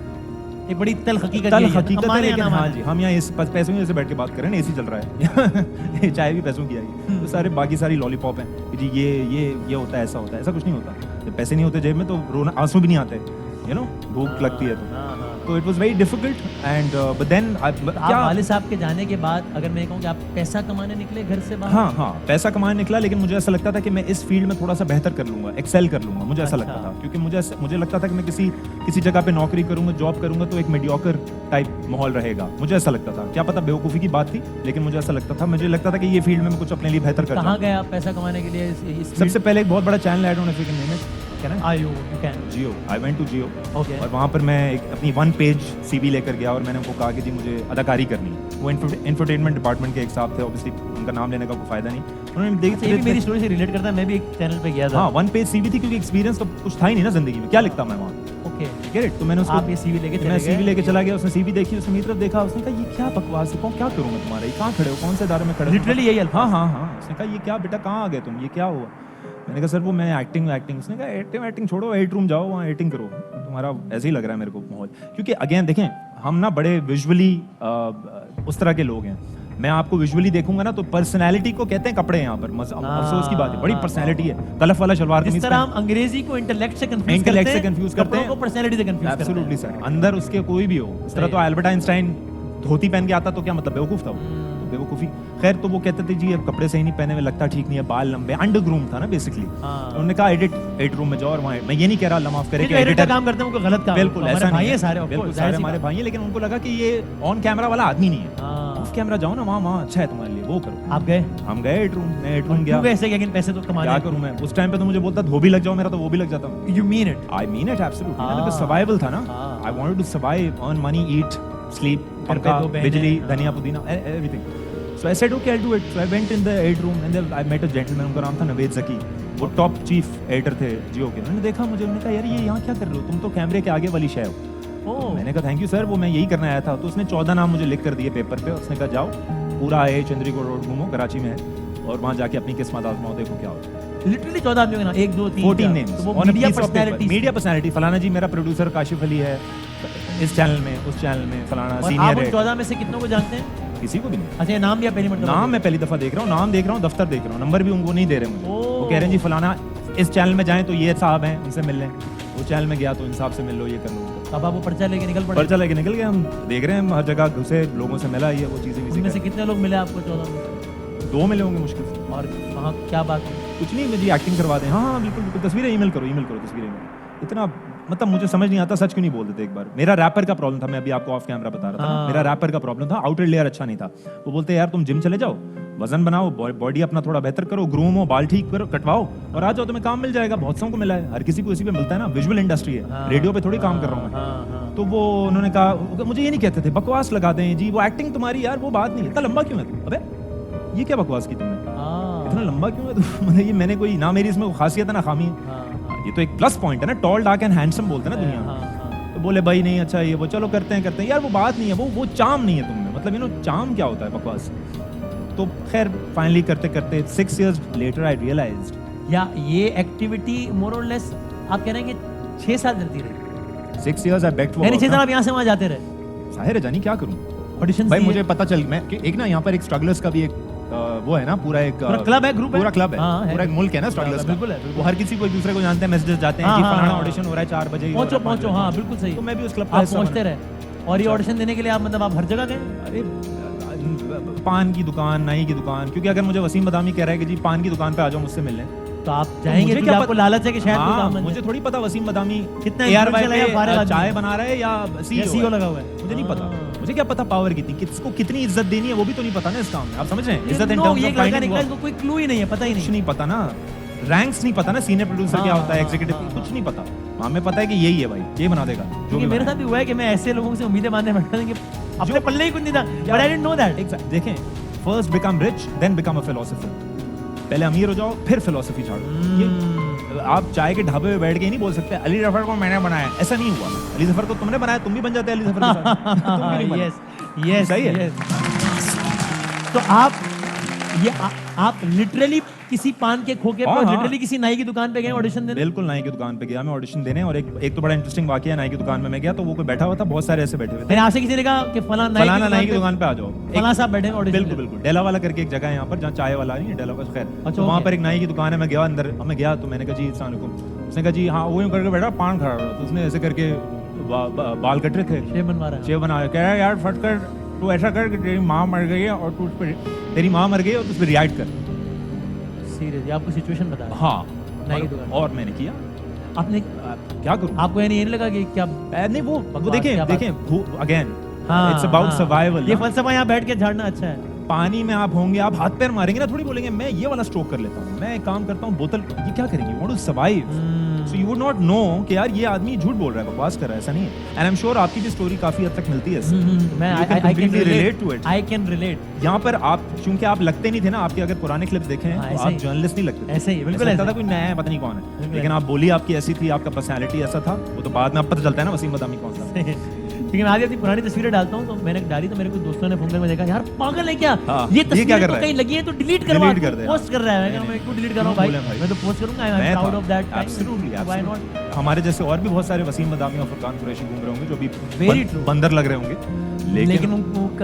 एक बड़ी तल हकीकत है, लेकिन हाँ जी, हम यहाँ इस पैसों की जैसे बैठ के बात कर रहे हैं, एसी चल रहा है चाय भी पैसों की आई, तो सारे बाकी सारी लॉलीपॉप हैं जी, ये होता है, ऐसा होता है, ऐसा कुछ नहीं होता। जब पैसे नहीं होते जेब में तो रोना, आंसू भी नहीं आते, यू नो, भूख लगती है तो it was very difficult and but then आप वाले साहब के जाने के बाद अगर मैं कहूँ कि आप पैसा कमाने निकले घर से बाहर? हाँ, पैसा कमाने निकला, लेकिन मुझे ऐसा लगता था कि मैं इस फील्ड में थोड़ा सा बेहतर कर लूंगा, एक्सेल कर लूंगा, मुझे ऐसा लगता था, क्योंकि मुझे लगता था कि मैं किसी जगह पे नौकरी करूंगा, जॉब करूंगा तो एक मीडियोकर टाइप माहौल रहेगा, मुझे ऐसा लगता था। क्या पता बेवकूफ़ी की बात थी, लेकिन मुझे ऐसा लगता था, मुझे लगता था कि ये फील्ड में मैं कुछ अपने लिए बेहतर कर। कहाँ गए आप पैसा कमाने के लिए? सबसे पहले एक बहुत बड़ा चैनल ऐड होने से Jio, I went to Jio, okay. और वहाँ पर मैं अपनी 1 पेज CV लेकर गया और मैंने उनको कहा कि जी मुझे अदाकारी करनी है। वो इंफोटेनमेंट डिपार्टमेंट के एक साहब थे, ऑब्वियसली उनका नाम लेने का कोई फायदा नहीं। उन्होंने देखा मेरी स्टोरी से रिलेट करता है, मैं भी एक चैनल पे गया था। हाँ, 1 पेज CV थी, क्योंकि एक्सपीरियंस तो कुछ था ही नहीं ना जिंदगी में, क्या लिखता मैं वहाँ। Okay, get. तो मैंने उसको आप ये CV लेके चला गया, उसने CV देखी, उसने मेरी तरफ देखा, उसने कहा ये क्या बकवास है, क्या करूँ मैं तुम्हारा, ये कहाँ खड़े हो, कौन से इदारे में खड़े हो? लिटरली यही अल्फाज। हाँ, उसने कहा ये क्या बेटा, कहाँ आ गए तुम, ये क्या हुआ? मैंने कहा सर वो मैं एक्टिंग। उसने कहा एक्टिंग छोड़ो, 8 रूम जाओ, वहाँ एडिटिंग करो, तुम्हारा ऐसे ही लग रहा है मेरे को माहौल। क्योंकि अगेन देखें, हम ना बड़े विजुअली उस तरह के लोग हैं। मैं आपको विजुअली देखूंगा ना तो पर्सनैलिटी को कहते हैं कपड़े, यहाँ पर अफसोस की बात है, बड़ी पर्सनैलिटी है। कलफ वाला शलवार कमीज, इस तरह हम अंग्रेजी को इंटेलेक्ट से कंफ्यूज करते हैं, पर्सनैलिटी से कंफ्यूज करते हैं। एब्सोल्युटली सर, अंदर उसके कोई भी हो। इस तरह तो अल्बर्ट आइंस्टाइन धोती पहन के आता तो क्या मतलब, बेवकूफ था वो, बेवकूफी। खैर, तो वो कहते थे जी अब कपड़े सही नहीं पहने हुए, लगता ठीक नहीं है, बाल लंबे, अंडरग्रूम था ना बेसिकली। उन्होंने कहा एडिट रूम में जाओ और वहाँ, मैं ये नहीं कह रहा अल्लाह माफ करे कि एडिटर काम करते हैं, उनको गलत काम, बिल्कुल ऐसा नहीं है, सारे बिल्कुल सारे हमारे भाई हैं, लेकिन उनको लगा कि ये ऑन कैमरा वाला आदमी नहीं है, ऑफ कैमरा जाओ ना, वहाँ अच्छा है तुम्हारे लिए, वो करो। आप गए? हम गए एडिट रूम, मैं एडिट रूम गया। कैसे, लेकिन पैसे तो कमाने, क्या करूँ मैं उस टाइम पे, तो मुझे बोलता धोबी लग जाओ मेरा, तो वो भी लग जाता। You mean it? I mean it absolutely, मैंने तो सर्वाइवल था ना, I wanted to survive, earn money, eat, sleep, पंखा, बिजली, धनिया पुदीना, everything. So I said okay, I'll do it. So I went in the edit room and then I met a gentleman, उनका नाम था नवेद ज़की, वो टॉप चीफ एडिटर थे जियो के। उन्होंने देखा मुझे, उन्होंने कहा यार ये यहाँ क्या कर रहे हो, तुम तो कैमरे के आगे वाली शय हो। मैंने कहा थैंक यू सर, वो मैं यही करने आया था। तो उसने 14 नाम मुझे लिख कर दिए पेपर पे, उसने कहा जाओ पूरा आए चंद्रीगढ़ रोड घूमो, कराची में है, और वहाँ जाके अपनी किस्मत आजमाओ, देखो क्या होता है। लिटरली 14 आदमियों के नाम, 1 2 3 14 नेम्स, मीडिया पर्सनैलिटी, फलाना जी मेरा प्रोड्यूसर काशिफ अली है इस चैनल में, उस चैनल में, फलाना सीनियर है। 14 में से कितनों को जानते हैं? किसी को भी नहीं। अच्छा, नाम या पहली मर्तबा? नाम मैं पहली दफा देख रहा हूँ, नाम देख रहा हूँ, दफ्तर देख रहा हूँ, नंबर भी उनको नहीं दे रहे मुझे। वो कह रहे हैं जी फलाना इस चैनल में जाएं तो ये साहब हैं, उनसे मिल लें। वो चैनल में गया तो इन साहब से मिल लो, ये कर लो। अब आप वो पर्चा लेके निकल पड़े? पर्चा लेके निकल गए, हम देख रहे हैं हर जगह घुसे, लोगों से मिला, ये वो चीज़ें। इनमें से कितने लोग मिले आपको 14 में? 2 मिले होंगे मुश्किल से। और वहाँ क्या बात है? कुछ नहीं, मुझे एक्टिंग करवा दें। हाँ बिल्कुल बिल्कुल, तस्वीरें ईमेल करो तस्वीरें। इतना मतलब मुझे समझ नहीं आता, सच क्यों नहीं बोल देते। एक बार मेरा रैपर का प्रॉब्लम था, मैं अभी आपको ऑफ कैमरा बता रहा था, मेरा रैपर का प्रॉब्लम था, आउटर लेयर अच्छा नहीं था। वो बोलते यार तुम जिम चले जाओ, वजन बनाओ, बॉडी अपना थोड़ा बेहतर करो, ग्रूम हो, बाल ठीक करो, कटवाओ और आ जाओ, तुम्हें काम मिल जाएगा। बहुत सबको मिला है, हर किसी को इसी पे मिलता है ना, विजुअल इंडस्ट्री है, रेडियो पे थोड़ी काम कर रहा हूँ मैं। तो वो उन्होंने कहा, मुझे ये नहीं कहते थे बकवास लगा दें जी, वो एक्टिंग तुम्हारी यार वो बात नहीं है, इतना लंबा क्यों है तू, अबे ये क्या बकवास की तुमने, इतना लंबा क्यों है तू। मतलब ये मैंने कोई ना, मेरी इसमें वो खासियत है ना खामी है, ये तो एक प्लस पॉइंट है ना, टॉल डार्क एंड हैंडसम बोलते हैं ना दुनिया में। तो बोले भाई नहीं अच्छा ये वो, चलो करते हैं यार, वो बात नहीं है, वो चार्म नहीं है तुमने, मतलब यू नो चार्म क्या होता है, बकवास। तो खैर फाइनली करते करते 6 years later I realized, या ये एक्टिविटी मोर और लेस आप कह रहे हैं कि 6 साल चलती रही? 6 years I begged for, 6 साल आप यहाँ से वहाँ जाते रहे? जाहिर है जानी, क्या करूँ ऑडिशन भाई, मुझे पता चल, मैं एक ना यहाँ पर एक स्ट्रगलर्स का भी एक वो है ना, पूरा एक क्लब है, ग्रुप है, पूरा क्लब है, पूरा एक मुल्क है ना स्ट्रगलर्स का। वो हर किसी को एक दूसरे को जानते हैं, मैसेजेस जाते हैं कि फलाना ऑडिशन हो रहा है 4 बजे, पहुंचो। हाँ बिल्कुल सही। तो मैं भी उस क्लब आप पहुंचते रहे, और ये ऑडिशन देने के लिए आप मतलब आप हर जगह गए? अरे पान की दुकान, नाई की दुकान, क्योंकि अगर मुझे वसीम बदामी कह रहा है कि जी पान की दुकान पे आ जाओ मुझसे मिलने, तो आप जाएंगे, तो आपको लालच है कि शायद मुझे थोड़ी पता वसीम बदामी कितना चाय बना रहा है या CEO लगा हुआ है, मुझे नहीं पता, मुझे क्या पता पावर कितनी, किसको कितनी इज्जत देनी है वो भी तो नहीं पता ना इस काम में। आप समझ रहे हैं? इज्जत इन नो, टर्म्स ये ऑफ लड़का फाइंडिंग निकला, इसको कोई क्लू ही नहीं है, पता ही कुछ नहीं। नहीं पता ना, रैंक्स नहीं पता ना, सीनियर प्रोड्यूसर क्या होता है, एग्जीक्यूटिव कुछ नहीं पता। हमें पता है कि यही है भाई, ये बना देगा जो क्योंकि भी मेरे बना साथ भी हुआ है कि मैं ऐसे लोगों से उम्मीदें बांधने बैठा था कि अपने पल्ले ही कुछ नहीं था, but I didn't know that. देखें, first become rich then become a philosopher. पहले अमीर हो जाओ फिर फिलोसफी झाड़ो। ये आप चाय के ढाबे पे बैठ के नहीं बोल सकते अली जफर को मैंने बनाया, ऐसा नहीं हुआ। अली जफर को तुमने बनाया, तुम भी बन जाते अली जफर के साथ। तुम भी नहीं बने। यस, सही है। तो आप लिटरली किसी पान के खोखे पे, लिटरली किसी नाई की दुकान पे गए ऑडिशन देने? बिल्कुल नाई की दुकान पे गया मैं ऑडिशन देने, और एक तो बड़ा इंटरेस्टिंग वाकया, नाई की दुकान में मैं गया तो वो कोई बैठा हुआ था, बहुत सारे ऐसे बैठे हुए थे। मैंने आपसे किसी ने कहा कि फलाना नाई की दुकान पे आ जाओ, फलाना साहब बैठे ऑडिशन। बिल्कुल बिल्कुल, डेला वाला करके एक जगह है यहाँ पर जहाँ चाय वाला नहीं है, डेला का खैर, तो वहाँ पर एक नाई की दुकान है। मैं गया अंदर, मैं गया तो मैंने कहा जी अस्सलाम वालेकुम। उसने कहा जी हाँ, वो यूँ करके बैठा, पान खा रहा था, तो उसने ऐसे करके बाल कट रहे थे, शेव बनवा रहा है, शेव बना कह रहा यार फट कर तू ऐसा कर कि तेरी माँ मर गई है और तू उस पर, तेरी माँ मर गई है और तू उस पर रिएक्ट कर। सीरियसली आपको सिचुएशन बता? हाँ, नाई की दुकान। और मैंने किया। आपने क्या करूं? आपको ये नहीं लगा कि क्या नहीं, वो देखें अगेन इट्स अबाउट सर्वाइवल। ये फलसफा यहाँ बैठ के झाड़ना अच्छा है। पानी में आप होंगे, आप हाथ पैर मारेंगे ना, थोड़ी बोलेंगे मैं ये वाला स्ट्रोक कर लेता हूँ, मैं एक काम करता हूँ बोतल, ये क्या करेंगे, want to survive. So you would not know कि यार ये आदमी झूठ बोल रहा है, बकवास कर रहा है, ऐसा नहीं है। एंड आई एम श्योर आपकी भी स्टोरी काफी हद तक मिलती है। मैं I can relate to it, I can relate. यहाँ पर आप क्योंकि आप लगते नहीं थे ना, आपके अगर पुराने क्लिप्स देखें तो आप जर्नलिस्ट नहीं लगते, ऐसे ही बिल्कुल लगता था कोई नया है, पता नहीं कौन है, लेकिन आप बोली आपकी ऐसी थी, आपका पर्सनैलिटी ऐसा था, वो तो बाद में अब पता चलता है ना वसीम बदामी कौन सा। लेकिन आज अपनी पुरानी तस्वीरें डालता हूँ तो मैंने डाली, तो मेरे कुछ दोस्तों ने फोन में देखा यार पागल है क्या, ये तस्वीर तो कहीं लगी है तो डिलीट करवा, पोस्ट कर रहा है। मैं क्यों डिलीट कर रहा हूँ भाई, मैं तो पोस्ट करूंगा, I am proud of that. Absolutely, why not. हमारे जैसे और भी बहुत सारे वसीम बदामी और फुरकान कुरैशी घूम रहे होंगे जो भी बंदर लग रहे होंगे, लेकिन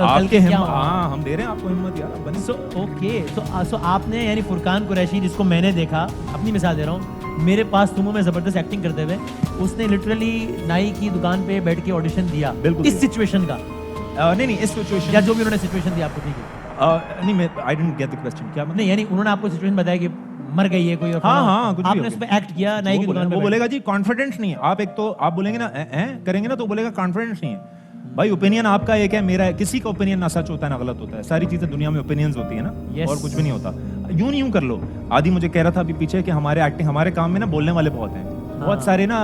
आपके हाँ हम दे रहे हैं आपको हिम्मत यार, बनी। सो ओके, सो आपने यानी फुरकान कुरैशी जिसको मैंने देखा, अपनी मिसाल दे रहा हूँ, मेरे पास तुमों में जबरदस्त एक्टिंग करते हुए, उसने लिटरली नाई की दुकान पे बैठ के ऑडिशन दिया इस सिचुएशन का। नहीं इस सिचुएशन या जो भी उन्होंने सिचुएशन दिया आपको, ठीक है? नहीं मैं I didn't get the question. क्या नहीं, यानी उन्होंने आपको सिचुएशन बताया कि मर गई है कोई, हाँ कुछ आपने उस पे एक्ट किया नाई की दुकान पे, वो बोलेगा जी कॉन्फिडेंस नहीं है। आप एक तो आप बोलेंगे ना करेंगे ना, तो बोलेगा कॉन्फिडेंस नहीं है। भाई ओपिनियन आपका एक है, मेरा है, किसी का ओपिनियन ना सच होता है ना गलत होता है, सारी चीजें दुनिया में ओपिनियंस होती है ना, और कुछ भी नहीं होता। यूं नहीं यूं कर लो। आदि मुझे कह रहा था अभी पीछे कि हमारे एक्टिंग, हमारे काम में ना बोलने वाले बहुत हैं, बहुत सारे ना,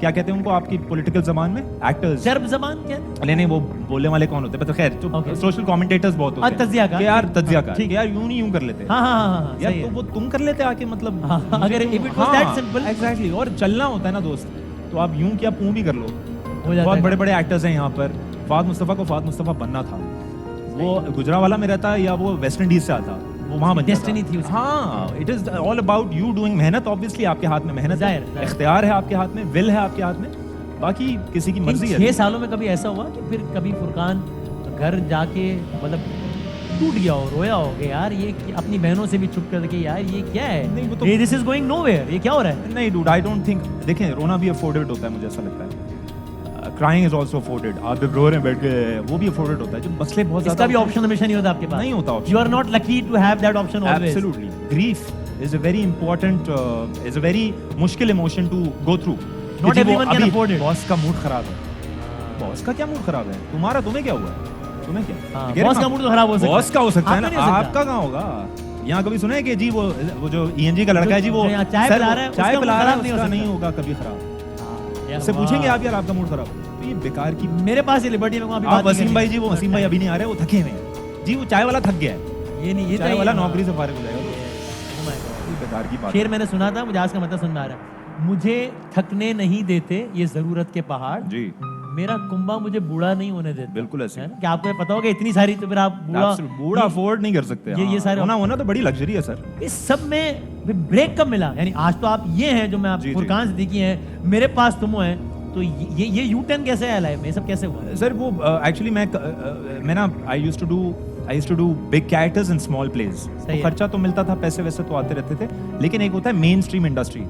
क्या कहते हैं उनको आपकी पॉलिटिकल जबान में, एक्टर्स, जर्ब जबान क्या? नहीं वो बोलने वाले कौन होते हैं, तो खैर जो सोशल कमेंटेटर्स बहुत होते हैं, तज्जियाकार, यार तज्जियाकार, ठीक है यार, यूं नहीं यूं कर लेते यार, तो वो तुम कर लेते आके, मतलब अगर if it was that simple, exactly. और चलना होता है ना दोस्त, तो आप यूं क्या पूं भी कर लो। बहुत बड़े बड़े एक्टर्स हैं यहाँ पर। फाद मुस्तफा को फाद मुस्तफा बनना था, वो गुजरावाला में रहता या वो वेस्ट इंडीज से आता, वो वहां बन डेस्टिनी थी उसकी। हाँ, it is all about you doing. मेहनत ऑब्वियसली आपके हाथ में, मेहनत है, इख्तियार है आपके हाथ में, विल है आपके हाथ में, बाकी किसी की मर्जी है। 6 सालों में कभी ऐसा हुआ कि फिर कभी फुरकान घर जाके मतलब टूट गया हो, रोया हो कि यार ये अपनी बहनों से भी छुप कर के यार ये क्या है, नहीं वो तो ये दिस इज गोइंग नोवेयर, ये क्या हो रहा है? नहीं डूड, आई डोंट थिंक, देखें रोना भी अफोर्डेड होता है, मुझे ऐसा लगता है। Crying is also afforded. आप जब रो रहे हैं बैठ के, वो भी अफोर्डेड होता है। जो मसले बहुत ज्यादा, इसका भी ऑप्शन हमेशा नहीं होता आपके पास, नहीं होता option. You are not lucky to have that option always. Absolutely, grief is a very important, is a very मुश्किल emotion to go through. Not everyone can afford it. Boss का मूड खराब है, बॉस का क्या mood खराब है? तुम्हें क्या हुआ है? तुम्हें क्या? बॉस का मूड तो खराब हो सकता है, बॉस का हो सकता है ना, आपका कहाँ होगा? यहाँ कभी सुना है कि जी वो जो ईएनजी का लड़का है जी, वो चाय पिला रहा है, चाय पिला रहा है, उसका नहीं होगा कभी खराब। उससे पूछेंगे आप यार आपका मूड खराब, तो ये बेकार की। मेरे पास ये लिबर्टी में अभी बात वसीम भाई जी, वो वसीम भाई अभी नहीं आ रहे, वो थके हुए हैं जी, वो चाय वाला थक गया है। ये नहीं, ये चाय वाला नौकरी से फारिग हो जाएगा, बेकार की बात। शेर मैंने सुना था, मुझे आज का मतलब समझ में आ रहा है। मुझे थकने नहीं देते ये जरूरत के पहाड़ जी, मेरा कुंबा मुझे बूढ़ा नहीं होने देते। बिल्कुल ऐसे, क्या आपको पता होगा इतनी सारी, तो फिर आप बूढ़ा अफोर्ड नहीं कर सकते। ये सारे होना तो बड़ी लग्जरी है सर। इस सब में ब्रेक कब मिला? यानी आज तो आप ये हैं जो मैं आप फुरकान सिद्दीकी हैं, मेरे पास तुम हैं, तो ये यू टर्न कैसे आया लाइफ में? ये सब कैसे हुआ सर? वो एक्चुअली मैं ना I used to do big characters in small place. तो खर्चा तो मिलता था, पैसे वैसे तो आते रहते थे, लेकिन एक होता है main stream industry.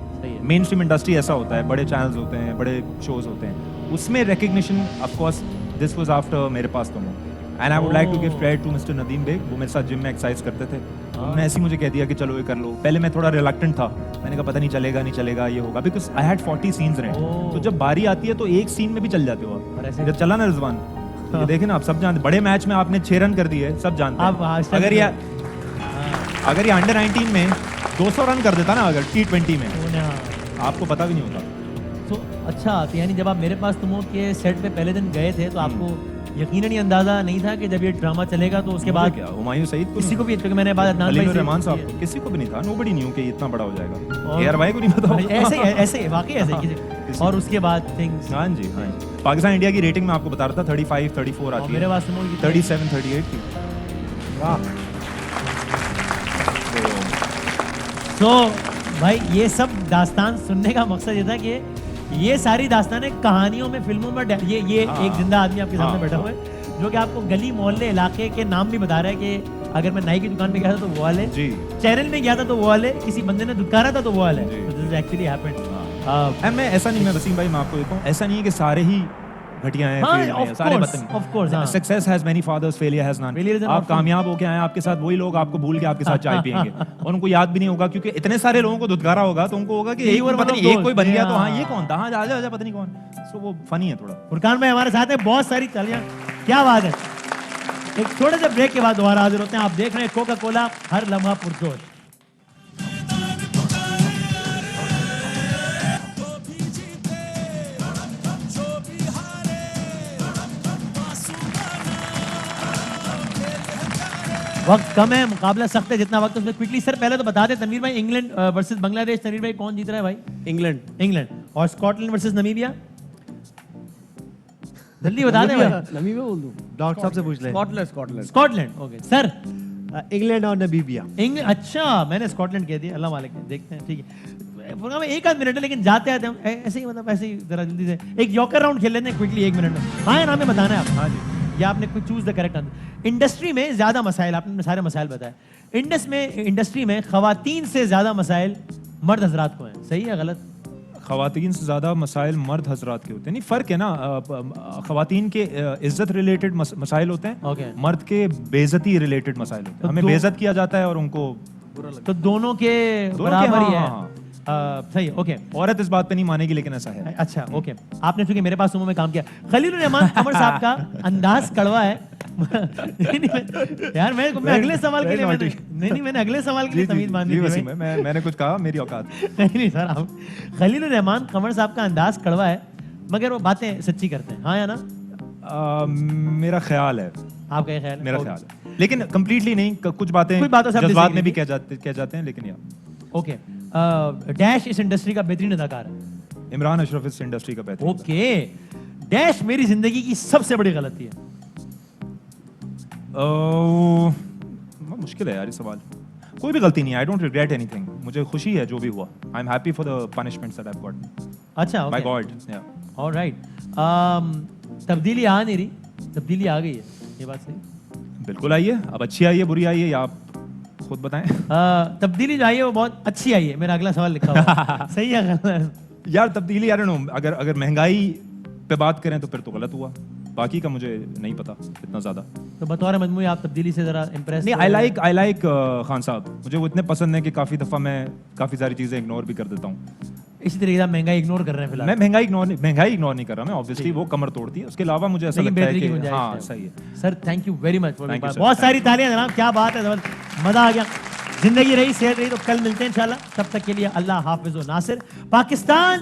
Main stream industry ऐसा होता है, बड़े चैनल्स होते हैं, बड़े शोज होते हैं, उसमें recognition of course this was after मेरे पास तुम। And I would like to give credit to mister Nadeem Baig, वो मेरे साथ जिम में एक्सरसाइज करते थे। उन्होंने ऐसे ही मुझे कह दिया कि चलो ये कर लो। पहले मैं थोड़ा रिलक्टेंट था, मैंने कहा पता नहीं चलेगा ये होगा, बिकॉज आई हैड 40 सीन्स रहे। तो जब बारी आती है तो एक सीन में भी चल जाते हो आप। जब चला ना रिजवान, ये देखें ना, आप सब जानते, बड़े मैच में आपने 6 रन कर दिए, सब जानते हैं। अगर ये अंडर 19 में 200 रन कर देता ना, अगर T20 में, आपको पता भी नहीं होता। तो अच्छा, तो यानी जब आप मेरे पास तुम के सेट पे पहले दिन गए थे तो आपको यकीनन ही अंदाजा नहीं था कि जब ये ड्रामा चलेगा तो उसके बाद क्या हुमायूं सईद किसी को भी, क्योंकि मैंने बात अदनान भाई से, रहमान साहब को, किसी को भी नहीं था, नोबडी न्यू कि इतना बड़ा हो जाएगा। एआर भाई को नहीं पता, ऐसे वाकई ऐसे किसी। और उसके बाद थिंग्स, हाँ जी, पाकिस्तान इंडिया की रेटिंग में आपको बता रहा था 35 34 आती है, मेरे पास 37 38 थी। वाह। तो भाई ये सब दास्तान सुनने का मकसद ये था कि ये सारी दास्तानें कहानियों में, फिल्मों में, ये एक जिंदा आदमी आपके सामने बैठा हुआ है जो कि आपको गली मोहल्ले इलाके के नाम भी बता रहा है कि अगर मैं नाई की दुकान पे गया था तो वो वाले, चैनल में गया था तो वो वाले, किसी बंदे ने दुकाना था तो वो वाले। This is actually happened. मैं ऐसा नहीं, मैं वसीम भाई मैं आपको कहता हूँ, ऐसा नहीं है कि सारे ही घटिया हैं, सारे बदतमीज। Success has many fathers, failure has none. आप कामयाब होके आए, आपके साथ वही लोग आपको भूल के आपके साथ चाय पियेंगे और उनको याद भी नहीं होगा, क्योंकि इतने सारे लोगों को धुतकारा होगा तो उनको होगा कि एक पता नहीं, एक कोई बन गया तो हाँ ये कौन था, हाँ आजा पता नहीं कौन। सो वो फनी है थोड़ा। फुरकान भाई हमारे साथ है, बहुत सारी तालियां, क्या बात है। एक छोटे से ब्रेक के बाद दोबारा हाजिर होते हैं। आप देख रहे हैं कोका कोला, हर लम्हा पुरजोश। वक्त कम है, मुकाबला सख्त है, जितना वक्त उसमें क्विकली। सर पहले तो बता दें, तनवीर भाई, इंग्लैंड वर्सेस बांग्लादेश, तनवीर भाई कौन जीत रहा है भाई? इंग्लैंड। और स्कॉटलैंड वर्सेस नमीबिया, जल्दी बता दें भाई। नमीबिया बोल दूं? डॉक्टर साहब से पूछ ले। स्कॉटलैंड। Okay sir. इंग्लैंड और नमीबिया। अच्छा, मैंने स्कॉटलैंड कह दिया, अल्लाह मालिक। देखते हैं, ठीक है, एक आध मिनट है, लेकिन जाते आते हम ऐसे ही, मतलब ऐसे ही जरा जल्दी से एक यॉकर राउंड खेल लेते हैं क्विकली, 1 मिनट में। हाँ या ना में बताना है आप। हाँ जी, या आपने कोई choose the correct answer. Industry में ज्यादा मसाइल, आपने सारे मसाइल बताए। इंडस्ट्री में खवातीन से ज्यादा मसाइल मर्द हजरात को हैं, सही है गलत? खवातीन से ज्यादा मसाइल मर्द हजरात के होते हैं। नहीं, फर्क है ना, खवातीन के इज्जत रिलेटेड मसाइल होते हैं, मर्द के बेइज्जती रिलेटेड मसाइल होते हैं। हमें बेइज्जत किया जाता है और उनको तो दोनों के बराबर ही है। सही, ओके। औरत इस बात पे नहीं मानेगी, लेकिन ऐसा है। अच्छा, ओके। आपने चूंकि मेरे पास सुमो में काम किया। खलील रहमान कमर साहब का अंदाज कड़वा है। यार मैं अगले सवाल के लिए मैंने अगले सवाल के लिए तमीज मान ली थी। मैंने कुछ कहा, मेरी औकात नहीं सर। आप खलील रहमान कमर साहब का अंदाज कड़वा है, मगर वो बातें सच्ची करते हैं, हाँ या ना? मेरा ख्याल है। आपका ख्याल है? मेरा ख्याल है, लेकिन कंप्लीटली नहीं। कुछ बातें जज्बात में भी कह जाते हैं, लेकिन यार ओके। डैश इस इंडस्ट्री का बेहतरीन अदाकार है। इमरान अशरफ इस इंडस्ट्री का बेहतरीन। ओके। डैश मेरी जिंदगी की सबसे बड़ी गलती है। मुश्किल है यार ये सवाल। कोई भी गलती नहीं है। I don't regret anything. मुझे खुशी है जो भी हुआ। I am happy for the punishments that I have got. अच्छा, माय गॉड। ऑलराइट। तब्दीली आ नहीं रही, तब्दीली आ गई है, ये बात सही? बिल्कुल आई है। अब अच्छी आई है, बुरी आई है, या आप खुद बताएं। तब्दीली जो आई है वो बहुत अच्छी आई है। मेरा अगला सवाल लिखा हुआ सही है यार तब्दीली, यार नो, अगर महंगाई पे बात करें तो फिर तो गलत हुआ, बाकी का मुझे नहीं पता इतना ज्यादा। तो बतौर मजमूई आप तब्दीली से जरा इम्प्रेस? नहीं, आई लाइक खान साहब। मुझे वो इतने पसंद है कि काफी दफा मैं काफी सारी चीजें इग्नोर भी कर देता हूँ। इसी तरीके से महंगाई इग्नोर कर रहे हैं फिलहाल? मैं महंगाई इग्नोर नहीं कर रहा मैं, ऑब्वियसली वो कमर तोड़ती है। उसके अलावा मुझे ऐसा लगता है कि हाँ सही है। Sir thank you very much. बहुत सारी तालियां जनाब, क्या बात है, मजा आ गया। जिंदगी रही, सेहत रही, तो कल मिलते हैं इंशाल्लाह। तब तक के लिए अल्लाह हाफिज व नासिर। पाकिस्तान।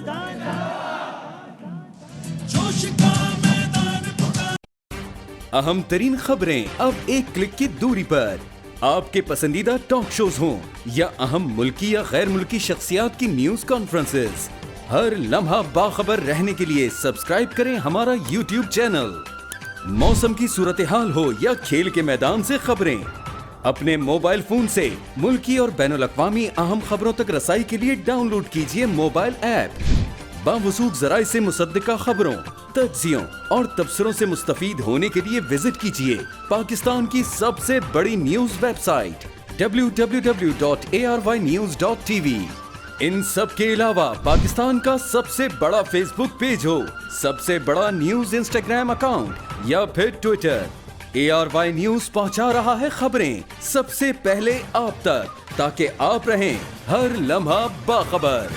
अहम तरीन खबरें अब एक क्लिक की दूरी पर। आपके पसंदीदा टॉक शोज हों या अहम मुल्की या गैर मुल्की शख्सियात की न्यूज कॉन्फ्रेंसेस, हर लम्हा बाखबर रहने के लिए सब्सक्राइब करें हमारा YouTube चैनल। मौसम की सूरत हाल हो या खेल के मैदान से खबरें, अपने मोबाइल फोन से मुल्की और बैनुल अक़वामी अहम खबरों तक रसाई के लिए डाउनलोड कीजिए मोबाइल ऐप। बावसूख ज़राए से मुसद्दिका खबरों, तज्ज़ियों और तबसरों से मुस्तफ़ीद होने के लिए विजिट कीजिए पाकिस्तान की सबसे बड़ी न्यूज वेबसाइट www.arvnews.tv। इन सब के अलावा पाकिस्तान का सबसे बड़ा फेसबुक पेज हो, सबसे बड़ा न्यूज इंस्टाग्राम अकाउंट या फिर ट्विटर, ARY न्यूज पहुंचा रहा है खबरें सबसे पहले आप तक, ताकि आप रहें हर लम्हा बाखबर।